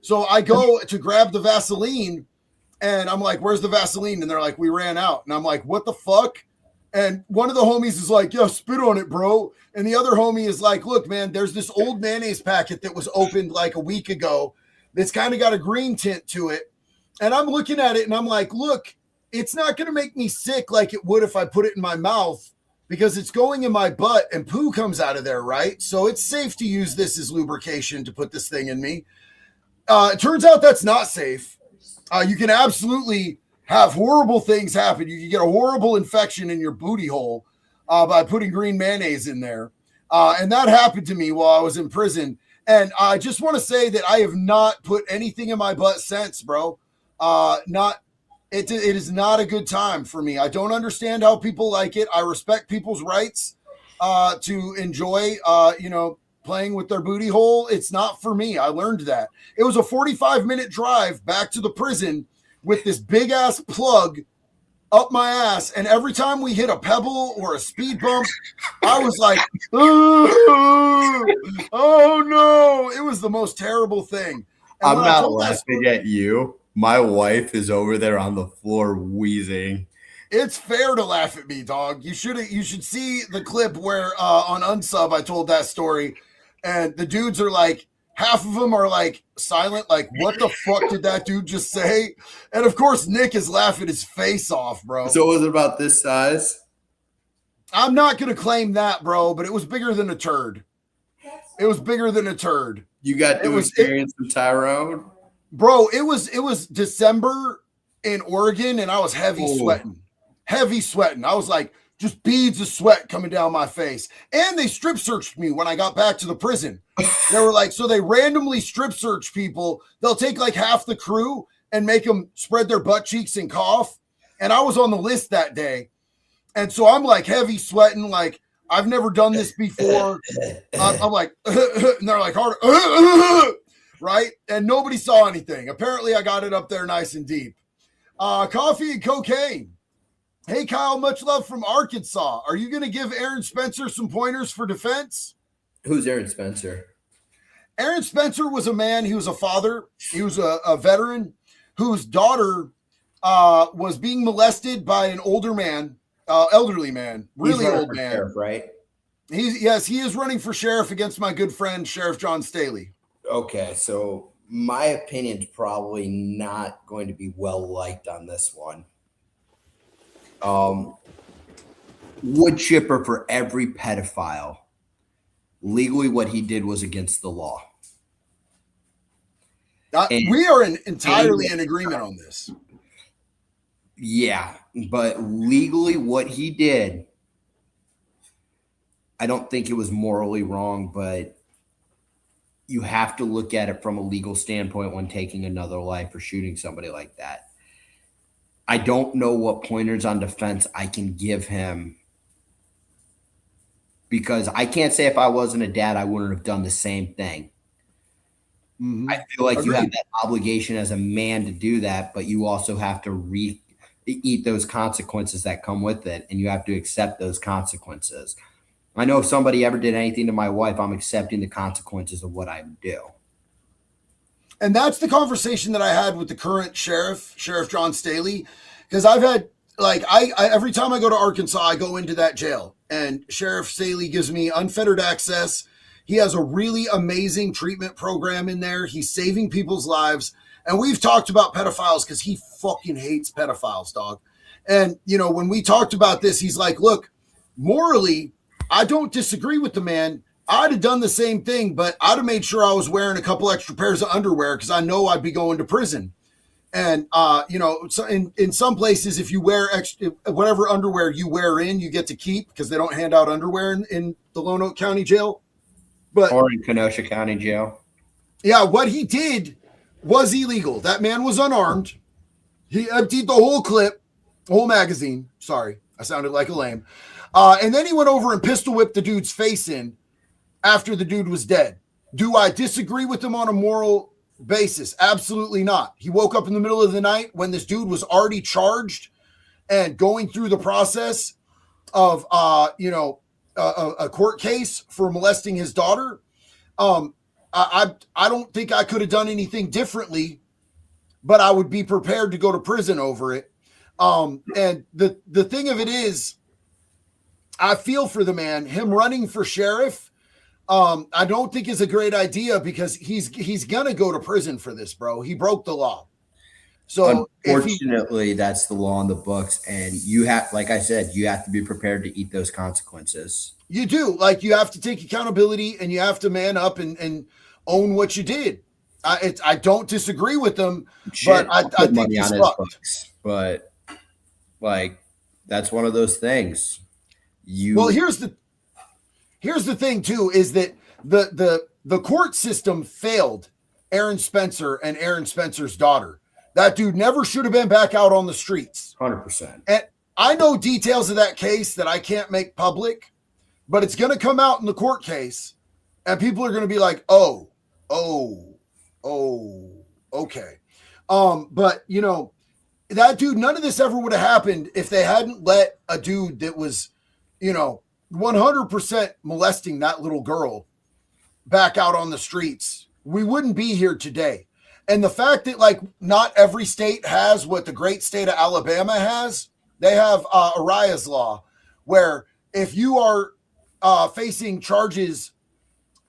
so I go to grab the Vaseline, and I'm like, where's the Vaseline? And they're like, we ran out. And I'm like, what the fuck? And one of the homies is like, yeah, spit on it, bro. And the other homie is like, look, man, there's this old mayonnaise packet that was opened like a week ago that's kind of got a green tint to it. And I'm looking at it, and I'm like, look, it's not going to make me sick like it would if I put it in my mouth, because it's going in my butt and poo comes out of there, right? So it's safe to use this as lubrication to put this thing in me. It turns out that's not safe. You can absolutely have horrible things happen. You can get a horrible infection in your booty hole by putting green mayonnaise in there. And that happened to me while I was in prison. And I just want to say that I have not put anything in my butt since, bro. It is not a good time for me. I don't understand how people like it. I respect people's rights to enjoy, playing with their booty hole. It's not for me. I learned that. It was a 45-minute drive back to the prison with this big ass plug up my ass. And every time we hit a pebble or a speed bump, I was like, oh no. It was the most terrible thing. And I'm not laughing at you. My wife is over there on the floor wheezing. It's fair to laugh at me, dog. You should see the clip where on Unsub I told that story, and the dudes are like, half of them are like silent, like, what the fuck did that dude just say? And of course, Nick is laughing his face off, bro. So was it about this size? I'm not gonna claim that, bro, but it was bigger than a turd. It was bigger than a turd. You got to experience some Tyrone? Bro, it was December in Oregon, and I was heavy sweating. I was like, just beads of sweat coming down my face. And they strip searched me when I got back to the prison. They were like, so they randomly strip search people. They'll take like half the crew and make them spread their butt cheeks and cough. And I was on the list that day. And so I'm like heavy sweating, like I've never done this before. I'm like, and they're like, hard, right? And nobody saw anything. Apparently I got it up there nice and deep. Coffee and cocaine. Hey, Kyle, much love from Arkansas. Are you going to give Aaron Spencer some pointers for defense? Who's Aaron Spencer? Aaron Spencer was a man. He was a father. He was a veteran whose daughter was being molested by an older man, elderly man, really old man. Sheriff, right? He is running for sheriff against my good friend, Sheriff John Staley. Okay, so my opinion's probably not going to be well liked on this one. Wood chipper for every pedophile. Legally, what he did was against the law. We are entirely in agreement on this. Yeah, but legally, what he did, I don't think it was morally wrong, but you have to look at it from a legal standpoint when taking another life or shooting somebody like that. I don't know what pointers on defense I can give him, because I can't say if I wasn't a dad, I wouldn't have done the same thing. Mm-hmm. I feel like you have that obligation as a man to do that, but you also have to eat those consequences that come with it, and you have to accept those consequences. I know if somebody ever did anything to my wife, I'm accepting the consequences of what I do. And that's the conversation that I had with the current Sheriff John Staley, because I've had, like, I every time I go to Arkansas, I go into that jail, and Sheriff Staley gives me unfettered access. He has a really amazing treatment program in there. He's saving people's lives. And we've talked about pedophiles because he fucking hates pedophiles, dog. And, you know, when we talked about this, he's like, look, morally, I don't disagree with the man. I'd have done the same thing, but I'd have made sure I was wearing a couple extra pairs of underwear because I know I'd be going to prison. And, you know, so in some places, if you wear extra, whatever underwear you wear in, you get to keep, because they don't hand out underwear in the Lonoke County Jail. But, or in Kenosha County Jail. Yeah, what he did was illegal. That man was unarmed. He emptied the whole clip, the whole magazine. Sorry, I sounded like a lame. And then he went over and pistol whipped the dude's face in after the dude was dead. Do I disagree with him on a moral basis? Absolutely not. He woke up in the middle of the night when this dude was already charged and going through the process of, a court case for molesting his daughter. I don't think I could have done anything differently, but I would be prepared to go to prison over it. And the thing of it is, I feel for the man. Him running for sheriff, I don't think is a great idea, because he's gonna go to prison for this, bro. He broke the law. So unfortunately, that's the law in the books, and you have, like I said, you have to be prepared to eat those consequences. You do. Like, you have to take accountability, and you have to man up and own what you did. I don't disagree with them, but I think he's fucked. Books, but like, that's one of those things. Well, here's the thing too, is that the court system failed Aaron Spencer and Aaron Spencer's daughter. That dude never should have been back out on the streets. 100%. And I know details of that case that I can't make public, but it's going to come out in the court case, and people are going to be like, oh, okay. But, you know, that dude, none of this ever would have happened if they hadn't let a dude that was, 100% molesting that little girl back out on the streets. We wouldn't be here today. And the fact that, like, not every state has what the great state of Alabama has, they have Ariah's law, where if you are facing charges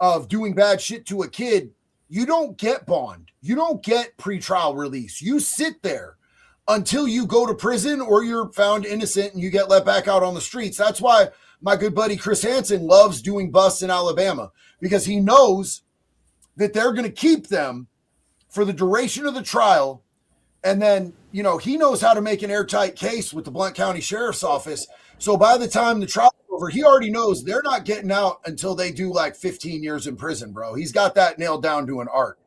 of doing bad shit to a kid, you don't get bond. You don't get pretrial release. You sit there until you go to prison or you're found innocent and you get let back out on the streets. That's why my good buddy Chris Hansen loves doing busts in Alabama, because he knows that they're going to keep them for the duration of the trial. And then, he knows how to make an airtight case with the Blount County Sheriff's Office. So by the time the trial is over, he already knows they're not getting out until they do like 15 years in prison, bro. He's got that nailed down to an art.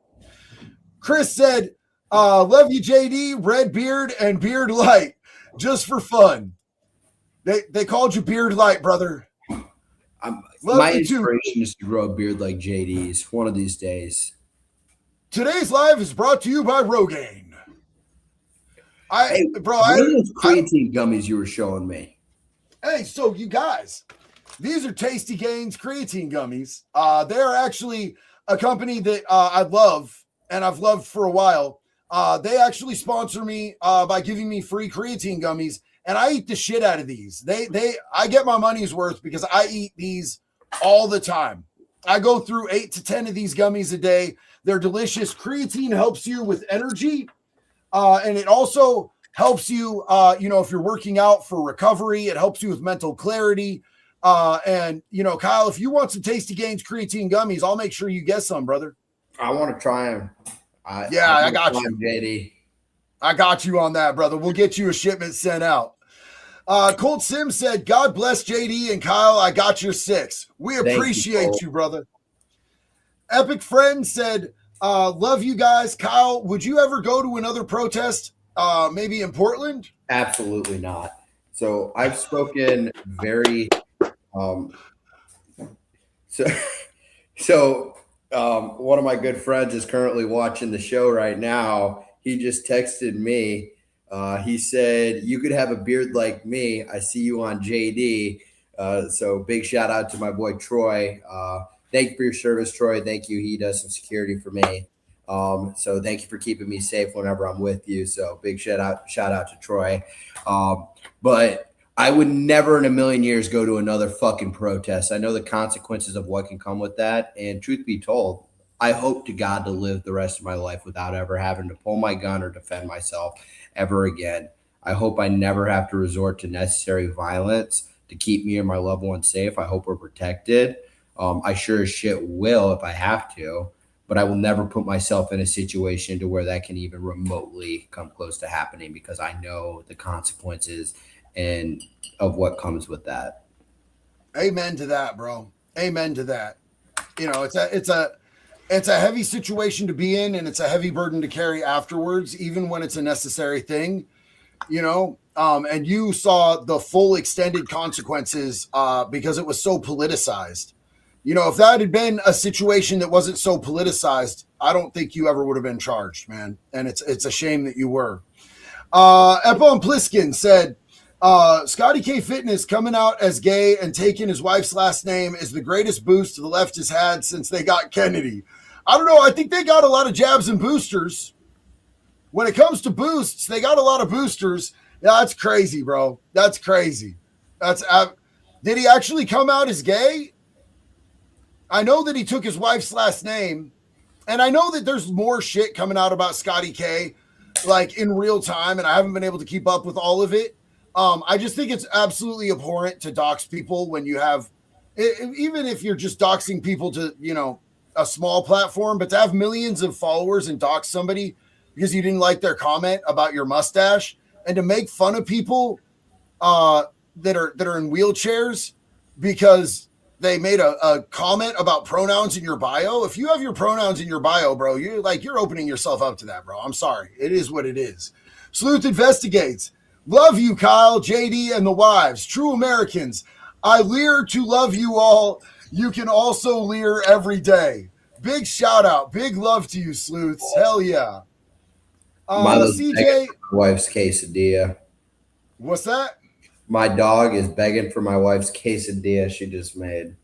Chris said, love you, JD, red beard and beard light, just for fun. They called you beard light, brother. My inspiration is to grow a beard like JD's one of these days. Today's live is brought to you by Rogaine. What are those creatine gummies you were showing me? Hey, so you guys, these are Tasty Gains creatine gummies. They're actually a company that I love, and I've loved for a while. They actually sponsor me by giving me free creatine gummies, and I eat the shit out of these. I get my money's worth because I eat these all the time. I go through 8 to 10 of these gummies a day. They're delicious. Creatine helps you with energy, and it also helps you, if you're working out for recovery. It helps you with mental clarity. And Kyle, if you want some Tasty Gains creatine gummies, I'll make sure you get some, brother. I want to try them. I got you, JD. I got you on that, brother. We'll get you a shipment sent out. Colt Sims said, God bless JD and Kyle. I got your 6. We appreciate you, brother. Epic Friend said, love you guys. Kyle, would you ever go to another protest, maybe in Portland? Absolutely not. So I've spoken very, one of my good friends is currently watching the show right now. He just texted me. He said, you could have a beard like me. I see you on JD. So big shout out to my boy, Troy. Thank you for your service, Troy. Thank you. He does some security for me. So thank you for keeping me safe whenever I'm with you. So big shout out to Troy. But I would never in a million years go to another fucking protest. I know the consequences of what can come with that. And truth be told, I hope to God to live the rest of my life without ever having to pull my gun or defend myself ever again. I hope I never have to resort to necessary violence to keep me and my loved ones safe. I hope we're protected. I sure as shit will if I have to, but I will never put myself in a situation to where that can even remotely come close to happening, because I know the consequences and of what comes with that. Amen to that, bro. Amen to that. It's a heavy situation to be in, and it's a heavy burden to carry afterwards, even when it's a necessary thing, and you saw the full extended consequences because it was so politicized. If that had been a situation that wasn't so politicized, I don't think you ever would have been charged, man. And it's a shame that you were. Epon Pliskin said, Scotty K Fitness coming out as gay and taking his wife's last name is the greatest boost the left has had since they got Kennedy. I don't know. I think they got a lot of jabs and boosters. When it comes to boosts, they got a lot of boosters. Yeah, that's crazy, bro. That's crazy. Did he actually come out as gay? I know that he took his wife's last name, and I know that there's more shit coming out about Scotty K, like in real time, and I haven't been able to keep up with all of it. I just think it's absolutely abhorrent to dox people when you have, even if you're just doxing people to, a small platform, but to have millions of followers and dox somebody because you didn't like their comment about your mustache, and to make fun of people that are in wheelchairs because they made a comment about pronouns in your bio. If you have your pronouns in your bio, bro, you're opening yourself up to that, bro. I'm sorry. It is what it is. Sleuth Investigates. Love you, Kyle, JD, and the wives. True Americans. I leer to love you all. You can also leer every day. Big shout out. Big love to you, Sleuths. Hell yeah. CJ. Wife's quesadilla. What's that? My dog is begging for my wife's quesadilla she just made.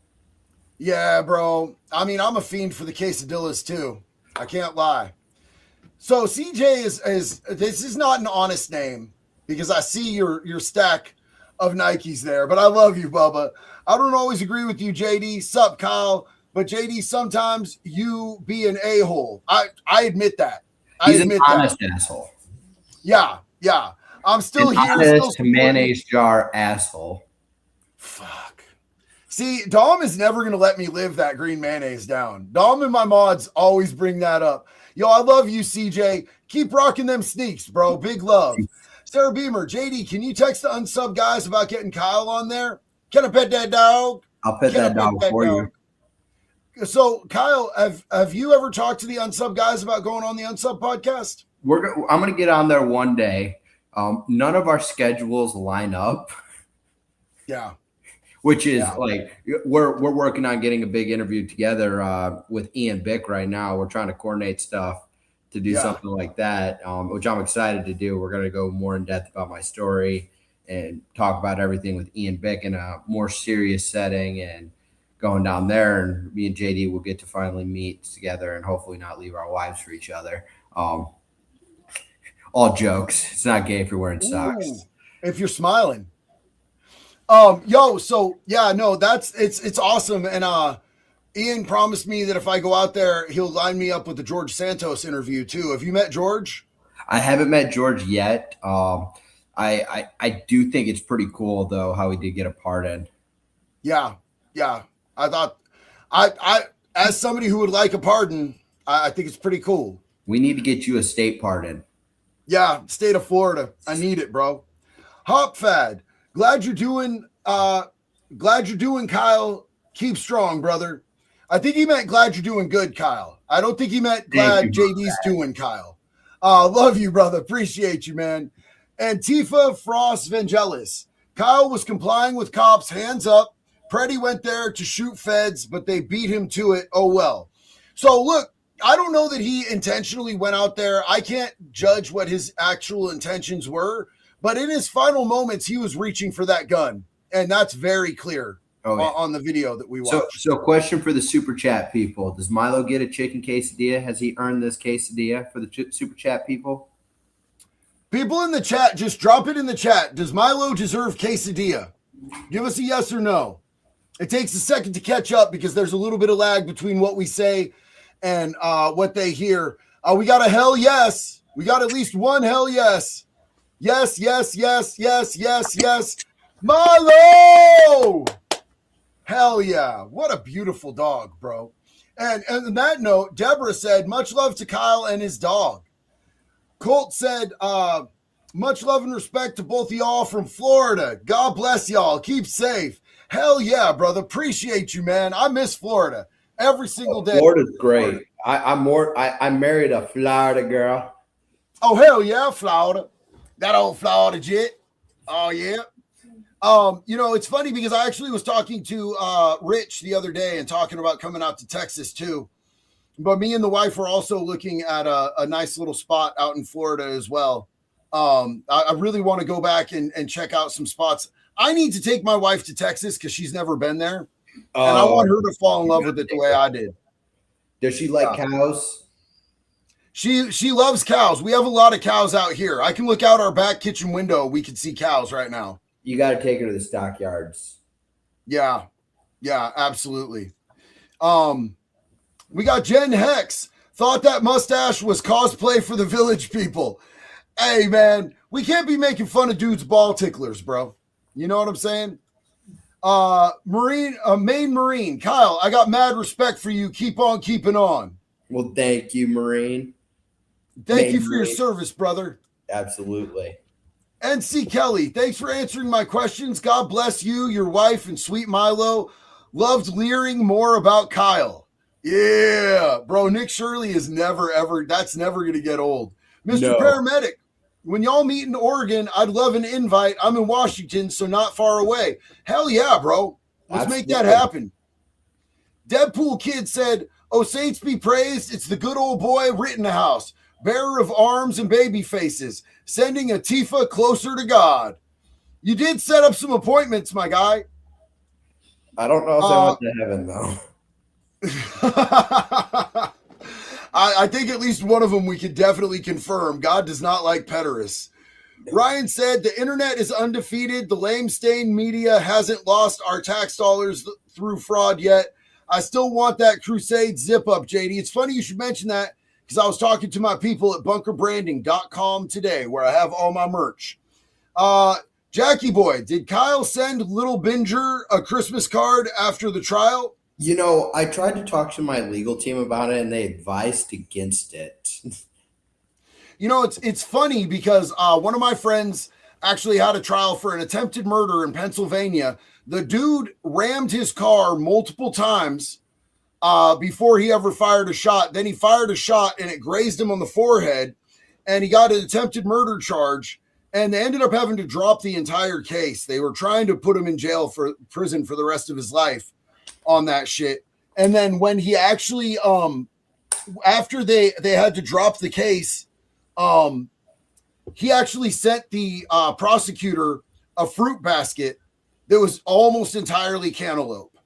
Yeah, bro. I mean, I'm a fiend for the quesadillas too. I can't lie. So CJ is this is not an honest name because I see your stack of Nikes there, but I love you, Bubba. I don't always agree with you, JD. Sup, Kyle? But JD, sometimes you be an a-hole. I admit that. He's an honest asshole. Yeah. I'm still an here. Honest mayonnaise jar asshole. Fuck. See, Dom is never going to let me live that green mayonnaise down. Dom and my mods always bring that up. Yo, I love you, CJ. Keep rocking them sneaks, bro. Big love. Sarah Beamer, JD, can you text the unsub guys about getting Kyle on there? Can I pet that dog? I'll pet that dog for you. So, Kyle, have you ever talked to the unsub guys about going on the unsub podcast? I'm going to get on there one day. None of our schedules line up. Yeah. Which is like we're working on getting a big interview together with Ian Bick right now. We're trying to coordinate stuff to do something like that, which I'm excited to do. We're going to go more in depth about my story and talk about everything with Ian Bick in a more serious setting and going down there. And me and JD will get to finally meet together and hopefully not leave our wives for each other. All jokes. It's not gay if you're wearing socks. Ooh, if you're smiling. It's awesome. And Ian promised me that if I go out there, he'll line me up with the George Santos interview too. Have you met George? I haven't met George yet. I do think it's pretty cool though how he did get a pardon. Yeah, yeah. I thought I as somebody who would like a pardon, I think it's pretty cool. We need to get you a state pardon. Yeah, state of Florida. I need it, bro. Hop Fad. Glad you're doing Kyle. Keep strong, brother. I think he meant glad you're doing good, Kyle. I don't think he meant glad JD's doing, Kyle. Love you, brother. Appreciate you, man. Antifa Frost Vangelis. Kyle was complying with cops, hands up. Preddy went there to shoot feds, but they beat him to it. Oh, well. So, look, I don't know that he intentionally went out there. I can't judge what his actual intentions were, but in his final moments, he was reaching for that gun. And that's very clear on the video that we watched. So question for the super chat people. Does Milo get a chicken quesadilla? Has he earned this quesadilla for the super chat people? People in the chat, just drop it in the chat. Does Milo deserve quesadilla? Give us a yes or no. It takes a second to catch up because there's a little bit of lag between what we say and what they hear. We got a hell yes. We got at least one hell yes. Yes, yes, yes, yes, yes, yes. Milo! Hell yeah. What a beautiful dog, bro. And on that note, Deborah said, much love to Kyle and his dog. Colt said, much love and respect to both of y'all from Florida. God bless y'all. Keep safe. Hell yeah, brother. Appreciate you, man. I miss Florida every single day. Florida's great. I'm married a Florida girl. Oh, hell yeah, Florida. That old Florida jet. Oh, yeah. It's funny because I actually was talking to Rich the other day and talking about coming out to Texas too. But me and the wife are also looking at a nice little spot out in Florida as well. I really want to go back and check out some spots. I need to take my wife to Texas because she's never been there. And I want her to fall in love with it the way I did. Does she like cows? She loves cows. We have a lot of cows out here. I can look out our back kitchen window. We can see cows right now. You got to take her to the stockyards. Yeah, absolutely. We got Jen Hex. Thought that mustache was cosplay for the village people. Hey, man, we can't be making fun of dudes' ball ticklers, bro. You know what I'm saying? Main Marine. Kyle, I got mad respect for you. Keep on keeping on. Well, thank you, Marine. Thank you for your service, brother. Absolutely. NC Kelly, thanks for answering my questions. God bless you, your wife, and sweet Milo. Loved leering more about Kyle. Yeah, bro, Nick Shirley is that's never going to get old. Mr. Paramedic, when y'all meet in Oregon, I'd love an invite. I'm in Washington, so not far away. Hell yeah, bro. Let's make that happen. Deadpool Kid said, oh, saints be praised. It's the good old boy Rittenhouse, bearer of arms and baby faces, sending Antifa closer to God. You did set up some appointments, my guy. I don't know if I went to heaven, though. I think at least one of them we could definitely confirm. God does not like pederasts. Ryan said, the internet is undefeated. The lame stain media hasn't lost our tax dollars through fraud yet. I still want that crusade zip up, JD. It's funny you should mention that because I was talking to my people at bunkerbranding.com today where I have all my merch. Jackie boy, did Kyle send Little Binger a Christmas card after the trial? You know, I tried to talk to my legal team about it and they advised against it. You know, it's funny because one of my friends actually had a trial for an attempted murder in Pennsylvania. The dude rammed his car multiple times before he ever fired a shot. Then he fired a shot and it grazed him on the forehead and he got an attempted murder charge and they ended up having to drop the entire case. They were trying to put him in prison for the rest of his life on that shit. And then when he actually, after they had to drop the case, he actually sent the prosecutor a fruit basket that was almost entirely cantaloupe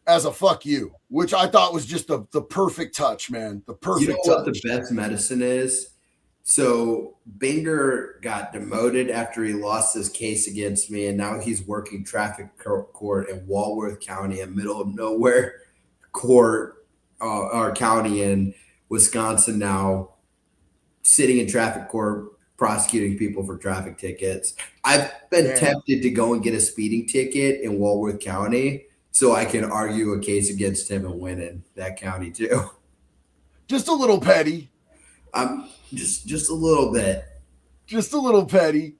as a fuck you, which I thought was just the perfect touch, man. The perfect touch. You know what the best medicine is? So Binger got demoted after he lost his case against me, and now he's working traffic court in Walworth County in middle of nowhere. court or county in Wisconsin now, sitting in traffic court prosecuting people for traffic tickets. I've been tempted to go and get a speeding ticket in Walworth County so I can argue a case against him and win in that county too. Just a little petty. I'm just a little bit. Just a little petty.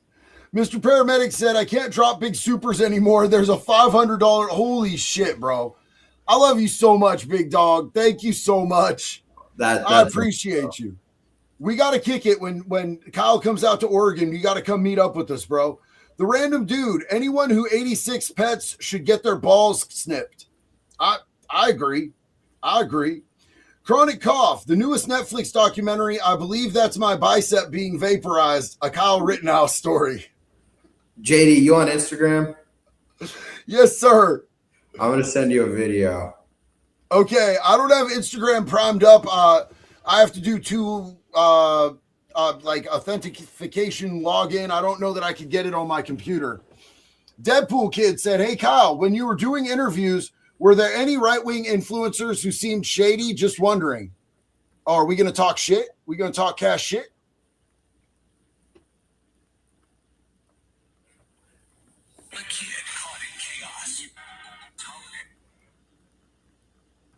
Mr. Paramedic said, I can't drop big supers anymore. There's a $500. Holy shit, bro. I love you so much, big dog. Thank you so much. I appreciate you. We got to kick it when Kyle comes out to Oregon. You got to come meet up with us, bro. The random dude, anyone who 86 pets should get their balls snipped. I agree. Chronic Cough, the newest Netflix documentary. I believe that's my bicep being vaporized. A Kyle Rittenhouse story. JD, you on Instagram? Yes, sir. I'm going to send you a video. Okay. I don't have Instagram primed up. I have to do two like authentication login. I don't know that I could get it on my computer. Deadpool Kid said, hey, Kyle, when you were doing interviews, were there any right-wing influencers who seemed shady? Just wondering. Oh, are we going to talk shit? We going to talk cash shit? A kid caught in chaos.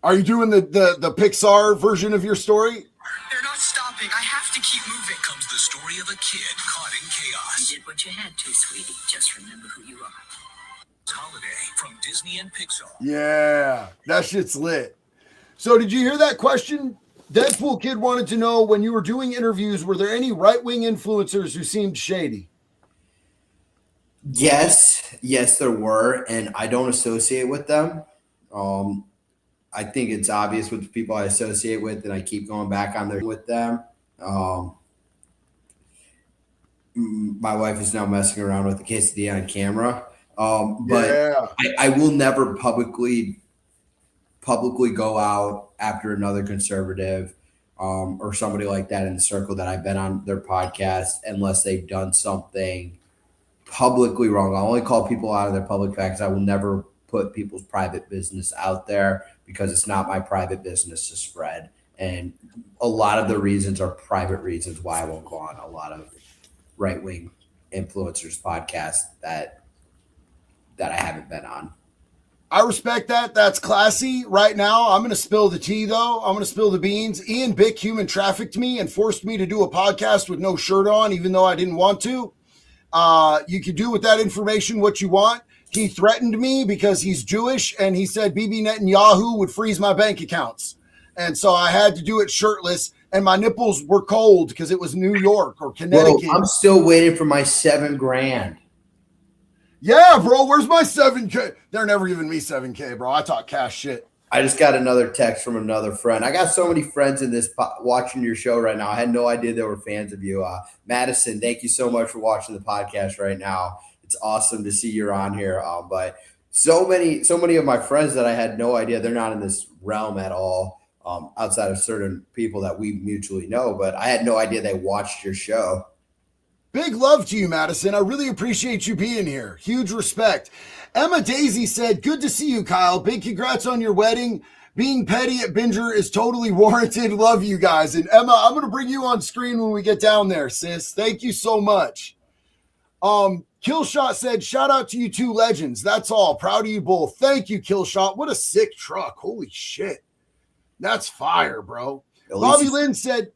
Are you doing the Pixar version of your story? They're not stopping. I have to keep moving. Comes the story of a kid caught in chaos. You did what you had to, sweetie. Just remember who you are. Holiday from Disney and Pixar. Yeah, that shit's lit. So did you hear that question? Deadpool Kid wanted to know, when you were doing interviews, were there any right-wing influencers who seemed shady? Yes, there were, and I don't associate with them. I think it's obvious with the people I associate with, and I keep going back on there with them. My wife is now messing around with the quesadilla on camera. But yeah. I will never publicly go out after another conservative or somebody like that in the circle that I've been on their podcast unless they've done something publicly wrong. I only call people out of their public facts. I will never put people's private business out there because it's not my private business to spread. And a lot of the reasons are private reasons why I won't go on a lot of right-wing influencers podcasts that I haven't been on. I respect that. That's classy. Right now, I'm going to spill the tea, though. I'm going to spill the beans. Ian Bick human trafficked me and forced me to do a podcast with no shirt on, even though I didn't want to. You can do with that information what you want. He threatened me because he's Jewish, and he said Bibi Netanyahu would freeze my bank accounts. And so I had to do it shirtless, and my nipples were cold because it was New York or Connecticut. Whoa, I'm still waiting for my $7,000. Yeah, bro, where's my 7K? They're never giving me 7K, bro. I talk cash shit. I just got another text from another friend. I got so many friends in this watching your show right now. I had no idea they were fans of you. Madison, thank you so much for watching the podcast right now. It's awesome to see you're on here. But so many of my friends that I had no idea, they're not in this realm at all, outside of certain people that we mutually know. But I had no idea they watched your show. Big love to you, Madison. I really appreciate you being here. Huge respect. Emma Daisy said, good to see you, Kyle. Big congrats on your wedding. Being petty at Binger is totally warranted. Love you guys. And Emma, I'm going to bring you on screen when we get down there, sis. Thank you so much. Killshot said, shout out to you two legends. That's all. Proud of you both. Thank you, Killshot. What a sick truck. Holy shit. That's fire, bro. Bobby Lynn said,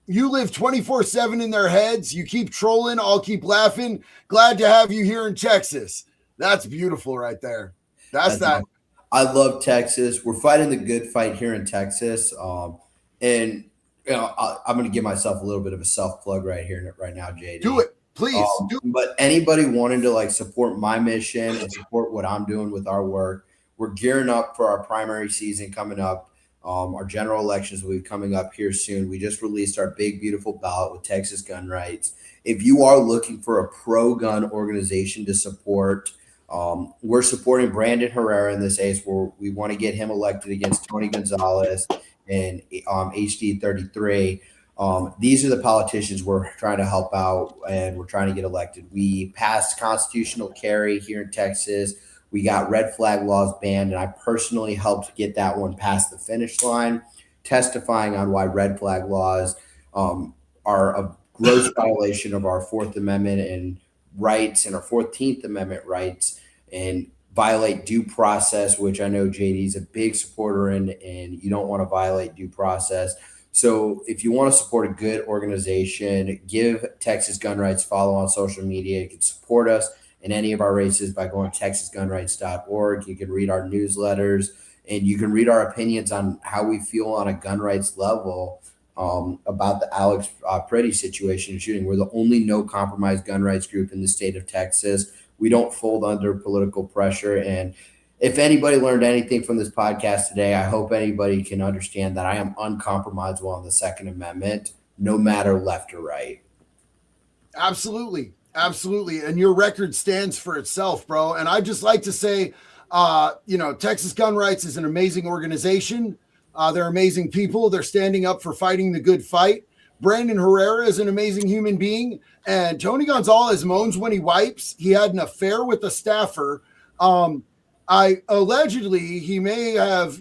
you live 24/7 in their heads. You keep trolling. I'll keep laughing. Glad to have you here in Texas. That's beautiful right there. That's that. I love Texas. We're fighting the good fight here in Texas. And you know, I'm going to give myself a little bit of a self plug right now, JD. Do it, please. But anybody wanting to like support my mission and support what I'm doing with our work, we're gearing up for our primary season coming up. Our general elections will be coming up here soon. We just released our big, beautiful ballot with Texas gun rights. If you are looking for a pro-gun organization to support, we're supporting Brandon Herrera in this ace where we want to get him elected against Tony Gonzalez and HD 33. These are the politicians we're trying to help out and we're trying to get elected. We passed constitutional carry here in Texas. We got red flag laws banned, and I personally helped get that one past the finish line, testifying on why red flag laws are a gross violation of our Fourth Amendment and rights and our 14th Amendment rights, and violate due process, which I know JD is a big supporter in, and you don't want to violate due process. So if you want to support a good organization, give Texas Gun Rights a follow on social media. You can support us in any of our races by going to texasgunrights.org. You can read our newsletters, and you can read our opinions on how we feel on a gun rights level about the Alex Pretty situation and shooting. We're the only no compromise gun rights group in the state of Texas. We don't fold under political pressure. And if anybody learned anything from this podcast today, I hope anybody can understand that I am uncompromisable on the Second Amendment, no matter left or right. Absolutely. Absolutely. And your record stands for itself, bro. And I'd just like to say, Texas Gun Rights is an amazing organization. They're amazing people. They're standing up for fighting the good fight. Brandon Herrera is an amazing human being. And Tony Gonzalez moans when he wipes. He had an affair with a staffer. Allegedly, he may have,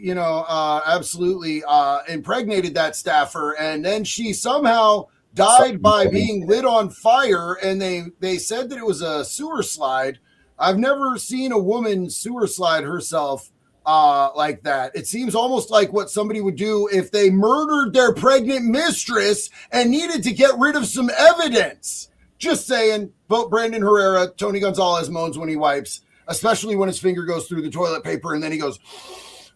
absolutely impregnated that staffer. And then she somehow died by being lit on fire. And they said that it was a sewer slide. I've never seen a woman sewer slide herself like that. It seems almost like what somebody would do if they murdered their pregnant mistress and needed to get rid of some evidence. Just saying, vote Brandon Herrera. Tony Gonzalez moans when he wipes, especially when his finger goes through the toilet paper and then he goes,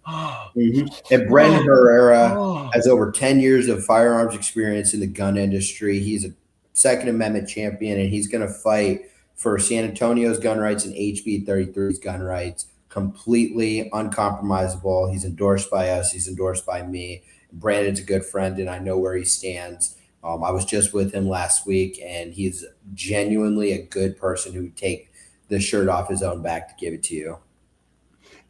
And Brandon Herrera has over 10 years of firearms experience in the gun industry. He's a Second Amendment champion, and he's going to fight for San Antonio's gun rights and HB 33's gun rights. Completely uncompromisable. He's endorsed by us. He's endorsed by me. Brandon's a good friend, and I know where he stands. I was just with him last week, and he's genuinely a good person who would take the shirt off his own back to give it to you.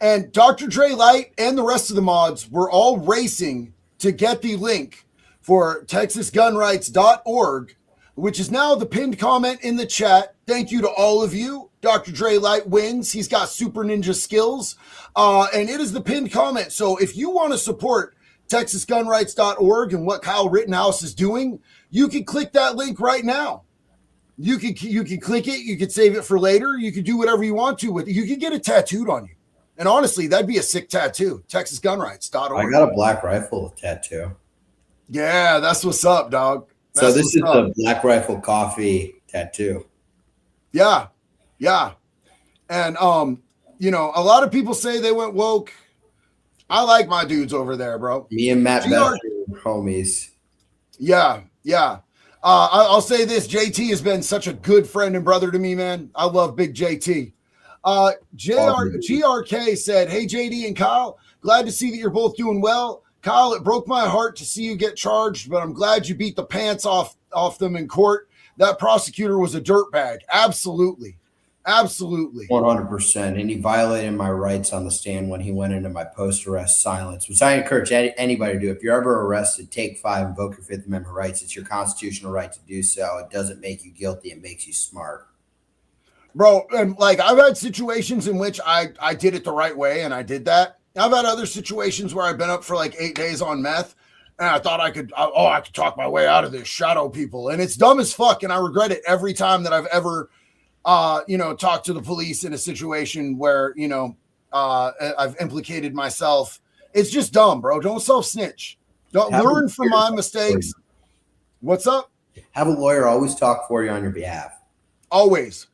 And Dr. Dre Light and the rest of the mods were all racing to get the link for TexasGunRights.org, which is now the pinned comment in the chat. Thank you to all of you. Dr. Dre Light wins. He's got super ninja skills. And it is the pinned comment. So if you want to support TexasGunRights.org and what Kyle Rittenhouse is doing, you can click that link right now. You can click it. You can save it for later. You can do whatever you want to with it. You can get it tattooed on you. And honestly, that'd be a sick tattoo. TexasGunRights.org. I got a Black Rifle tattoo. Yeah, that's what's up, dog. That's so this is the Black Rifle Coffee tattoo. Yeah. Yeah. And, a lot of people say they went woke. I like my dudes over there, bro. Me and Matt Best are homies. Yeah. Yeah. I'll say this. JT has been such a good friend and brother to me, man. I love big JT. GRK said, hey, JD and Kyle, glad to see that you're both doing well. Kyle, it broke my heart to see you get charged, but I'm glad you beat the pants off them in court. That prosecutor was a dirtbag. Absolutely. Absolutely. 100%. And he violated my rights on the stand when he went into my post-arrest silence, which I encourage anybody to do. If you're ever arrested, take 5, invoke your Fifth Amendment rights. It's your constitutional right to do so. It doesn't make you guilty. It makes you smart. Bro, and I've had situations in which I did it the right way and I did that. I've had other situations where I've been up for 8 days on meth and I thought I could talk my way out of this, shadow people. And it's dumb as fuck. And I regret it every time that I've ever, talked to the police in a situation where, I've implicated myself. It's just dumb, bro. Don't self-snitch. Don't learn from my mistakes. What's up? Have a lawyer always talk for you on your behalf. Always.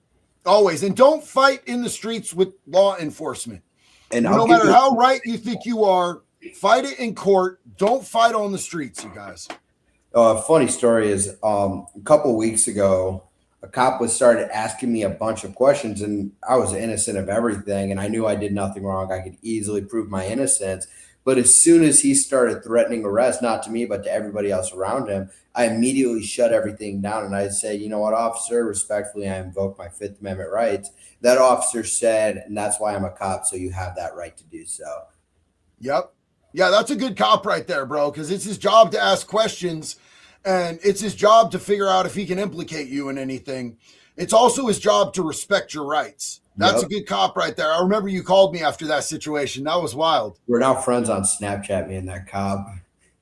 And don't fight in the streets with law enforcement. And no matter how right you think you are, fight it in court. Don't fight on the streets, you guys. A funny story is a couple of weeks ago, a cop started asking me a bunch of questions, and I was innocent of everything, and I knew I did nothing wrong. I could easily prove my innocence. But as soon as he started threatening arrest, not to me, but to everybody else around him, I immediately shut everything down. And I said, you know what, officer, respectfully, I invoke my Fifth Amendment rights. That officer said, and that's why I'm a cop, so you have that right to do so. Yep. Yeah, that's a good cop right there, bro, because it's his job to ask questions, and it's his job to figure out if he can implicate you in anything. It's also his job to respect your rights. That's a Yep. good cop right there. I remember you called me after that situation. That was wild. We're now friends on Snapchat, me and that cop.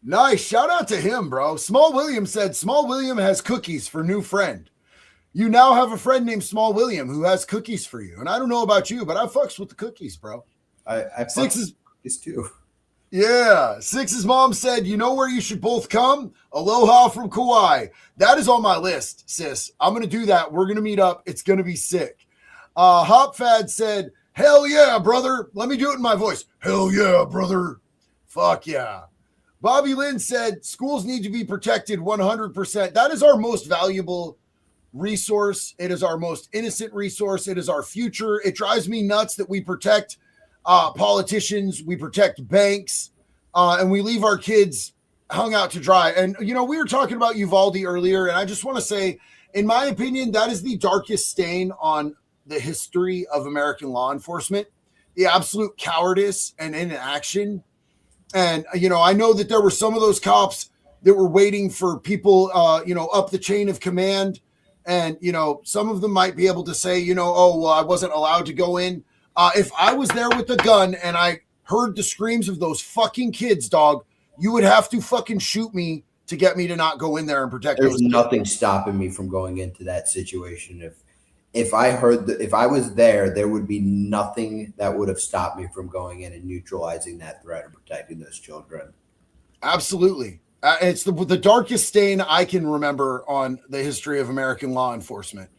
Nice. Shout out to him, bro. Small William said, Small William has cookies for new friend. You now have a friend named Small William who has cookies for you. And I don't know about you, but I fucks with the cookies, bro. I Six's, this too. yeah. Six's mom said, you know where you should both come? Aloha from Kauai. That is on my list, sis. I'm going to do that. We're going to meet up. It's going to be sick. Hopfad said, hell yeah, brother. Let me do it in my voice. Hell yeah, brother. Fuck yeah. Bobby Lynn said, schools need to be protected 100%. That is our most valuable resource. It is our most innocent resource. It is our future. It drives me nuts that we protect politicians, we protect banks, and we leave our kids hung out to dry. And, you know, we were talking about Uvalde earlier, and I just want to say, in my opinion, that is the darkest stain on the history of American law enforcement, the absolute cowardice and inaction. And, you know, I know that there were some of those cops that were waiting for people, up the chain of command. And, you know, some of them might be able to say, you know, oh, well, I wasn't allowed to go in. If I was there with a gun and I heard the screams of those fucking kids, dog, you would have to fucking shoot me to get me to not go in there and protect There's those nothing kids. stopping me from going into that situation. If I was there would be nothing that would have stopped me from going in and neutralizing that threat and protecting those children. Absolutely. It's the darkest stain I can remember on the history of American law enforcement.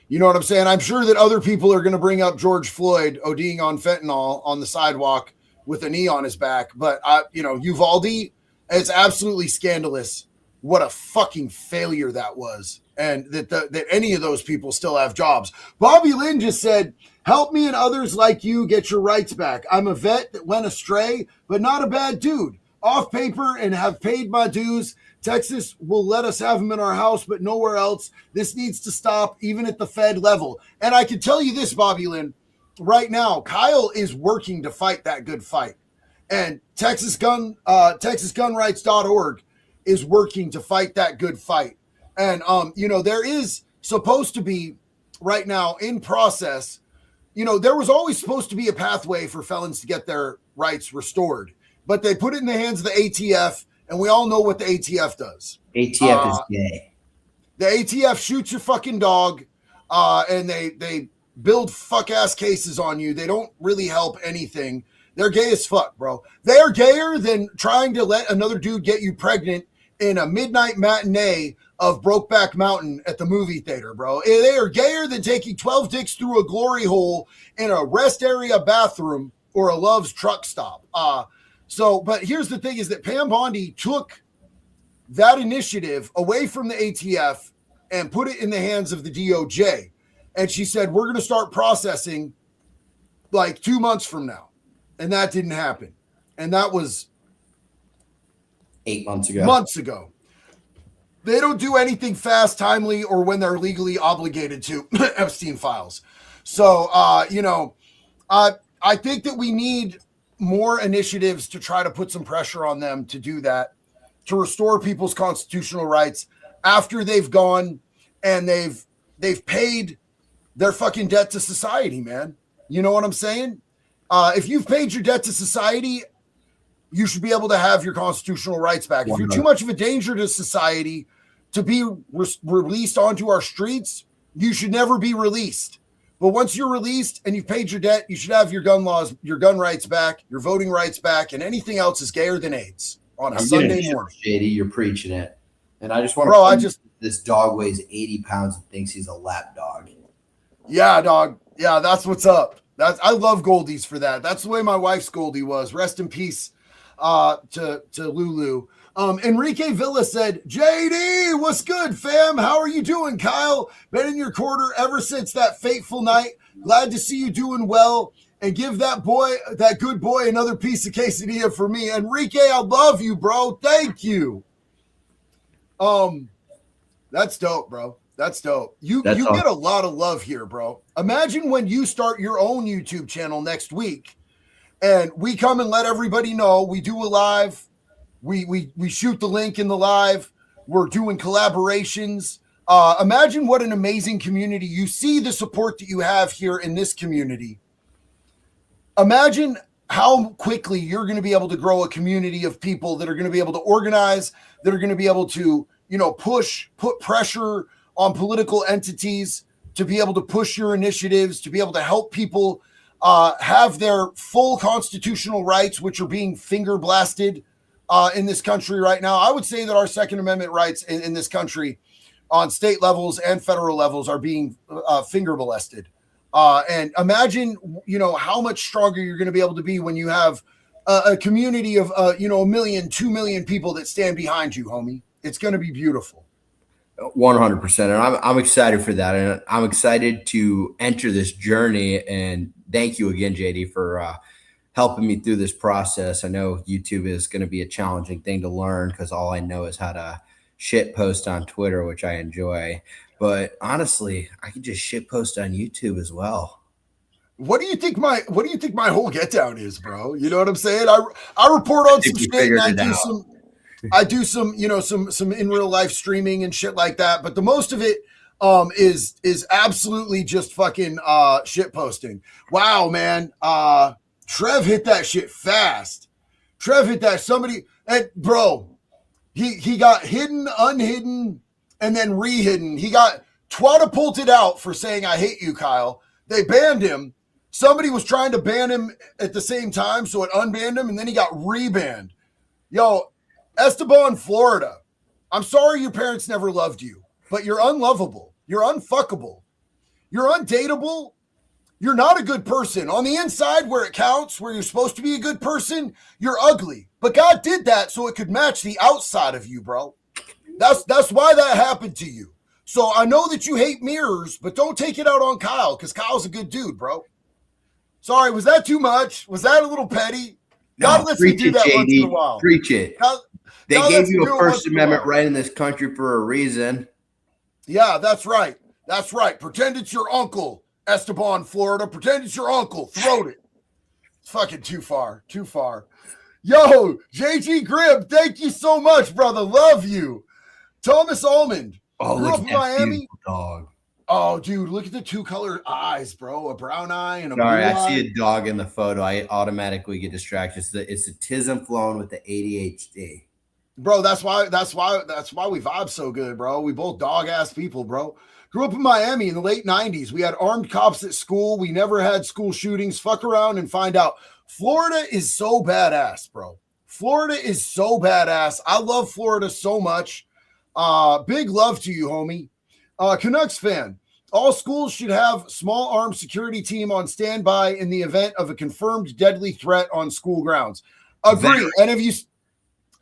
You know what I'm saying? I'm sure that other people are going to bring up George Floyd ODing on fentanyl on the sidewalk with a knee on his back. But, Uvalde, it's absolutely scandalous what a fucking failure that was. And that any of those people still have jobs. Bobby Lynn just said, help me and others like you get your rights back. I'm a vet that went astray, but not a bad dude. Off paper and have paid my dues. Texas will let us have them in our house, but nowhere else. This needs to stop, even at the Fed level. And I can tell you this, Bobby Lynn, right now, Kyle is working to fight that good fight. And TexasGunRights.org is working to fight that good fight. And, there is supposed to be right now in process, there was always supposed to be a pathway for felons to get their rights restored, but they put it in the hands of the ATF. And we all know what the ATF does. ATF is gay. The ATF shoots your fucking dog, and they build fuck ass cases on you. They don't really help anything. They're gay as fuck, bro. They are gayer than trying to let another dude get you pregnant in a midnight matinee of Brokeback Mountain at the movie theater, bro. They are gayer than taking 12 dicks through a glory hole in a rest area bathroom or a Love's truck stop. But here's the thing is that Pam Bondi took that initiative away from the ATF and put it in the hands of the DOJ. And she said, we're going to start processing like 2 months from now. And that didn't happen. And that was 8 months ago. Months ago. They don't do anything fast, timely, or when they're legally obligated to. Epstein files. So, I think that we need more initiatives to try to put some pressure on them to do that, to restore people's constitutional rights after they've gone and they've paid their fucking debt to society, man. You know what I'm saying? If you've paid your debt to society, you should be able to have your constitutional rights back. If you're too much of a danger to society to be released onto our streets, you should never be released. But once you're released and you've paid your debt, you should have your gun laws, your gun rights back, your voting rights back, and anything else is gayer than AIDS on a Sunday morning. Shady, you're preaching it. And I just want to this dog weighs 80 pounds and thinks he's a lap dog. Yeah, dog. Yeah, that's what's up. I love Goldies for that. That's the way my wife's Goldie was. Rest in peace to Lulu. Enrique Villa said, JD, what's good, fam? How are you doing, Kyle? Been in your corner ever since that fateful night. Glad to see you doing well. And give that good boy, another piece of quesadilla for me. Enrique, I love you, bro. Thank you. That's dope, bro. That's dope. You get a lot of love here, bro. Imagine when you start your own YouTube channel next week and we come and let everybody know we do a live. We shoot the link in the live. We're doing collaborations. Imagine what an amazing community. You see the support that you have here in this community. Imagine how quickly you're going to be able to grow a community of people that are going to be able to organize, that are going to be able to, put pressure on political entities to be able to push your initiatives, to be able to help people have their full constitutional rights, which are being finger blasted in this country right now. I would say that our Second Amendment rights in this country on state levels and federal levels are being finger molested. And imagine, how much stronger you're going to be able to be when you have a community of, 1 million, 2 million people that stand behind you, homie. It's going to be beautiful. 100%. And I'm excited for that. And I'm excited to enter this journey. And thank you again, JD, for helping me through this process. I know YouTube is going to be a challenging thing to learn because all I know is how to shit post on Twitter, which I enjoy. But honestly, I can just shit post on YouTube as well. What do you think my whole get down is, bro? You know what I'm saying? I report on some shit and I do some in real life streaming and shit like that, but the most of it is absolutely just fucking shit posting. Wow, man. Trev hit that shit fast. Trev hit that bro. He got hidden, unhidden, and then re-hidden. He got twatapulted out for saying I hate you, Kyle. They banned him. Somebody was trying to ban him at the same time, so it unbanned him, and then he got rebanned. Yo, Esteban, Florida. I'm sorry your parents never loved you, but you're unlovable. You're unfuckable. You're undateable. You're not a good person. On the inside, where it counts, where you're supposed to be a good person, you're ugly. But God did that so it could match the outside of you, bro. That's why that happened to you. So I know that you hate mirrors, but don't take it out on Kyle, because Kyle's a good dude, bro. Sorry, was that too much? Was that a little petty? God lets me do that JD. once in a while. Preach it. They gave you a First Amendment right in this country for a reason. Yeah, that's right. That's right. Pretend it's your uncle, Esteban, Florida. Pretend it's your uncle. Throat it. It's fucking too far. Too far. Yo, JG Gribb, thank you so much, brother. Love you. Thomas Almond. Oh, grew look up at in that Miami. dog. Oh, dude, look at the two color eyes, bro. A brown eye and a blue Sorry, eye. I see a dog in the photo. I automatically get distracted. It's a tism flown with the ADHD. Bro, that's why we vibe so good, bro. We both dog ass people, bro. Grew up in Miami in the late 90s. We had armed cops at school. We never had school shootings. Fuck around and find out. Florida is so badass, bro. Florida is so badass. I love Florida so much. Big love to you, homie. Canucks fan. All schools should have small arms security team on standby in the event of a confirmed deadly threat on school grounds. Agree. And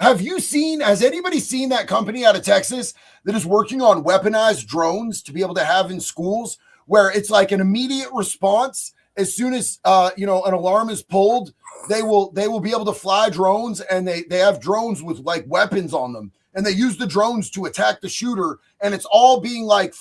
has anybody seen that company out of Texas that is working on weaponized drones to be able to have in schools where it's like an immediate response? As soon as an alarm is pulled, they will be able to fly drones, and they have drones with like weapons on them, and they use the drones to attack the shooter, and it's all being like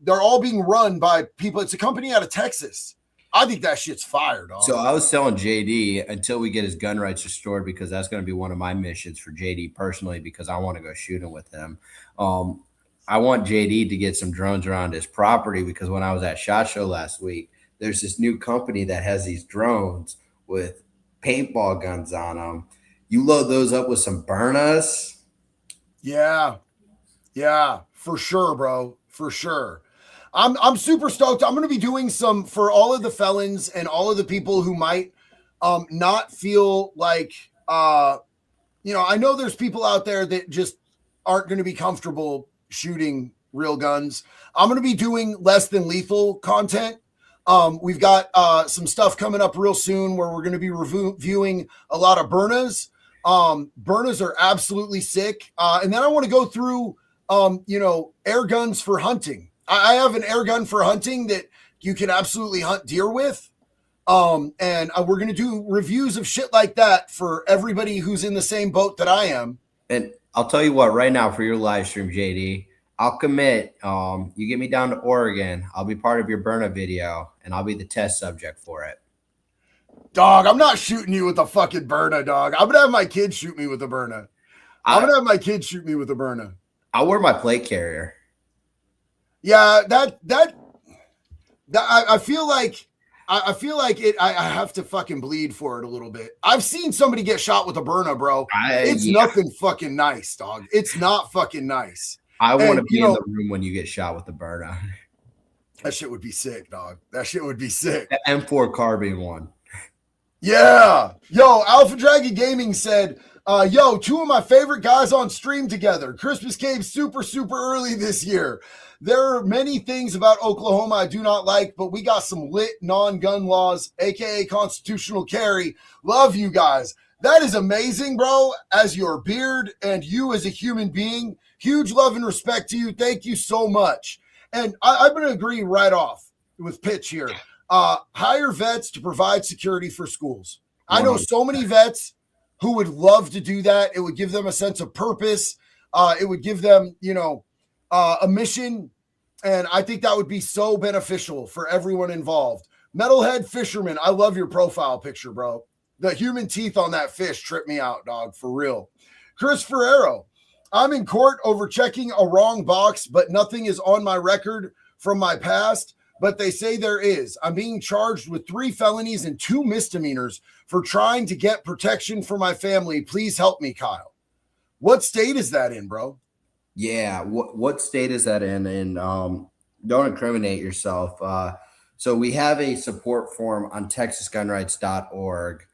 they're all being run by people. It's a company out of Texas. I think that shit's fire, dog. So I was telling JD until we get his gun rights restored, because that's going to be one of my missions for JD personally, because I want to go shooting with him. I want JD to get some drones around his property, because when I was at SHOT Show last week, there's this new company that has these drones with paintball guns on them. You load those up with some burnas. Yeah, for sure, bro. For sure. I'm super stoked. I'm going to be doing some for all of the felons and all of the people who might not feel like, I know there's people out there that just aren't going to be comfortable shooting real guns. I'm going to be doing less than lethal content. We've got some stuff coming up real soon where we're going to be reviewing a lot of burnas. Burnas are absolutely sick. And then I want to go through, air guns for hunting. I have an air gun for hunting that you can absolutely hunt deer with. And we're going to do reviews of shit like that for everybody who's in the same boat that I am. And I'll tell you what, right now for your live stream, JD, I'll commit. You get me down to Oregon, I'll be part of your Burna video, and I'll be the test subject for it. Dog, I'm not shooting you with a fucking Burna, dog. I'm going to have my kids shoot me with a Burna. I'll wear my plate carrier. Yeah, I feel like I feel like it. I have to fucking bleed for it a little bit. I've seen somebody get shot with a burner, bro. It's Yeah, nothing fucking nice, dog. It's not fucking nice. I want to And be in the room when you get shot with a burner. that shit would be sick, dog. That shit would be sick. The M4 carbine one. Yeah. Yo, Alpha Dragon Gaming said, yo, two of my favorite guys on stream together. Christmas came super, super early this year. There are many things about Oklahoma I do not like, but we got some lit non-gun laws, aka constitutional carry. Love you guys. That is amazing, bro. As your beard and you as a human being, huge love and respect to you. Thank you so much. And I'm going to agree right off with Pitch here. Hire vets to provide security for schools. I know so many vets who would love to do that. It would give them a sense of purpose. It would give them, a mission. And I think that would be so beneficial for everyone involved. Metalhead Fisherman, I love your profile picture, bro. The human teeth on that fish trip me out, dog, for real. Chris Ferrero, I'm in court over checking a wrong box, but nothing is on my record from my past. But they say there is. I'm being charged with 3 felonies and 2 misdemeanors for trying to get protection for my family. Please help me, Kyle. What state is that in, bro? Yeah, what state is that in? And don't incriminate yourself. So we have a support form on texasgunrights.org.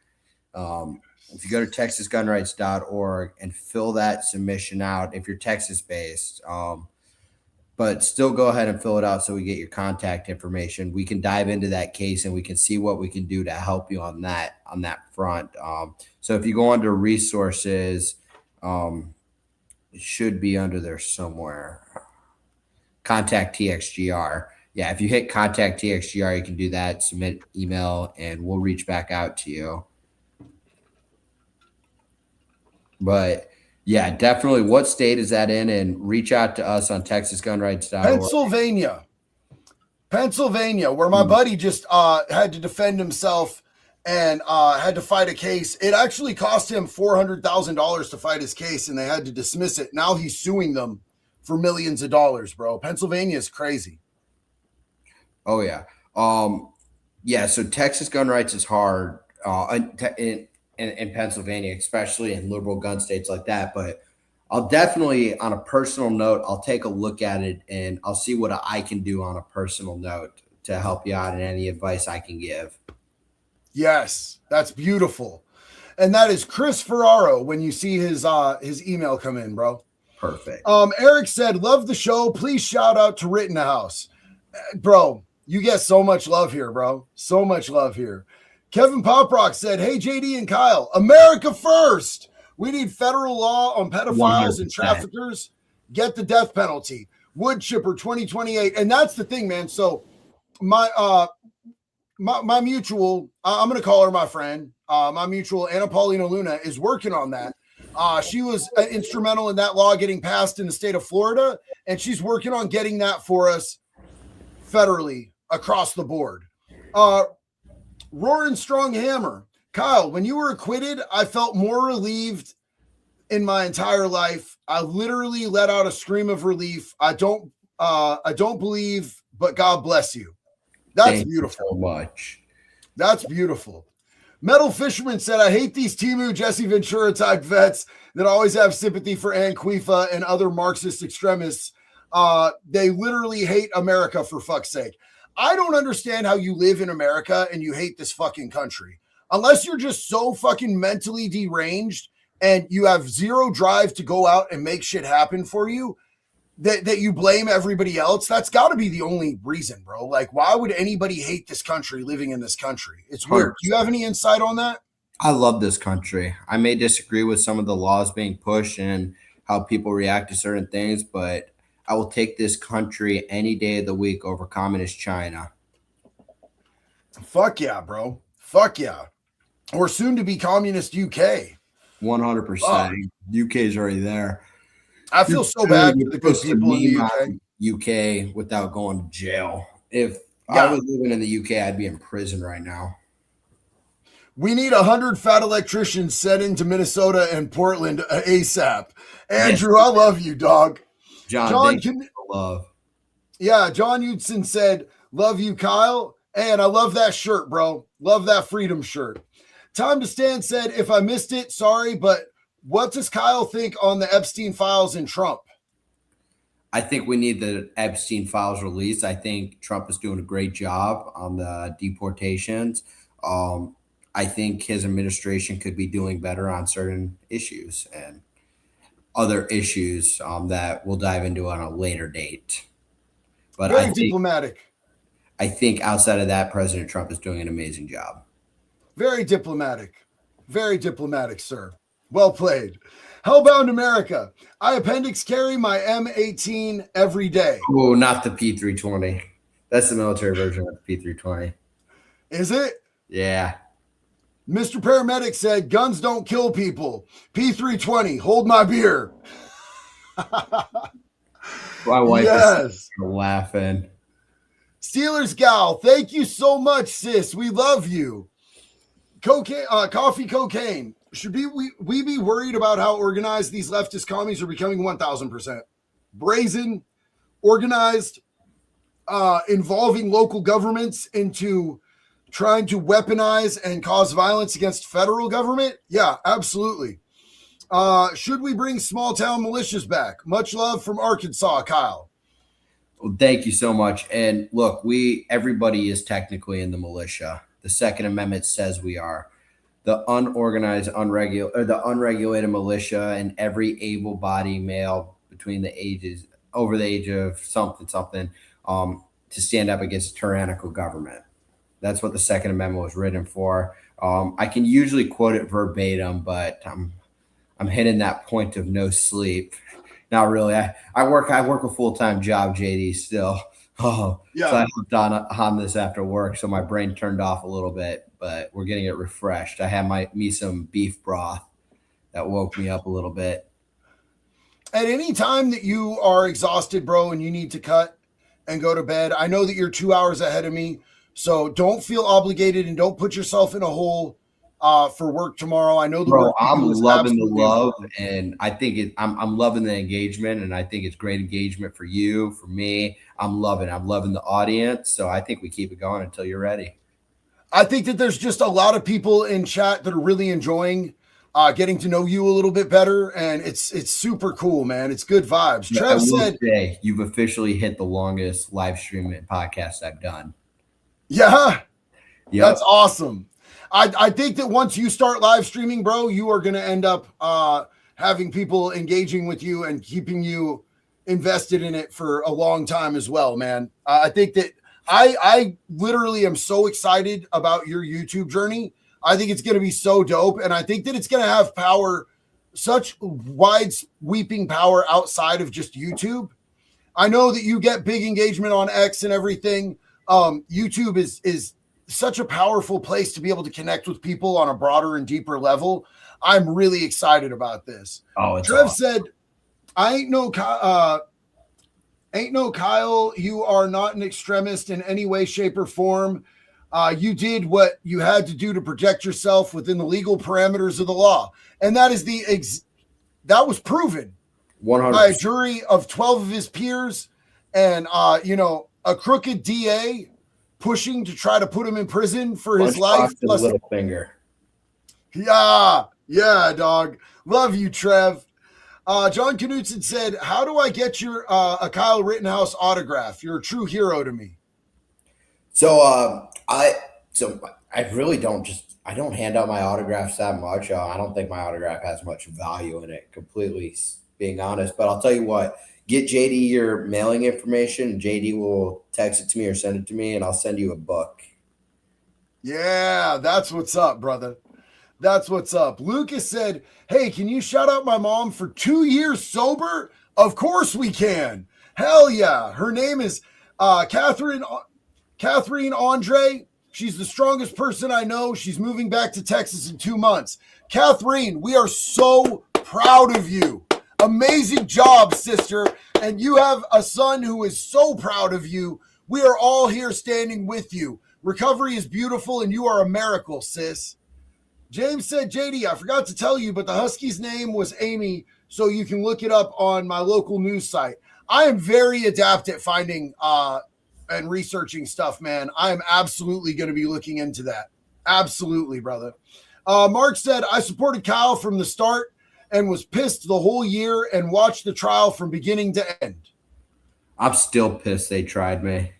If you go to texasgunrights.org and fill that submission out, if you're Texas-based, but still go ahead and fill it out so we get your contact information. We can dive into that case and we can see what we can do to help you on that front. So if you go under resources, it should be under there somewhere. Contact TXGR. Yeah, if you hit contact TXGR, you can do that, submit email, and we'll reach back out to you. But yeah, definitely. What state is that in? And reach out to us on TexasGunRights.org. Pennsylvania, where my buddy just had to defend himself and had to fight a case. It actually cost him $400,000 to fight his case, and they had to dismiss it. Now he's suing them for millions of dollars, bro. Pennsylvania is crazy. Oh yeah, yeah. So Texas gun rights is hard in Pennsylvania, especially in liberal gun states like that. But I'll definitely, on a personal note, I'll take a look at it and I'll see what I can do on a personal note to help you out and any advice I can give. Yes, that's beautiful. And that is Chris Ferraro when you see his email come in, bro. Perfect. Eric said, love the show. Please shout out to Rittenhouse. Bro, you get so much love here, bro. So much love here. Kevin Poprock said, hey, JD and Kyle, America first. We need federal law on pedophiles 100%. and traffickers. Get the death penalty. Wood chipper 2028. And that's the thing, man. So my mutual, I'm going to call her my friend. My mutual, Anna Paulina Luna, is working on that. She was instrumental in that law getting passed in the state of Florida, and she's working on getting that for us federally across the board. Roaring Strong Hammer. Kyle, when you were acquitted, I felt more relieved in my entire life. I literally let out a scream of relief. I don't believe, but God bless you. That's Thank beautiful. you so much. That's beautiful. Metal Fisherman said, I hate these Timu Jesse Ventura type vets that always have sympathy for Antifa and other Marxist extremists. They literally hate America, for fuck's sake. I don't understand how you live in America and you hate this fucking country. Unless you're just so fucking mentally deranged and you have zero drive to go out and make shit happen for you, that you blame everybody else. That's got to be the only reason, bro. Like, why would anybody hate this country living in this country? It's weird. Do you have any insight on that? I love this country. I may disagree with some of the laws being pushed and how people react to certain things, but I will take this country any day of the week over communist China. Fuck yeah, bro. Fuck yeah. Or soon to be communist UK. 100%. UK's already there. I feel so bad for the good people in the UK. UK without going to jail. If I was living in the UK, I'd be in prison right now. We need 100 fat electricians sent into Minnesota and Portland ASAP. Andrew, I love you, dog. John, thank you for love. Yeah, John Hudson said, love you, Kyle. And I love that shirt, bro. Love that freedom shirt. Time to Stand said, if I missed it, sorry, but what does Kyle think on the Epstein files and Trump? I think we need the Epstein files released. I think Trump is doing a great job on the deportations. I think his administration could be doing better on certain issues and other issues that we'll dive into on a later date. But Very diplomatic. I think outside of that, President Trump is doing an amazing job. Very diplomatic. Very diplomatic, sir. Well played. Hellbound America. I appendix carry my M18 every day. Oh, not the P320. That's the military version of the P320. Is it? Yeah. Mr. Paramedic said, guns don't kill people. P320, hold my beer. My wife is laughing. Steelers gal, thank you so much, sis. We love you. Coffee cocaine. Should we be worried about how organized these leftist commies are becoming? 1000%. Brazen, organized, involving local governments into trying to weaponize and cause violence against federal government? Yeah, absolutely. Should we bring small town militias back? Much love from Arkansas, Kyle. Well, thank you so much. And look, everybody is technically in the militia. The Second Amendment says we are. The unorganized, the unregulated militia, and every able-bodied male over the age of something, to stand up against a tyrannical government. That's what the Second Amendment was written for. I can usually quote it verbatim, but I'm hitting that point of no sleep. Not really. I work a full-time job, JD, still. Oh, yeah. So I hopped on this after work, so my brain turned off a little bit, but we're getting it refreshed. I had me some beef broth that woke me up a little bit. At any time that you are exhausted, bro, and you need to cut and go to bed, I know that you're 2 hours ahead of me, so don't feel obligated and don't put yourself in a hole for work tomorrow. I know I'm loving the love, and I think I'm loving the engagement, and I think it's great engagement for you, for me. I'm loving the audience. So I think we keep it going until you're ready. I think that there's just a lot of people in chat that are really enjoying getting to know you a little bit better, and it's super cool, man. It's good vibes. Yeah, Trev said you've officially hit the longest live stream podcast I've done. Yeah, yep. That's awesome. I think that once you start live streaming, bro, you are going to end up having people engaging with you and keeping you invested in it for a long time as well, man. I think that I literally am so excited about your YouTube journey. I think it's going to be so dope. And I think that it's going to have power, such wide sweeping power outside of just YouTube. I know that you get big engagement on X and everything. YouTube is such a powerful place to be able to connect with people on a broader and deeper level. I'm really excited about this. Trev awesome. Said, ain't no Kyle. You are not an extremist in any way, shape, or form. You did what you had to do to protect yourself within the legal parameters of the law. And that is that was proven 100%. By a jury of 12 of his peers and, a crooked DA pushing to try to put him in prison for his life. Plus little finger. Yeah, dog. Love you, Trev. John Knutson said, how do I get your a Kyle Rittenhouse autograph? You're a true hero to me. So I really don't hand out my autographs that much. I don't think my autograph has much value in it, completely being honest. But I'll tell you what, get JD your mailing information. JD will text it to me or send it to me, and I'll send you a book. Yeah, that's what's up, brother. That's what's up. Lucas said, hey, can you shout out my mom for 2 years sober? Of course we can. Hell yeah. Her name is Catherine Andre. She's the strongest person I know. She's moving back to Texas in 2 months. Catherine, we are so proud of you. Amazing job, sister. And you have a son who is so proud of you. We are all here standing with you. Recovery is beautiful, and you are a miracle, sis. James said, JD, I forgot to tell you, but the Husky's name was Amy, so you can look it up on my local news site. I am very adept at finding and researching stuff, man. I am absolutely going to be looking into that. Absolutely, brother. Mark said, I supported Kyle from the start and was pissed the whole year and watched the trial from beginning to end. I'm still pissed they tried me.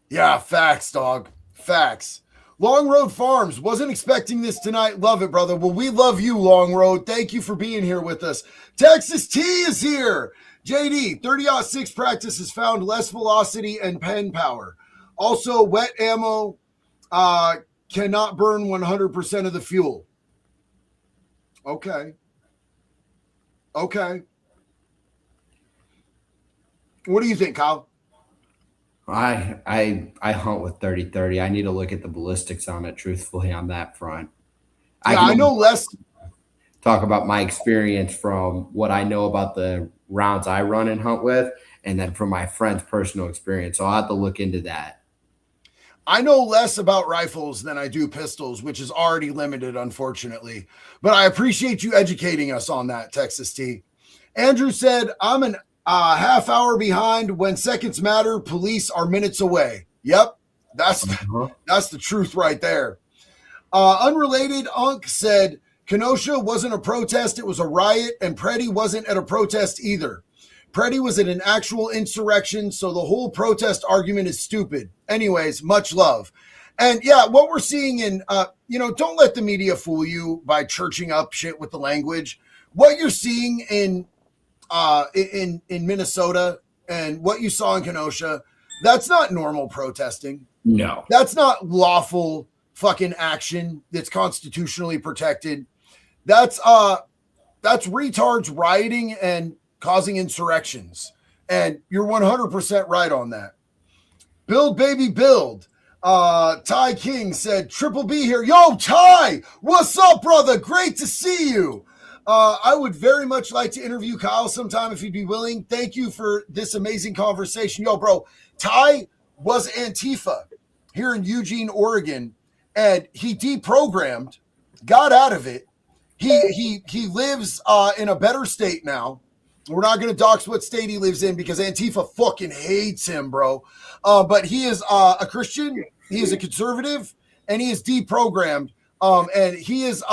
Yeah, facts, dog. Facts. Long Road Farms, wasn't expecting this tonight. Love it, brother. Well, we love you, Long Road. Thank you for being here with us. Texas T is here. JD, 30-06 practice has found less velocity and pen power. Also, wet ammo cannot burn 100% of the fuel. Okay. What do you think, Kyle? I hunt with 30-30. I need to look at the ballistics on it, truthfully, on that front. Yeah, I know less. Talk about my experience from what I know about the rounds I run and hunt with, and then from my friend's personal experience. So I'll have to look into that. I know less about rifles than I do pistols, which is already limited, unfortunately. But I appreciate you educating us on that, Texas T. Andrew said, I'm an half hour behind. When seconds matter, police are minutes away. Yep, that's the truth right there. Unrelated Unk said, Kenosha wasn't a protest, it was a riot, and Preddy wasn't at a protest either. Preddy was at an actual insurrection, so the whole protest argument is stupid. Anyways, much love. And yeah, what we're seeing in, don't let the media fool you by churching up shit with the language. What you're seeing in Minnesota and what you saw in Kenosha, that's not normal protesting. No. That's not lawful fucking action that's constitutionally protected. That's retards rioting and causing insurrections. And you're 100% right on that. Build, baby, build. Ty King said, Triple B here. Yo, Ty, what's up, brother? Great to see you. I would very much like to interview Kyle sometime if he'd be willing. Thank you for this amazing conversation. Yo, bro, Ty was Antifa here in Eugene, Oregon, and he deprogrammed, got out of it. He lives in a better state now. We're not going to dox what state he lives in because Antifa fucking hates him, bro. But he is a Christian. He is a conservative, and he is deprogrammed. And he is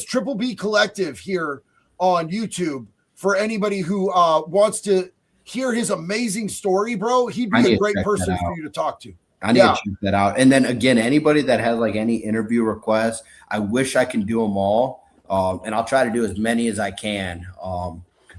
Triple B Collective here on YouTube for anybody who wants to hear his amazing story, bro. He'd be a great person for you to talk to. I need to check that out. And then again, anybody that has like any interview requests, I wish I can do them all. And I'll try to do as many as I can.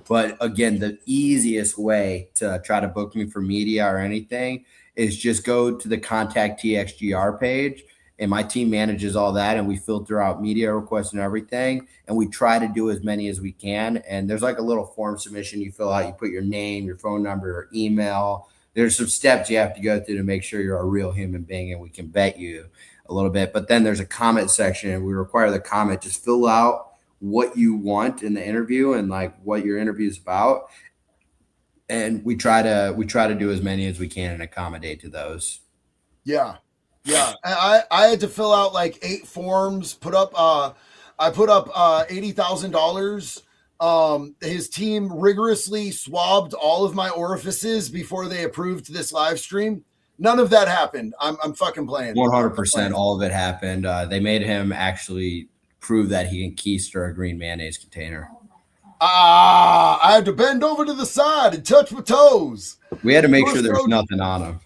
But again, the easiest way to try to book me for media or anything is just go to the Contact TXGR page, and my team manages all that, and we filter out media requests and everything, and we try to do as many as we can. And there's like a little form submission you fill out. You put your name, your phone number, your email. There's some steps you have to go through to make sure you're a real human being and we can vet you a little bit. But then there's a comment section, and we require the comment. Just fill out what you want in the interview and like what your interview is about. And we try to do as many as we can and accommodate to those. Yeah. I had to fill out like 8 forms, I put up $80,000. His team rigorously swabbed all of my orifices before they approved this live stream. None of that happened. I'm fucking playing. 100%. All of it happened. They made him actually prove that he can keister a green mayonnaise container. I had to bend over to the side and touch my toes. We had to make sure there was nothing on him.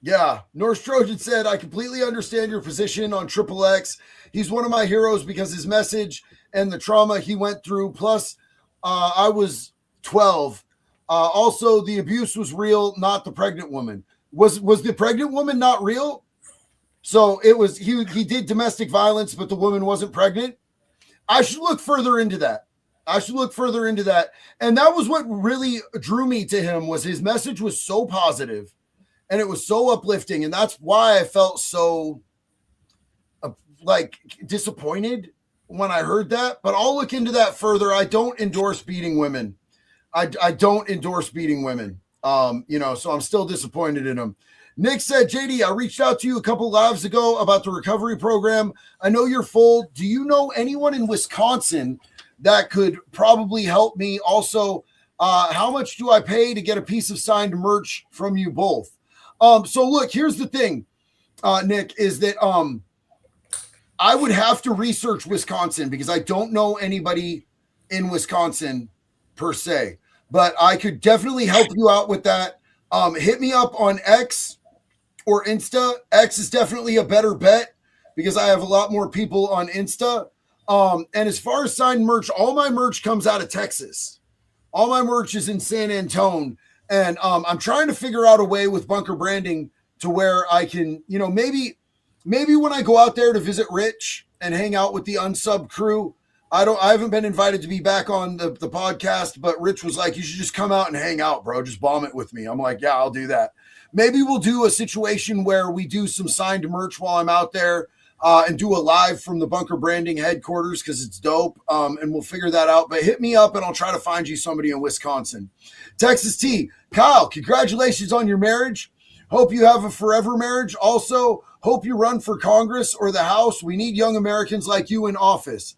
Yeah. Norse Trojan said, I completely understand your position on Triple X. He's one of my heroes because his message and the trauma he went through. Plus, I was 12. Also, the abuse was real, not the pregnant woman. Was the pregnant woman not real? So it was he did domestic violence, but the woman wasn't pregnant. I should look further into that. And that was what really drew me to him, was his message was so positive and it was so uplifting. And that's why I felt so disappointed when I heard that. But I'll look into that further. I don't endorse beating women. I don't endorse beating women. So I'm still disappointed in him. Nick said, JD, I reached out to you a couple lives ago about the recovery program. I know you're full. Do you know anyone in Wisconsin that could probably help me? Also, How much do I pay to get a piece of signed merch from you both? So look, here's the thing, Nick, is that I would have to research Wisconsin because I don't know anybody in Wisconsin per se, but I could definitely help you out with that. Hit me up on X or Insta. X is definitely a better bet because I have a lot more people on Insta. And as far as signed merch, all my merch comes out of Texas. All my merch is in San Antone. And I'm trying to figure out a way with Bunker Branding to where I can, maybe when I go out there to visit Rich and hang out with the unsub crew, I haven't been invited to be back on the podcast, but Rich was like, you should just come out and hang out, bro. Just bomb it with me. I'm like, yeah, I'll do that. Maybe we'll do a situation where we do some signed merch while I'm out there and do a live from the Bunker Branding headquarters because it's dope. And we'll figure that out. But hit me up and I'll try to find you somebody in Wisconsin. Texas T, Kyle, congratulations on your marriage. Hope you have a forever marriage. Also, hope you run for Congress or the House. We need young Americans like you in office.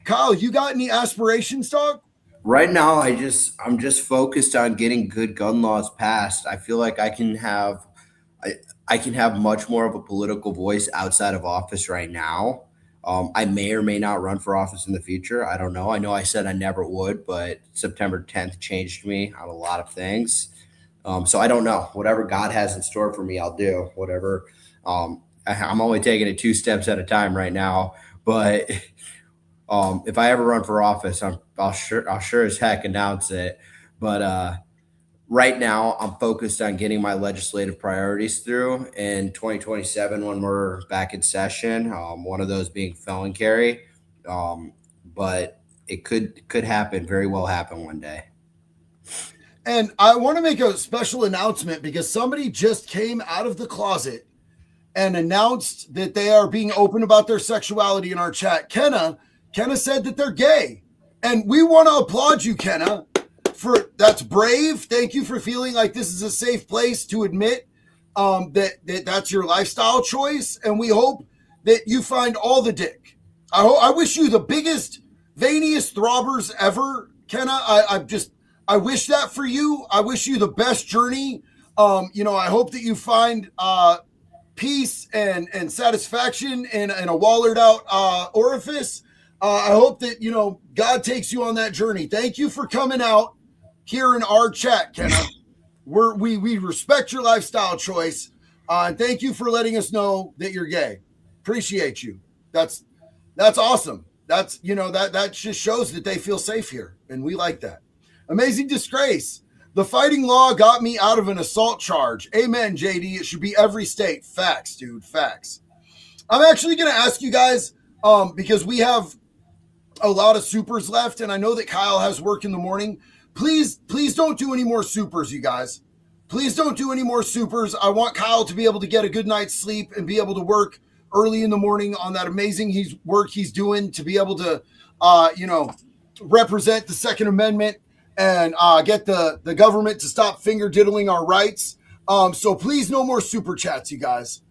Kyle, you got any aspirations, dog? Right now, I'm just focused on getting good gun laws passed. I feel like I can have much more of a political voice outside of office right now. I may or may not run for office in the future. I don't know. I know I said I never would, but September 10th changed me on a lot of things. So I don't know. Whatever God has in store for me, I'll do. Whatever. I'm only taking it 2 steps at a time right now. But if I ever run for office, I'll sure as heck announce it. But right now, I'm focused on getting my legislative priorities through in 2027 when we're back in session. One of those being felon carry, but it could happen, very well happen one day. And I want to make a special announcement because somebody just came out of the closet and announced that they are being open about their sexuality in our chat. Kenna said that they're gay. And we want to applaud you, Kenna, for that's brave. Thank you for feeling like this is a safe place to admit that's your lifestyle choice. And we hope that you find all the dick. I wish you the biggest, veiniest throbbers ever, Kenna. I wish that for you. I wish you the best journey. I hope that you find peace and satisfaction in a wallered out orifice. I hope that, God takes you on that journey. Thank you for coming out here in our chat, Kenna. We respect your lifestyle choice. And thank you for letting us know that you're gay. Appreciate you. That's awesome. That's, that just shows that they feel safe here. And we like that. Amazing Disgrace. The fighting law got me out of an assault charge. Amen, JD. It should be every state. Facts, dude. Facts. I'm actually going to ask you guys, because we have a lot of supers left, and I know that Kyle has work in the morning. Please don't do any more supers, you guys. Please don't do any more supers. I want Kyle to be able to get a good night's sleep and be able to work early in the morning on that amazing work he's doing to be able to, represent the Second Amendment and get the government to stop finger diddling our rights. So please, no more super chats, you guys.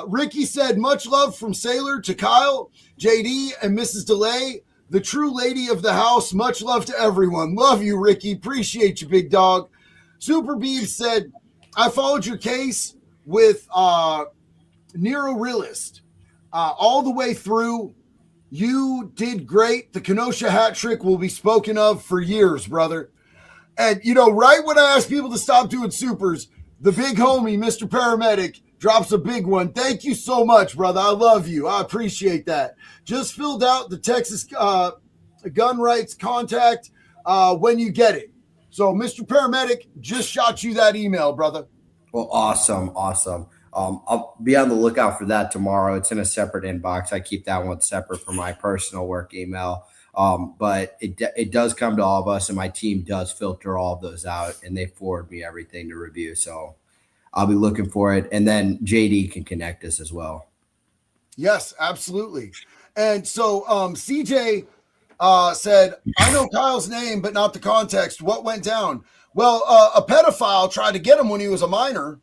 Ricky said, much love from Sailor to Kyle, JD, and Mrs. DeLay, the true lady of the house. Much love to everyone. Love you, Ricky. Appreciate you, big dog. Super Beeb said, I followed your case with Nero Realist all the way through. You did great. The Kenosha hat trick will be spoken of for years, brother. And, right when I ask people to stop doing supers, the big homie, Mr. Paramedic, drops a big one. Thank you so much, brother. I love you. I appreciate that. Just filled out the Texas gun rights contact when you get it. So, Mr. Paramedic just shot you that email, brother. Well, awesome. I'll be on the lookout for that tomorrow. It's in a separate inbox. I keep that one separate from my personal work email. But it does come to all of us, and my team does filter all of those out, and they forward me everything to review. So I'll be looking for it. And then JD can connect us as well. Yes, absolutely. And so CJ said, I know Kyle's name, but not the context. What went down? Well, a pedophile tried to get him when he was a minor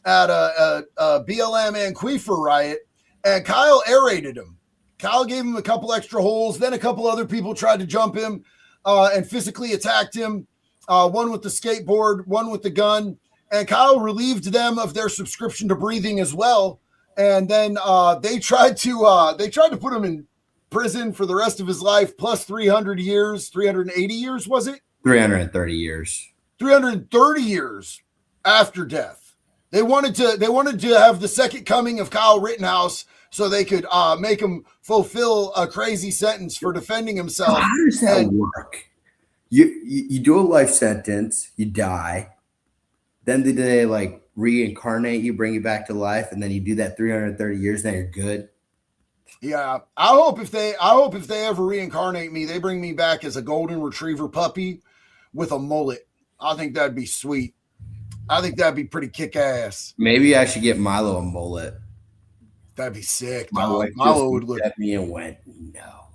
at a BLM Anquifer riot, and Kyle aerated him. Kyle gave him a couple extra holes. Then a couple other people tried to jump him and physically attacked him. one with the skateboard, one with the gun, and Kyle relieved them of their subscription to breathing as well. And then they tried to put him in prison for the rest of his life, plus 300 years, 380 years, was it? 330 years. 330 years after death. They wanted to have the second coming of Kyle Rittenhouse so they could make him fulfill a crazy sentence for defending himself. How does that work? You do a life sentence, you die, then do they like reincarnate you, bring you back to life, and then you do that 330 years, then you're good? Yeah, I hope if they ever reincarnate me, they bring me back as a golden retriever puppy with a mullet. I think that'd be sweet. I think that'd be pretty kick ass. Maybe I should get Milo a mullet. That'd be sick. My wife Milo would look at me and went, no.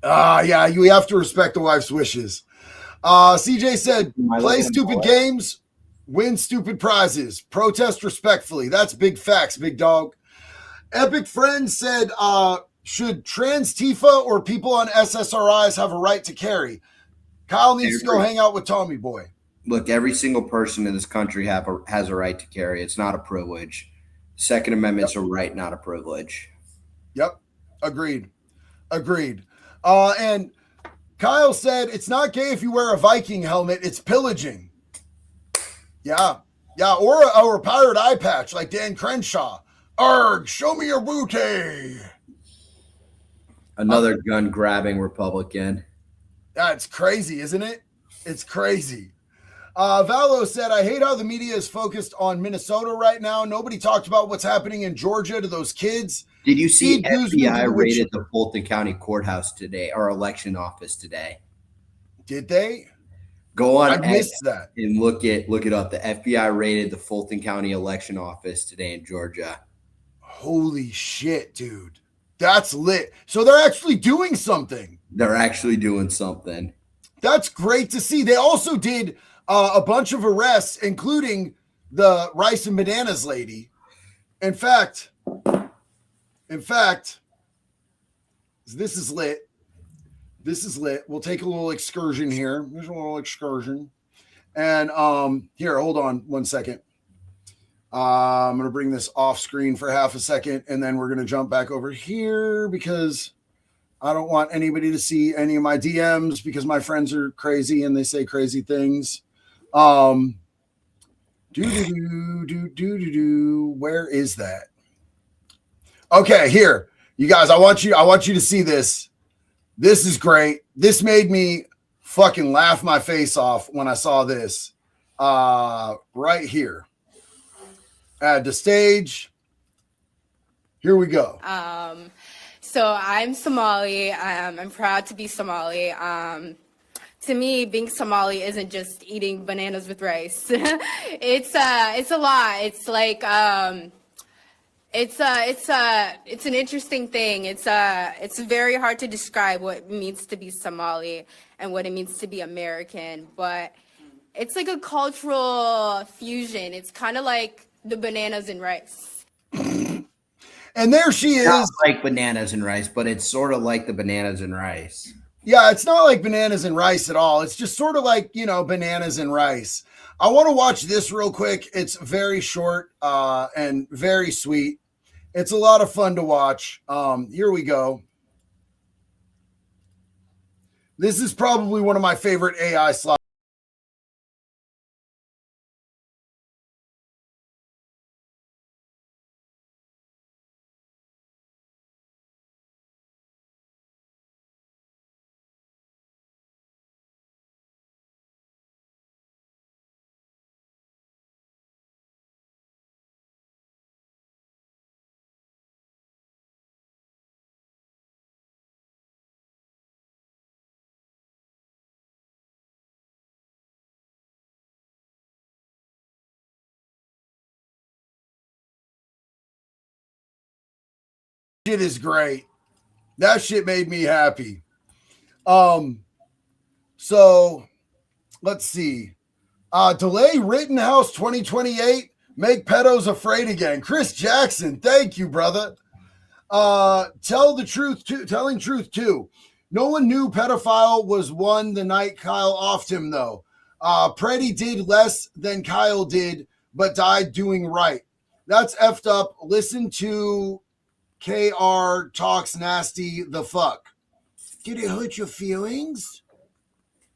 Yeah, you have to respect the wife's wishes. CJ said, play stupid games, win stupid prizes, protest respectfully. That's big facts, big dog. Epic Friend said, should trans Tifa or people on SSRIs have a right to carry? Kyle needs to go hang out with Tommy Boy. Look, every single person in this country has a right to carry. It's not a privilege. Second Amendment's a right, not a privilege. Yep. Agreed. And Kyle said, it's not gay if you wear a Viking helmet. It's pillaging. Yeah. Or a pirate eye patch like Dan Crenshaw. Arg, show me your booty. Another gun-grabbing Republican. That's crazy, isn't it? It's crazy. Valo said, I hate how the media is focused on Minnesota right now. Nobody talked about what's happening in Georgia to those kids. Did you see FBI raided the Fulton County courthouse today, or election office today? Did they? Go on I missed that. And look it up. The FBI raided the Fulton County election office today in Georgia. Holy shit, dude. That's lit. So they're actually doing something. That's great to see. They also did a bunch of arrests, including the rice and bananas lady. In fact, this is lit. We'll take a little excursion here. There's a little excursion. And here, hold on one second. I'm going to bring this off screen for half a second, and then we're going to jump back over here because I don't want anybody to see any of my DMs because my friends are crazy and they say crazy things. Where is that? Okay, here. You guys, I want you to see this. This is great. This made me fucking laugh my face off when I saw this. Right here. Add to stage. Here we go. So I'm Somali. I'm proud to be Somali. To me, being Somali isn't just eating bananas with rice. It's a lot. It's like it's an interesting thing. It's very hard to describe what it means to be Somali and what it means to be American, but it's like a cultural fusion. It's kind of like the bananas and rice. And there she is. Not like bananas and rice, but it's sort of like the bananas and rice. Yeah, it's not like bananas and rice at all. It's just sort of like, bananas and rice. I want to watch this real quick. It's very short and very sweet. It's a lot of fun to watch. Here we go. This is probably one of my favorite AI slides. Shit is great. That shit made me happy. So let's see. Delay Rittenhouse 2028. Make pedos afraid again. Chris Jackson, thank you, brother. Telling truth too. No one knew pedophile was one the night Kyle offed him, though. Preddy did less than Kyle did, but died doing right. That's effed up. Listen to KR talks nasty the fuck. Did it hurt your feelings?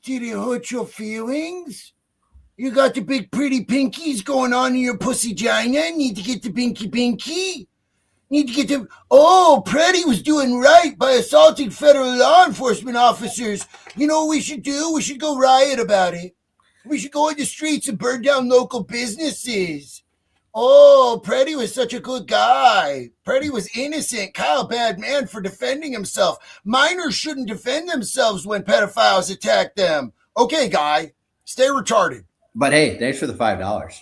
Did it hurt your feelings? You got the big pretty pinkies going on in your pussy gina. Need to get the binky. Need to get the. Oh, Preddy was doing right by assaulting federal law enforcement officers. You know what we should do? We should go riot about it. We should go in the streets and burn down local businesses. Oh, Preddy was such a good guy. Preddy was innocent. Kyle, bad man for defending himself. Minors shouldn't defend themselves when pedophiles attack them. Okay, guy, stay retarded. But hey, thanks for the $5.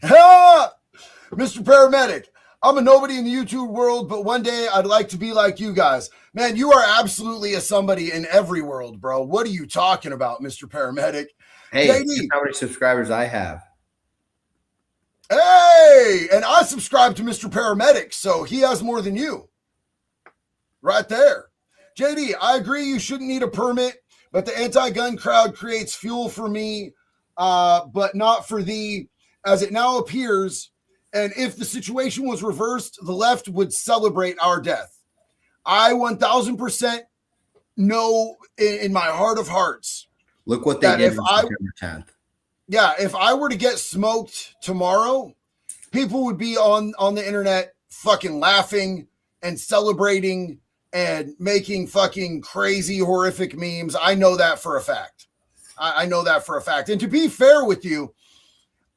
Mr. Paramedic, I'm a nobody in the YouTube world, but one day I'd like to be like you guys. Man, you are absolutely a somebody in every world, bro. What are you talking about, Mr. Paramedic? Hey, JD, how many subscribers I have? Hey, and I subscribe to Mr. Paramedic, so he has more than you. Right there. JD, I agree you shouldn't need a permit, but the anti-gun crowd creates fuel for me, but not for thee, as it now appears. And if the situation was reversed, the left would celebrate our death. I 1000% know in my heart of hearts. Look what they did on September 10th. Yeah, if I were to get smoked tomorrow, people would be on the internet fucking laughing and celebrating and making fucking crazy, horrific memes. I know that for a fact. I know that for a fact. And to be fair with you,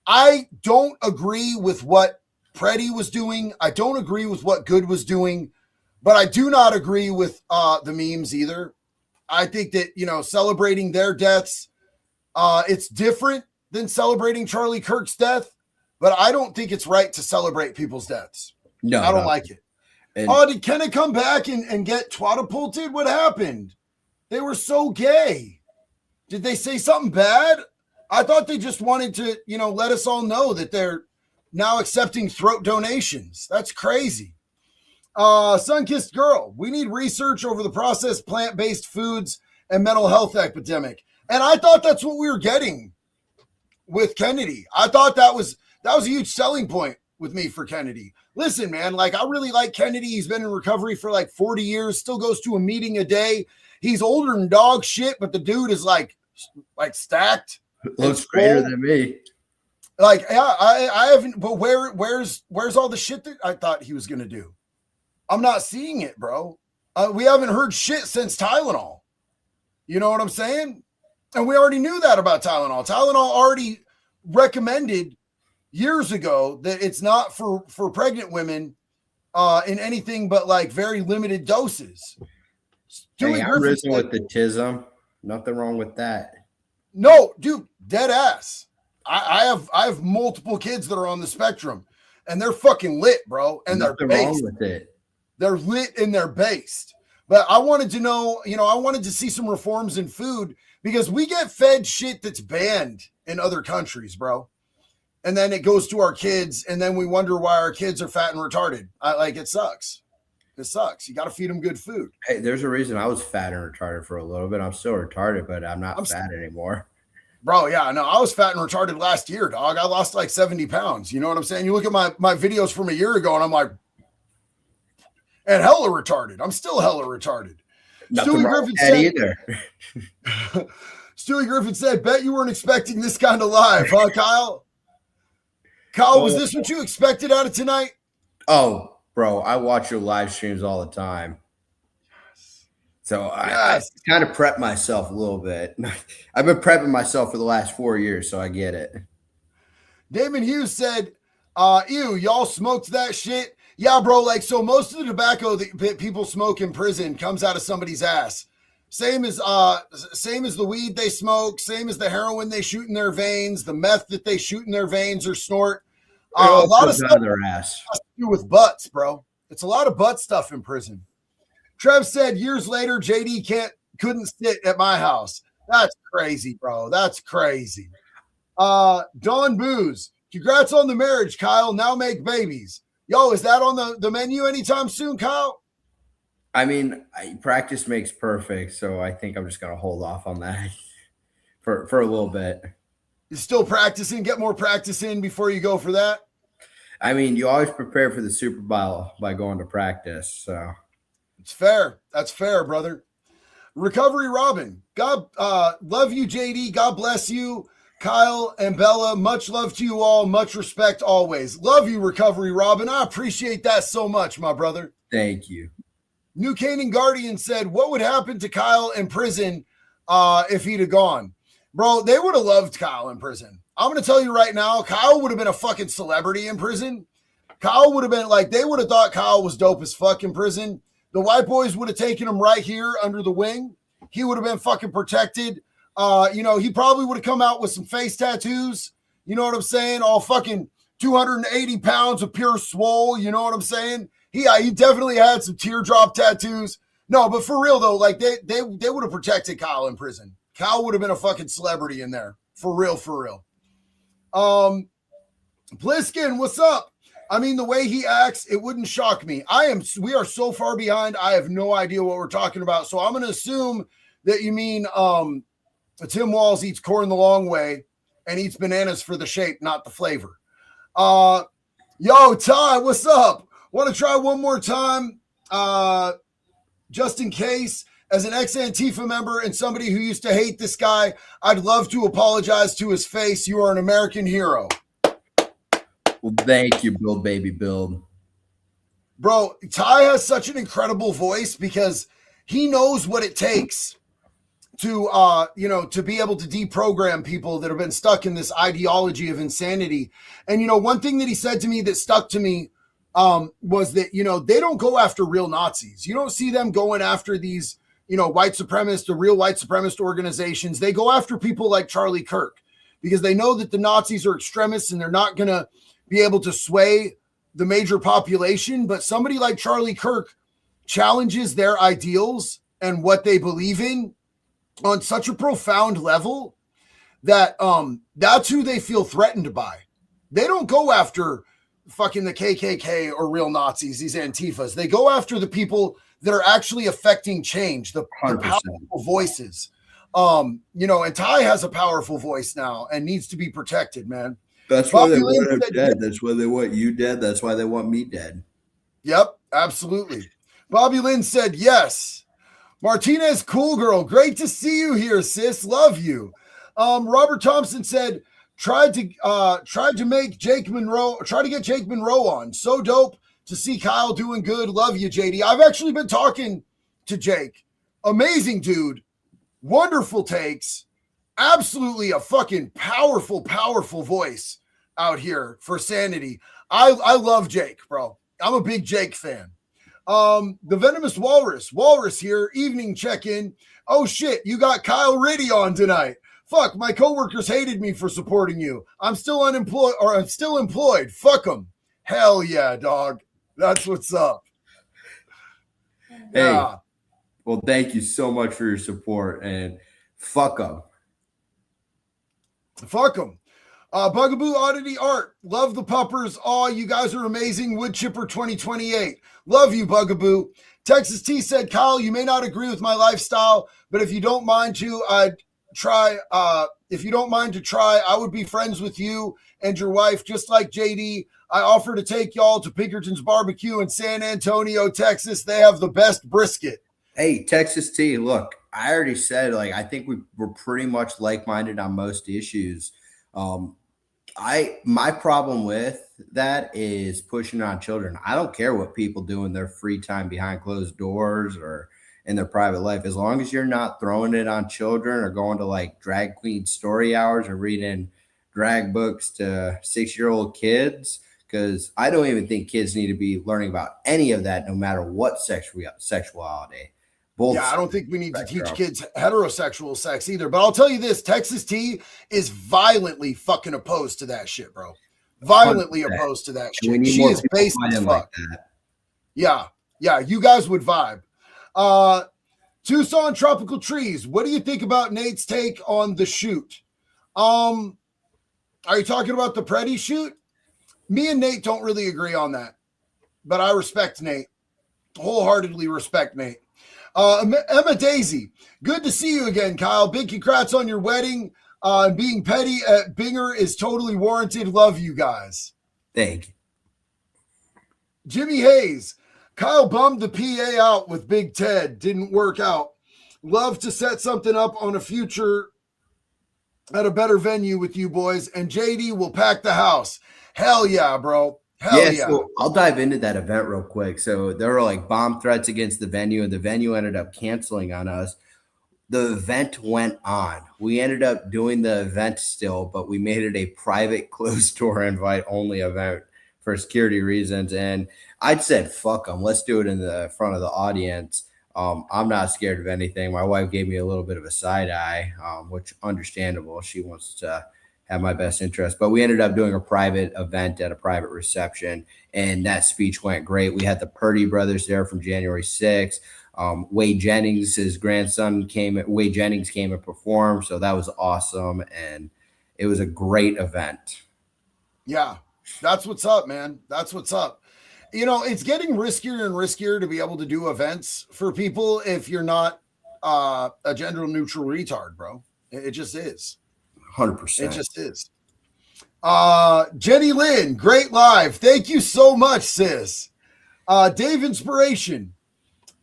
I don't agree with what Preddy was doing. I don't agree with what Good was doing, but I do not agree with the memes either. I think that, celebrating their deaths, it's different than celebrating Charlie Kirk's death, but I don't think it's right to celebrate people's deaths. No, I don't like it. And did Kenna come back and get twatapulted? What happened? They were so gay. Did they say something bad? I thought they just wanted to, let us all know that they're now accepting throat donations. That's crazy. Sun-kissed girl. We need research over the processed plant-based foods and mental health epidemic. And I thought that's what we were getting with Kennedy. I thought that was a huge selling point with me for Kennedy. Listen, man, I really like Kennedy. He's been in recovery for 40 years, still goes to a meeting a day. He's older than dog shit, but the dude is like stacked. Looks greater than me. I haven't, but where's all the shit that I thought he was going to do? I'm not seeing it, bro. We haven't heard shit since Tylenol. You know what I'm saying? And we already knew that about Tylenol. Tylenol already recommended years ago that it's not for pregnant women in anything but very limited doses. Hey, I'm risen with the tism. Nothing wrong with that. No, dude, dead ass. I have multiple kids that are on the spectrum, and they're fucking lit, bro. And Nothing they're wrong based. with it. They're lit and they're based. But I wanted to know, I wanted to see some reforms in food because we get fed shit that's banned in other countries, bro. And then it goes to our kids, and then we wonder why our kids are fat and retarded. It sucks. It sucks. You got to feed them good food. Hey, there's a reason I was fat and retarded for a little bit. I'm still retarded, but I'm not fat anymore. Bro, yeah, no, I was fat and retarded last year, dog. I lost 70 pounds. You know what I'm saying? You look at my videos from a year ago, and I'm like, and hella retarded. I'm still hella retarded. Nothing wrong with that either. Stewie Griffin said, bet you weren't expecting this kind of live, huh, Kyle? Kyle, was this what you expected out of tonight? Oh, bro, I watch your live streams all the time. So I kind of prep myself a little bit. I've been prepping myself for the last 4 years, so I get it. Damon Hughes said, ew, y'all smoked that shit? Yeah, bro, so most of the tobacco that people smoke in prison comes out of somebody's ass. Same as the weed they smoke, same as the heroin they shoot in their veins, the meth that they shoot in their veins or snort. A lot of stuff their ass. Has to do with butts, bro. It's a lot of butt stuff in prison. Trev said years later, JD couldn't sit at my house. That's crazy, bro. That's crazy. Dawn Booze, congrats on the marriage, Kyle. Now make babies. Yo, is that on the menu anytime soon, Kyle? I mean, practice makes perfect, so I think I'm just gonna hold off on that for a little bit. You still practicing? Get more practice in before you go for that. I mean, you always prepare for the Super Bowl by going to practice. So It's fair. That's fair, brother. Recovery Robin. God love you, JD. God bless you. Kyle and Bella, much love to you all. Much respect always. Love you, Recovery Robin. I appreciate that so much, my brother. thank you. New Canaan Guardian said, what would happen to Kyle in prison if he'd have gone? Bro, they would have loved Kyle in prison. I'm going to tell you right now, Kyle would have been a fucking celebrity in prison. Kyle would have been like, they would have thought Kyle was dope as fuck in prison. The white boys would have taken him right here under the wing. He would have been fucking protected. He probably would have come out with some face tattoos. You know what I'm saying? All fucking 280 pounds of pure swole. You know what I'm saying? He definitely had some teardrop tattoos. No, but for real though, like they would have protected Kyle in prison. Kyle would have been a fucking celebrity in there. For real, for real. Pliskin, what's up? I mean, the way he acts, it wouldn't shock me. We are so far behind. I have no idea what we're talking about. So I'm going to assume that you mean Tim Walz eats corn the long way and eats bananas for the shape, not the flavor. Yo, Ty, what's up? Want to try one more time? Just in case, as an ex-Antifa member and somebody who used to hate this guy, I'd love to apologize to his face. You are an American hero. Well, thank you, Build Baby Build. Bro, Ty has such an incredible voice because he knows what it takes to be able to deprogram people that have been stuck in this ideology of insanity. And, one thing that he said to me that stuck to me was that, they don't go after real Nazis. You don't see them going after these, white supremacist, the real white supremacist organizations. They go after people like Charlie Kirk because they know that the Nazis are extremists and they're not going to be able to sway the major population. But somebody like Charlie Kirk challenges their ideals and what they believe in on such a profound level that that's who they feel threatened by. They don't go after fucking the KKK or real Nazis, these Antifas. They go after the people that are actually affecting change, the powerful voices. And Ty has a powerful voice now and needs to be protected, man. That's why they want him dead. That's why they want you dead. That's why they want me dead. Yep, absolutely. Bobby Lynn said yes. Martinez, cool girl. Great to see you here, sis. Love you. Robert Thompson said, tried to get Jake Monroe on. So dope to see Kyle doing good. Love you, JD. I've actually been talking to Jake. Amazing dude. Wonderful takes. Absolutely a fucking powerful, powerful voice out here for sanity. I love Jake, bro. I'm a big Jake fan. The Venomous Walrus here, evening check-in. Oh shit, you got Kyle Ritty on tonight. Fuck, my coworkers hated me for supporting you. I'm still employed. Fuck them. Hell yeah, dog. That's what's up. Hey, well, thank you so much for your support and fuck them. Fuck them. Bugaboo Oddity Art. Love the puppers. Oh, you guys are amazing. Wood Chipper 2028. Love you, Bugaboo. Texas T said, Kyle, you may not agree with my lifestyle, but if you don't mind to try, I would be friends with you and your wife, just like JD. I offer to take y'all to Pinkerton's Barbecue in San Antonio, Texas. They have the best brisket. Hey, Texas T, look, I already said, I think we're pretty much like-minded on most issues. My problem with that is pushing on children. I don't care what people do in their free time behind closed doors or in their private life. As long as you're not throwing it on children or going to drag queen story hours or reading drag books to 6-year-old kids, because I don't even think kids need to be learning about any of that, no matter what sexuality. I don't think we need to teach kids heterosexual sex either. But I'll tell you this, Texas T is violently fucking opposed to that shit, bro. Violently opposed to that shit. She is based as fuck. Yeah, you guys would vibe. Tucson Tropical Trees. What do you think about Nate's take on the shoot? Are you talking about the Preddy shoot? Me and Nate don't really agree on that. But I respect Nate. Wholeheartedly respect Nate. Emma Daisy, good to see you again, Kyle. Big congrats on your wedding. Being petty at Binger is totally warranted. Love you guys. Thank you. Jimmy Hayes. Kyle bummed the PA out with Big Ted. Didn't work out. Love to set something up on a future at a better venue with you boys. And JD will pack the house. Hell yeah, bro. Hell yeah. So I'll dive into that event real quick. So there were like bomb threats against the venue, and the venue ended up canceling on us. The event went on. We ended up doing the event still, but we made it a private closed door invite only event for security reasons. And I'd said, fuck them. Let's do it in the front of the audience. I'm not scared of anything. My wife gave me a little bit of a side eye, which understandable. She wants to have my best interest. But we ended up doing a private event at a private reception, and that speech went great. We had the Purdy brothers there from January 6th. Wade Jennings, his grandson Wade Jennings came and performed. So that was awesome. And it was a great event. Yeah, that's what's up, man. That's what's up. You know, it's getting riskier and riskier to be able to do events for people if you're not a gender neutral retard, bro. It just is. 100%. It just is. Jenny Lynn, great live. Thank you so much, sis. Dave Inspiration.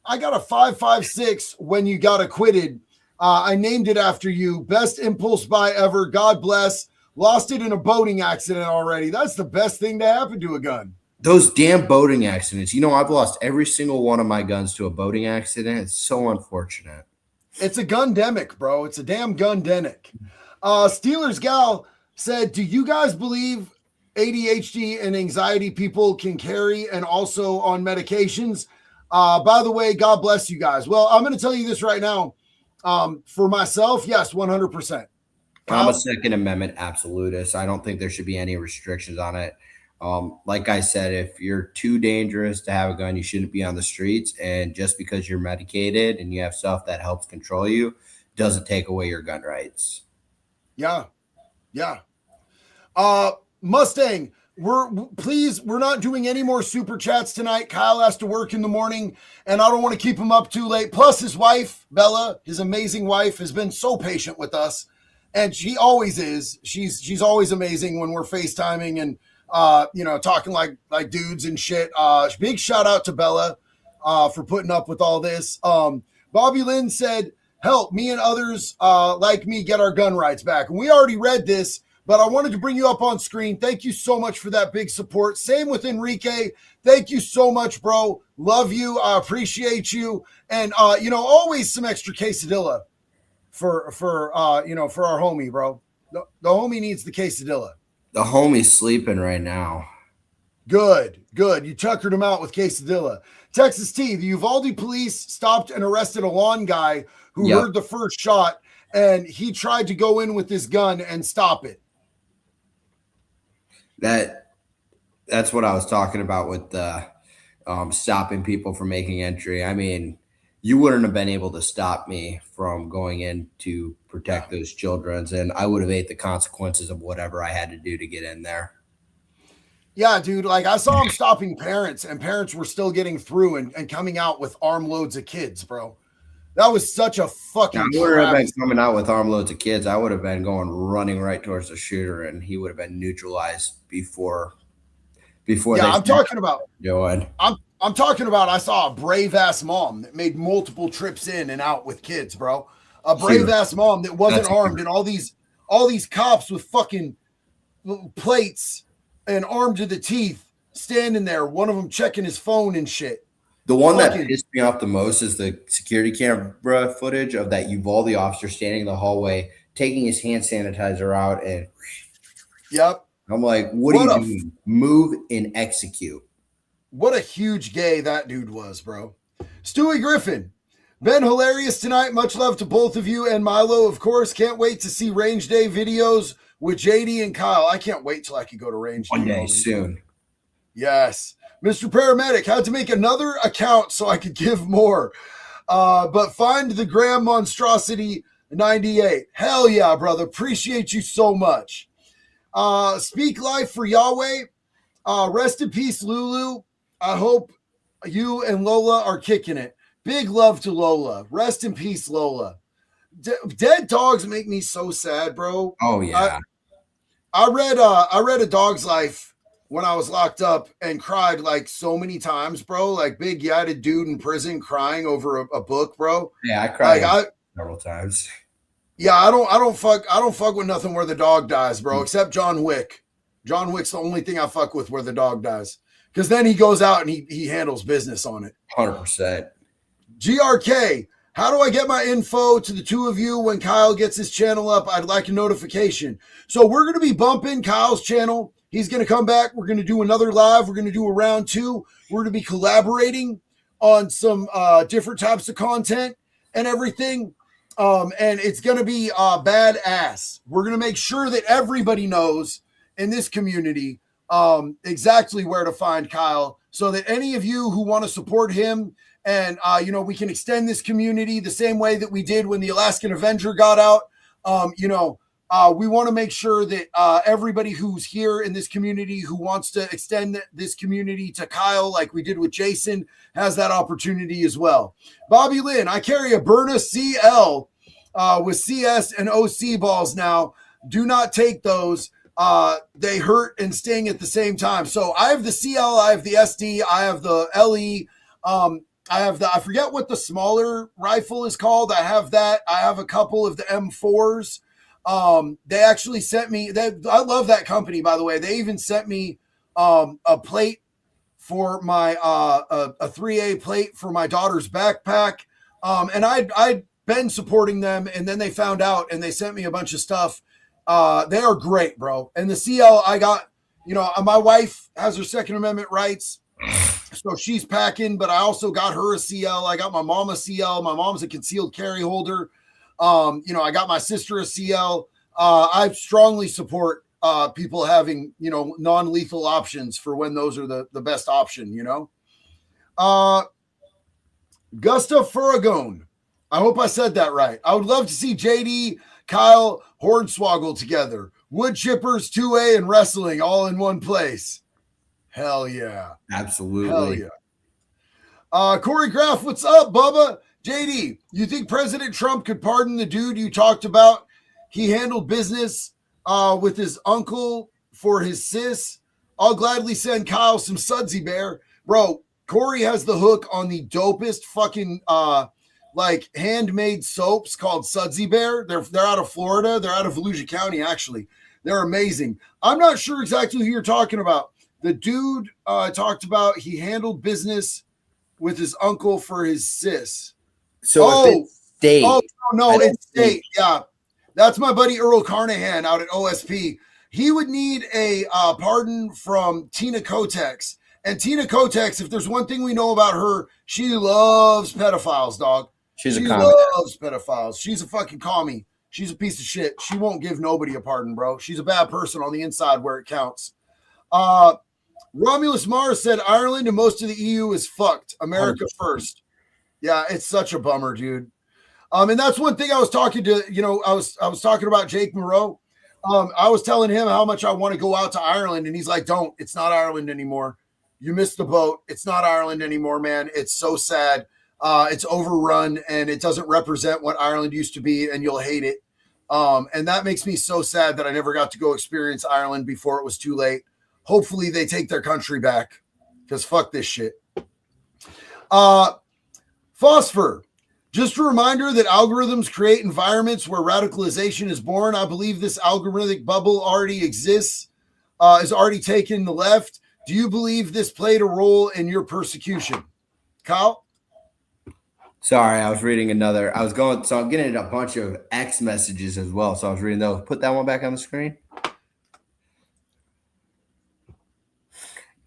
I got a 5.56 when you got acquitted. I named it after you. Best impulse buy ever. God bless. Lost it in a boating accident already. That's the best thing to happen to a gun. Those damn boating accidents. You know, I've lost every single one of my guns to a boating accident. It's so unfortunate. It's a gundemic, bro. It's a damn gundemic. Steelers Gal said, do you guys believe ADHD and anxiety people can carry and also on medications? By the way, God bless you guys. Well, I'm going to tell you this right now. For myself, yes, 100%. I'm a Second Amendment absolutist. I don't think there should be any restrictions on it. Like I said, if you're too dangerous to have a gun, you shouldn't be on the streets. And just because you're medicated and you have stuff that helps control you doesn't take away your gun rights. Yeah. Yeah. Mustang, we're not doing any more super chats tonight. Kyle has to work in the morning and I don't want to keep him up too late. Plus his wife, Bella, his amazing wife, has been so patient with us. And she always is. She's always amazing when we're FaceTiming and talking like dudes and shit. Big shout out to Bella for putting up with all this. Bobby Lynn said, help me and others like me get our gun rights back. And we already read this, but I wanted to bring you up on screen. Thank you so much for that big support. Same with Enrique. Thank you so much, bro. Love you. I appreciate you. And, always some extra quesadilla for our homie, bro. The homie needs the quesadilla. The homie's sleeping right now. Good. You tuckered him out with quesadilla. Texas T, the Uvalde police stopped and arrested a lawn guy who heard the first shot, and he tried to go in with his gun and stop it. That's what I was talking about with the stopping people from making entry. I mean, you wouldn't have been able to stop me from going in to protect those children, and I would have ate the consequences of whatever I had to do to get in there. Yeah, dude, like I saw him stopping parents, and parents were still getting through and coming out with armloads of kids, bro. That was such a fucking. I would have been coming out with armloads of kids. I would have been running right towards the shooter, and he would have been neutralized before. Yeah, I'm talking about. Joanne. I'm talking about. I saw a brave ass mom that made multiple trips in and out with kids, bro. A brave ass mom that wasn't armed, and all these cops with fucking plates and armed to the teeth standing there. One of them checking his phone and shit. The one that pissed me off the most is the security camera footage of that Uvalde officer standing in the hallway, taking his hand sanitizer out, and I'm like, what are you doing? Move and execute. What a huge gay that dude was, bro. Stewie Griffin. Been hilarious tonight. Much love to both of you and Milo, of course. Can't wait to see range day videos with JD and Kyle. I can't wait till I can go to range one day soon. Yes. Mr. Paramedic, had to make another account so I could give more. But find the Graham Monstrosity 98. Hell yeah, brother. Appreciate you so much. Speak life for Yahweh. Rest in peace, Lulu. I hope you and Lola are kicking it. Big love to Lola. Rest in peace, Lola. Dead dogs make me so sad, bro. Oh yeah. I read A Dog's Life when I was locked up and cried like so many times, bro. Like big yatted dude in prison crying over a book, bro. Yeah, I cried Like several times. I don't fuck with nothing where the dog dies, bro, except John Wick. John Wick's the only thing I fuck with where the dog dies. Because then he goes out and he handles business on it. 100%. GRK, how do I get my info to the two of you when Kyle gets his channel up? I'd like a notification. So we're going to be bumping Kyle's channel. He's going to come back. We're going to do another live. We're going to do a round 2. We're going to be collaborating on some different types of content and everything. And it's going to be badass. We're going to make sure that everybody knows in this community exactly where to find Kyle, so that any of you who want to support him and, we can extend this community the same way that we did when the Alaskan Avenger got out. We want to make sure that everybody who's here in this community who wants to extend this community to Kyle, like we did with Jason, has that opportunity as well. Bobby Lynn, I carry a Berna CL with CS and OC balls now. Do not take those. They hurt and sting at the same time. So I have the CL, I have the SD, I have the LE. I forget what the smaller rifle is called. I have that. I have a couple of the M4s. They actually sent me, I love that company, by the way. They even sent me a plate for my a 3A plate for my daughter's backpack. And I'd been supporting them, and then they found out and they sent me a bunch of stuff. They are great, bro. And the CL I got, my wife has her Second Amendment rights, so she's packing, but I also got her a CL. I got my mom a CL. My mom's a concealed carry holder. I got my sister a CL. I strongly support people having, non-lethal options for when those are the best option, Gustav Furagone. I hope I said that right. I would love to see JD, Kyle, Hornswoggle together. Wood chippers, 2A, and wrestling all in one place. Hell yeah. Absolutely. Hell yeah. Corey Graff, what's up, Bubba? JD, you think President Trump could pardon the dude you talked about? He handled business with his uncle for his sis. I'll gladly send Kyle some Sudsy Bear. Bro, Corey has the hook on the dopest fucking handmade soaps called Sudsy Bear. They're out of Florida. They're out of Volusia County, actually. They're amazing. I'm not sure exactly who you're talking about. The dude talked about he handled business with his uncle for his sis. So if it's state. Oh, no, it's state. Yeah. That's my buddy Earl Carnahan out at OSP. He would need a pardon from Tina Kotex. And Tina Kotex, if there's one thing we know about her, she loves pedophiles, dog. She loves pedophiles. She's a fucking commie. She's a piece of shit. She won't give nobody a pardon, bro. She's a bad person on the inside where it counts. Romulus Mars said Ireland and most of the EU is fucked. America 100%. First. Yeah, it's such a bummer, dude. And that's one thing I was talking to, I was talking about Jake Moreau. I was telling him how much I want to go out to Ireland, and he's like, don't. It's not Ireland anymore. You missed the boat. It's not Ireland anymore, man. It's so sad. It's overrun, and it doesn't represent what Ireland used to be, and you'll hate it. And that makes me so sad that I never got to go experience Ireland before it was too late. Hopefully they take their country back, because fuck this shit. Phosphor. Just a reminder that algorithms create environments where radicalization is born. I believe this algorithmic bubble already exists, is already taken the left. Do you believe this played a role in your persecution? Kyle? Sorry, I was reading another. So I'm getting a bunch of X messages as well. So I was reading those. Put that one back on the screen.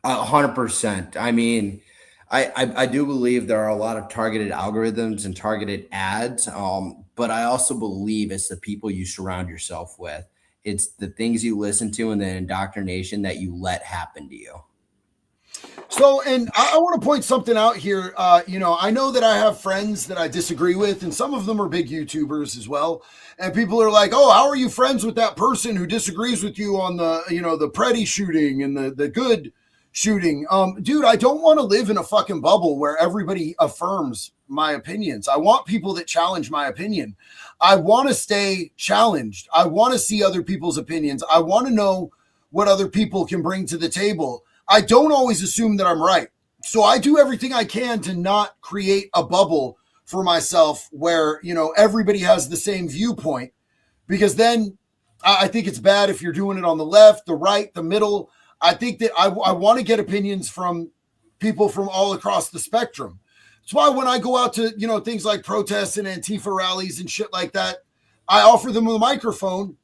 100%. I mean, I do believe there are a lot of targeted algorithms and targeted ads, but I also believe it's the people you surround yourself with. It's the things you listen to and the indoctrination that you let happen to you. So, and I want to point something out here. I know that I have friends that I disagree with, and some of them are big YouTubers as well. And people are like, oh, how are you friends with that person who disagrees with you on the, the Preddy shooting and the good, shooting. Dude, I don't want to live in a fucking bubble where everybody affirms my opinions. I want people that challenge my opinion. I want to stay challenged. I want to see other people's opinions. I want to know what other people can bring to the table. I don't always assume that I'm right. So I do everything I can to not create a bubble for myself where, you know, everybody has the same viewpoint, because then I think it's bad if you're doing it on the left, the right, the middle. I think that I want to get opinions from people from all across the spectrum. That's why when I go out to, you know, things like protests and Antifa rallies and shit like that, I offer them a microphone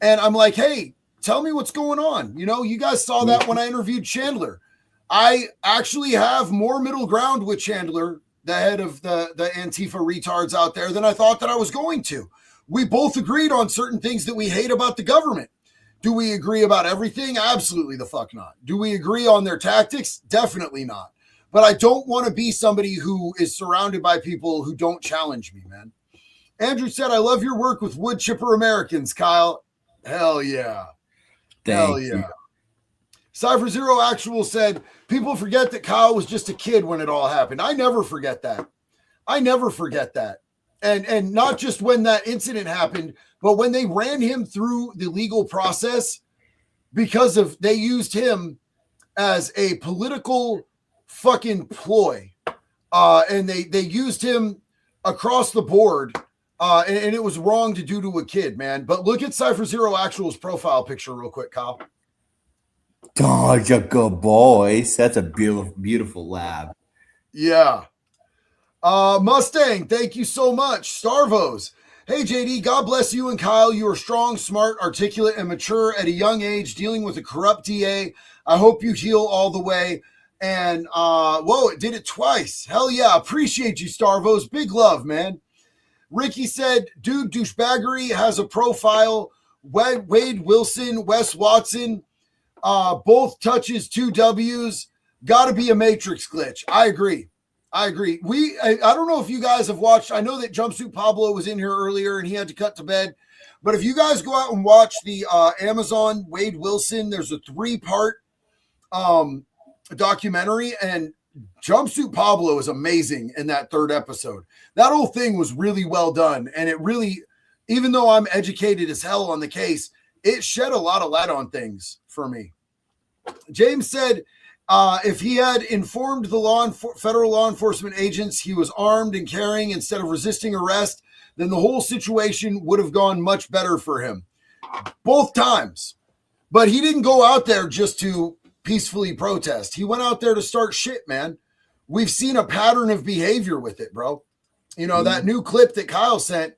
and I'm like, hey, tell me what's going on. You know, you guys saw that when I interviewed Chandler. I actually have more middle ground with Chandler, the head of the Antifa retards out there, than I thought that I was going to. We both agreed on certain things that we hate about the government. Do we agree about everything? Absolutely the fuck not. Do we agree on their tactics? Definitely not. But I don't want to be somebody who is surrounded by people who don't challenge me, man. Andrew said, I love your work with wood chipper Americans, Kyle. Hell yeah. Hell yeah. Cypher Zero Actual said, people forget that Kyle was just a kid when it all happened. I never forget that. I never forget that. And not just when that incident happened, but when they ran him through the legal process, because of they used him as a political fucking ploy. And they used him across the board. And it was wrong to do to a kid, man. But look at Cypher Zero Actual's profile picture real quick, Kyle. Oh, you're good boys. That's a beautiful, beautiful lab. Yeah. Mustang, thank you so much. Starvos. Hey, JD, God bless you and Kyle. You are strong, smart, articulate, and mature at a young age, dealing with a corrupt DA. I hope you heal all the way. And, whoa, it did it twice. Hell yeah. Appreciate you, Starvos. Big love, man. Ricky said, dude, douchebaggery has a profile. Wade Wilson, Wes Watson, both touches 2 W's. Got to be a Matrix glitch. I agree. I don't know if you guys have watched. I know that Jumpsuit Pablo was in here earlier and he had to cut to bed. But if you guys go out and watch the Amazon Wade Wilson, there's a 3-part documentary, and Jumpsuit Pablo is amazing in that 3rd episode. That whole thing was really well done. And it really, even though I'm educated as hell on the case, it shed a lot of light on things for me. James said, if he had informed the federal law enforcement agents he was armed and carrying instead of resisting arrest, then the whole situation would have gone much better for him. Both times. But he didn't go out there just to peacefully protest. He went out there to start shit, man. We've seen a pattern of behavior with it, bro. You know, that new clip that Kyle sent,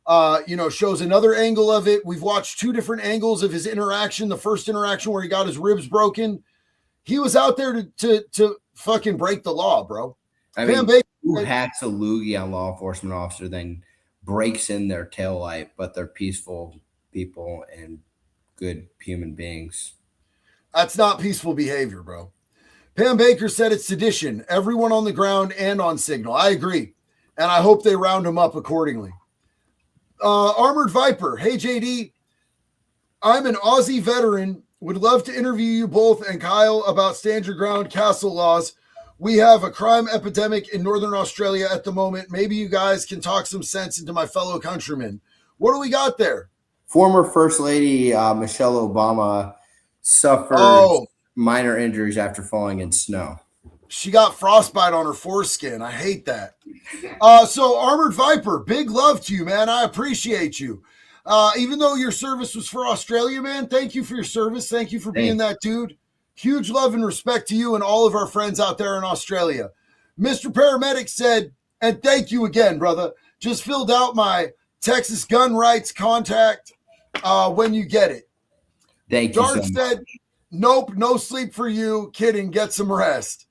shows another angle of it. We've watched 2 different angles of his interaction. The first interaction where he got his ribs broken. He was out there to fucking break the law, bro. I mean, who hacks a loogie on law enforcement officer, then breaks in their taillight, but they're peaceful people and good human beings. That's not peaceful behavior, bro. Pam Baker said it's sedition. Everyone on the ground and on signal. I agree. And I hope they round him up accordingly. Armored Viper. Hey, JD. I'm an Aussie veteran. Would love to interview you both and Kyle about stand your ground castle laws. We have a crime epidemic in Northern Australia at the moment. Maybe you guys can talk some sense into my fellow countrymen. What do we got there? Former First Lady Michelle Obama suffered minor injuries after falling in snow. She got frostbite on her foreskin. I hate that. So Armored Viper, big love to you, man. I appreciate you. Even though your service was for Australia, man, thank you for your service. Thank you for being that dude. Huge love and respect to you and all of our friends out there in Australia. Mr. Paramedic said, and thank you again, brother. Just filled out my Texas gun rights contact when you get it. Thank you. Dark said, nope, no sleep for you. Kidding, get some rest.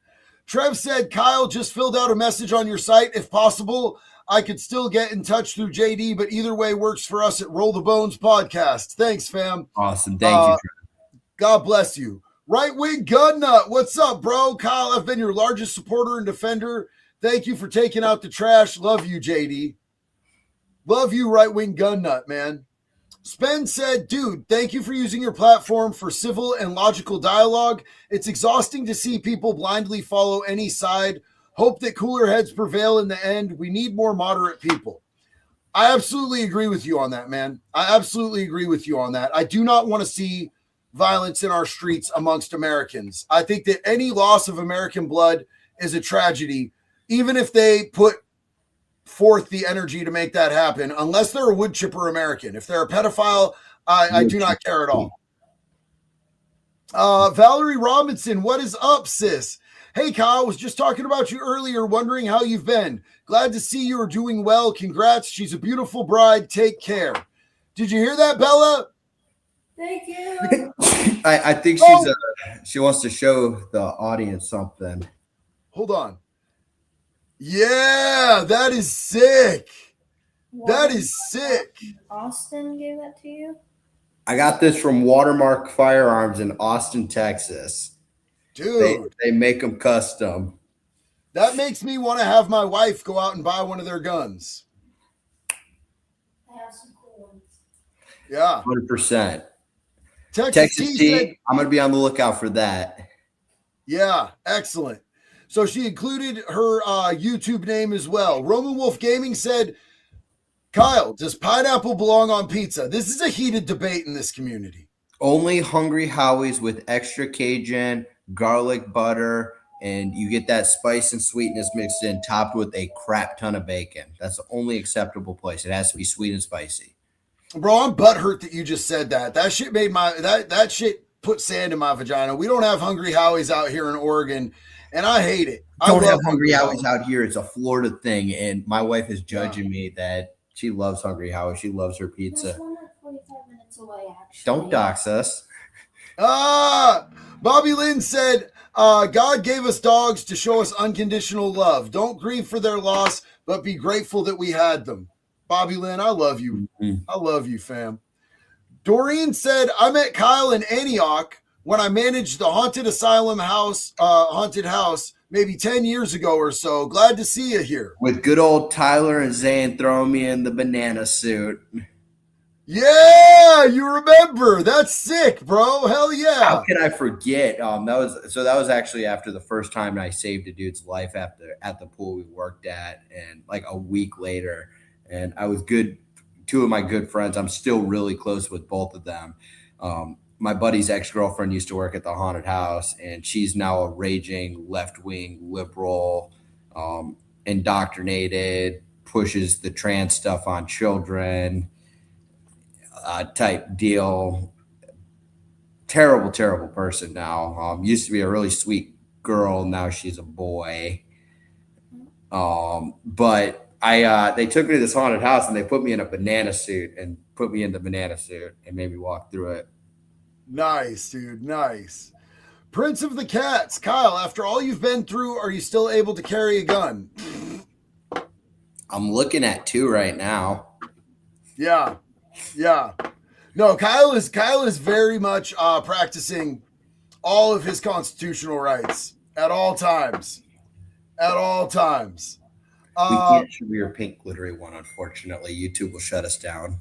Trev said, Kyle just filled out a message on your site. If possible, I could still get in touch through JD, but either way works for us at Roll the Bones Podcast. Thanks, fam. Awesome. Thank you, Trev. God bless you. Right Wing Gun Nut, what's up, bro? Kyle, I've been your largest supporter and defender. Thank you for taking out the trash. Love you, JD. Love you, Right Wing Gun Nut, man. Spen said, dude, thank you for using your platform for civil and logical dialogue. It's exhausting to see people blindly follow any side. Hope that cooler heads prevail in the end. We need more moderate people. I absolutely agree with you on that, man. I absolutely agree with you on that. I do not want to see violence in our streets amongst Americans. I think that any loss of American blood is a tragedy, even if they put forth the energy to make that happen, unless they're a wood chipper American. If they're a pedophile, I do not care at all. Valerie Robinson, what is up, sis? Hey, Kyle, was just talking about you earlier, wondering how you've been. Glad to see you are doing well. Congrats. She's a beautiful bride. Take care. Did you hear that, Bella? Thank you. I think she wants to show the audience something. Hold on. Yeah, that is sick. That is sick. Austin gave that to you? I got this from Watermark Firearms in Austin, Texas. Dude, they make them custom. that makes me want to have my wife go out and buy one of their guns. I have some cool ones. Yeah. 100%. Texas T, T said, I'm going to be on the lookout for that. yeah, excellent. So she included her YouTube name as well. Roman Wolf Gaming said, Kyle, does pineapple belong on pizza? This is a heated debate in this community. Only Hungry Howie's with extra Cajun, garlic butter, and you get that spice and sweetness mixed in, topped with a crap ton of bacon. That's the only acceptable place. It has to be sweet and spicy. Bro, I'm butthurt that you just said that. That shit made that shit put sand in my vagina. We don't have Hungry Howie's out here in Oregon, and I hate it. I Don't have love Hungry Howie's out here. It's a Florida thing, and my wife is judging me that she loves Hungry Howie's. She loves her pizza. There's one like 45 minutes away, actually. Don't dox us. Bobby Lynn said, God gave us dogs to show us unconditional love. Don't grieve for their loss, but be grateful that we had them. Bobby Lynn, I love you. Mm-hmm. I love you, fam. Doreen said, I met Kyle in Antioch when I managed the haunted asylum haunted house maybe 10 years ago or so. Glad to see you here. With good old Tyler and Zane throwing me in the banana suit. Yeah, you remember. That's sick, bro. Hell yeah. How can I forget? That was actually after the first time I saved a dude's life at the pool we worked at, and like a week later. And I was good. Two of my good friends, I'm still really close with both of them. My buddy's ex-girlfriend used to work at the haunted house, and she's now a raging left-wing liberal, indoctrinated, pushes the trans stuff on children type deal. Terrible, terrible person now. Used to be a really sweet girl. Now she's a boy. But they took me to this haunted house and they put me in a banana suit and made me walk through it. Nice, dude. Nice. Prince of the Cats. Kyle, after all you've been through, are you still able to carry a gun? I'm looking at 2 right now. Yeah. Yeah. No, Kyle is very much practicing all of his constitutional rights at all times. At all times. We can't show your pink glittery one, unfortunately. YouTube will shut us down.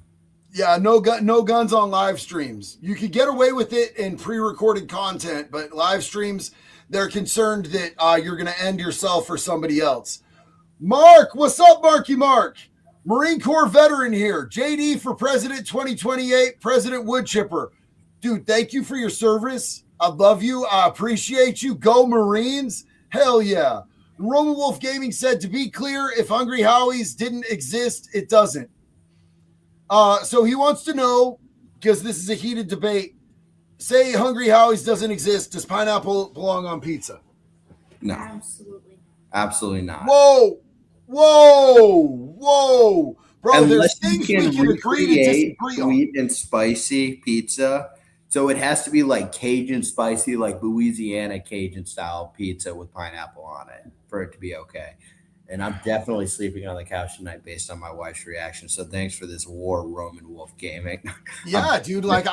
Yeah, no guns on live streams. You could get away with it in pre-recorded content, but live streams, they're concerned that you're going to end yourself or somebody else. Mark, what's up, Marky Mark? Marine Corps veteran here. JD for President 2028, President Woodchipper. Dude, thank you for your service. I love you. I appreciate you. Go Marines. Hell yeah. Roman Wolf Gaming said, to be clear, if Hungry Howie's didn't exist, it doesn't. So he wants to know, because this is a heated debate, say Hungry Howie's doesn't exist. Does pineapple belong on pizza? No. Absolutely. Absolutely not. Whoa. Bro, Unless there's things we can agree to disagree on. Sweet and spicy pizza. So it has to be like Cajun spicy, like Louisiana Cajun style pizza with pineapple on it for it to be okay. And I'm definitely sleeping on the couch tonight based on my wife's reaction. So thanks for this war, Roman Wolf Gaming. Yeah, dude. Like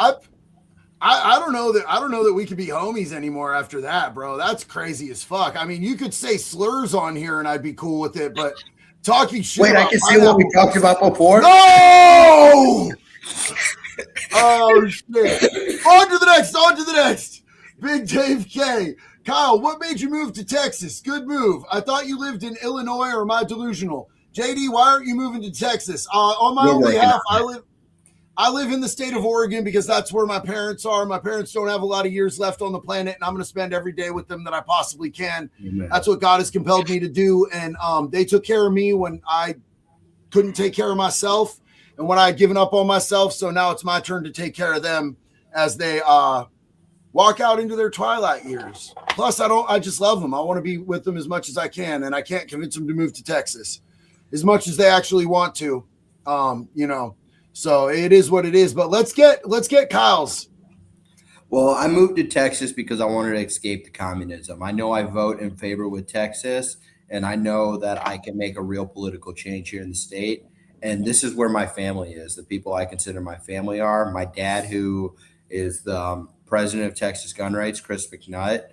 I don't know that we could be homies anymore after that, bro. That's crazy as fuck. I mean, you could say slurs on here and I'd be cool with it, but talking shit. Wait, I can say what we talked about before. No. Oh, shit. On to the next. Big Dave K. Kyle, what made you move to Texas? Good move. I thought you lived in Illinois, or am I delusional? JD, why aren't you moving to Texas? On my We're own working behalf, on it. I live in the state of Oregon because that's where my parents are. My parents don't have a lot of years left on the planet, and I'm going to spend every day with them that I possibly can. Amen. That's what God has compelled me to do. And they took care of me when I couldn't take care of myself and when I had given up on myself. So now it's my turn to take care of them as they walk out into their twilight years. Plus, I just love them. I want to be with them as much as I can, and I can't convince them to move to Texas as much as they actually want to. So it is what it is. But let's get Kyle's. Well, I moved to Texas because I wanted to escape the communism. I know I vote in favor with Texas, and I know that I can make a real political change here in the state. And this is where my family is. The people I consider my family are my dad, who is the president of Texas Gun Rights, Chris McNutt.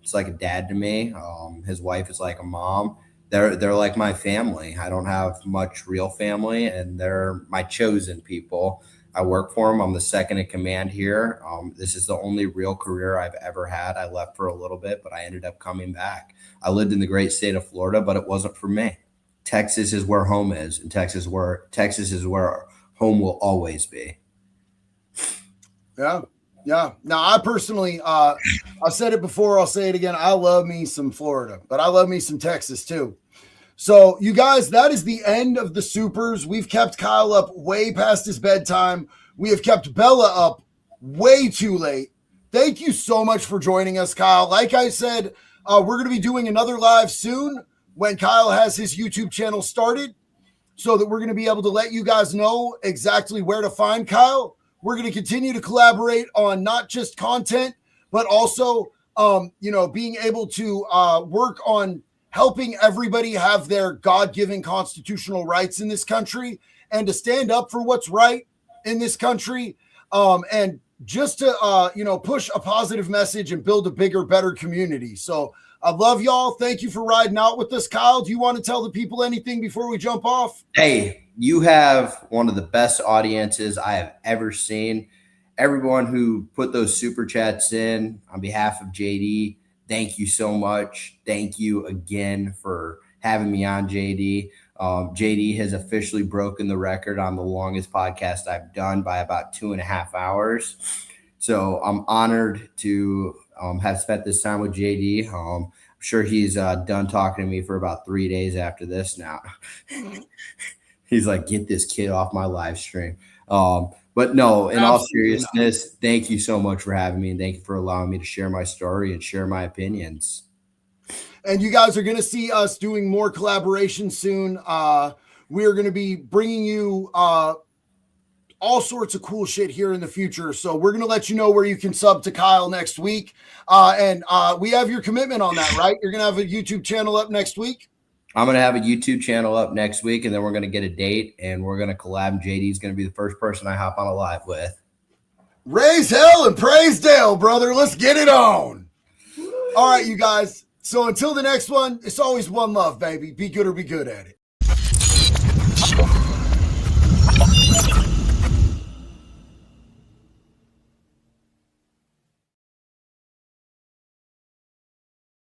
It's like a dad to me. His wife is like a mom. They're like my family. I don't have much real family, and they're my chosen people. I work for them. I'm the second in command here. This is the only real career I've ever had. I left for a little bit, but I ended up coming back. I lived in the great state of Florida, but it wasn't for me. Texas is where home is, and Texas is where home will always be. Yeah. Yeah. Now, I personally, I've said it before, I'll say it again. I love me some Florida, but I love me some Texas too. So, you guys, that is the end of the supers. We've kept Kyle up way past his bedtime. We have kept Bella up way too late. Thank you so much for joining us, Kyle. Like I said, we're going to be doing another live soon when Kyle has his YouTube channel started, so that we're going to be able to let you guys know exactly where to find Kyle. We're going to continue to collaborate on not just content, but also, being able to work on helping everybody have their God-given constitutional rights in this country and to stand up for what's right in this country. And just to, push a positive message and build a bigger, better community. So I love y'all. Thank you for riding out with us. Kyle, do you want to tell the people anything before we jump off? Hey, you have one of the best audiences I have ever seen. Everyone who put those super chats in on behalf of JD, thank you so much. Thank you again for having me on, JD. JD has officially broken the record on the longest podcast I've done by about 2.5 hours. So I'm honored to have spent this time with JD. I'm sure he's done talking to me for about 3 days after this now. He's like, get this kid off my live stream. But no, in all seriousness, thank you so much for having me, and thank you for allowing me to share my story and share my opinions. And you guys are going to see us doing more collaboration soon. We are going to be bringing you all sorts of cool shit here in the future. So we're going to let you know where you can sub to Kyle next week. And we have your commitment on that, right? You're going to have a YouTube channel up next week? I'm going to have a YouTube channel up next week, and then we're going to get a date, and we're going to collab. And JD's going to be the first person I hop on a live with. Raise hell and praise Dale, brother. Let's get it on. All right, you guys. So until the next one, it's always one love, baby. Be good or be good at it.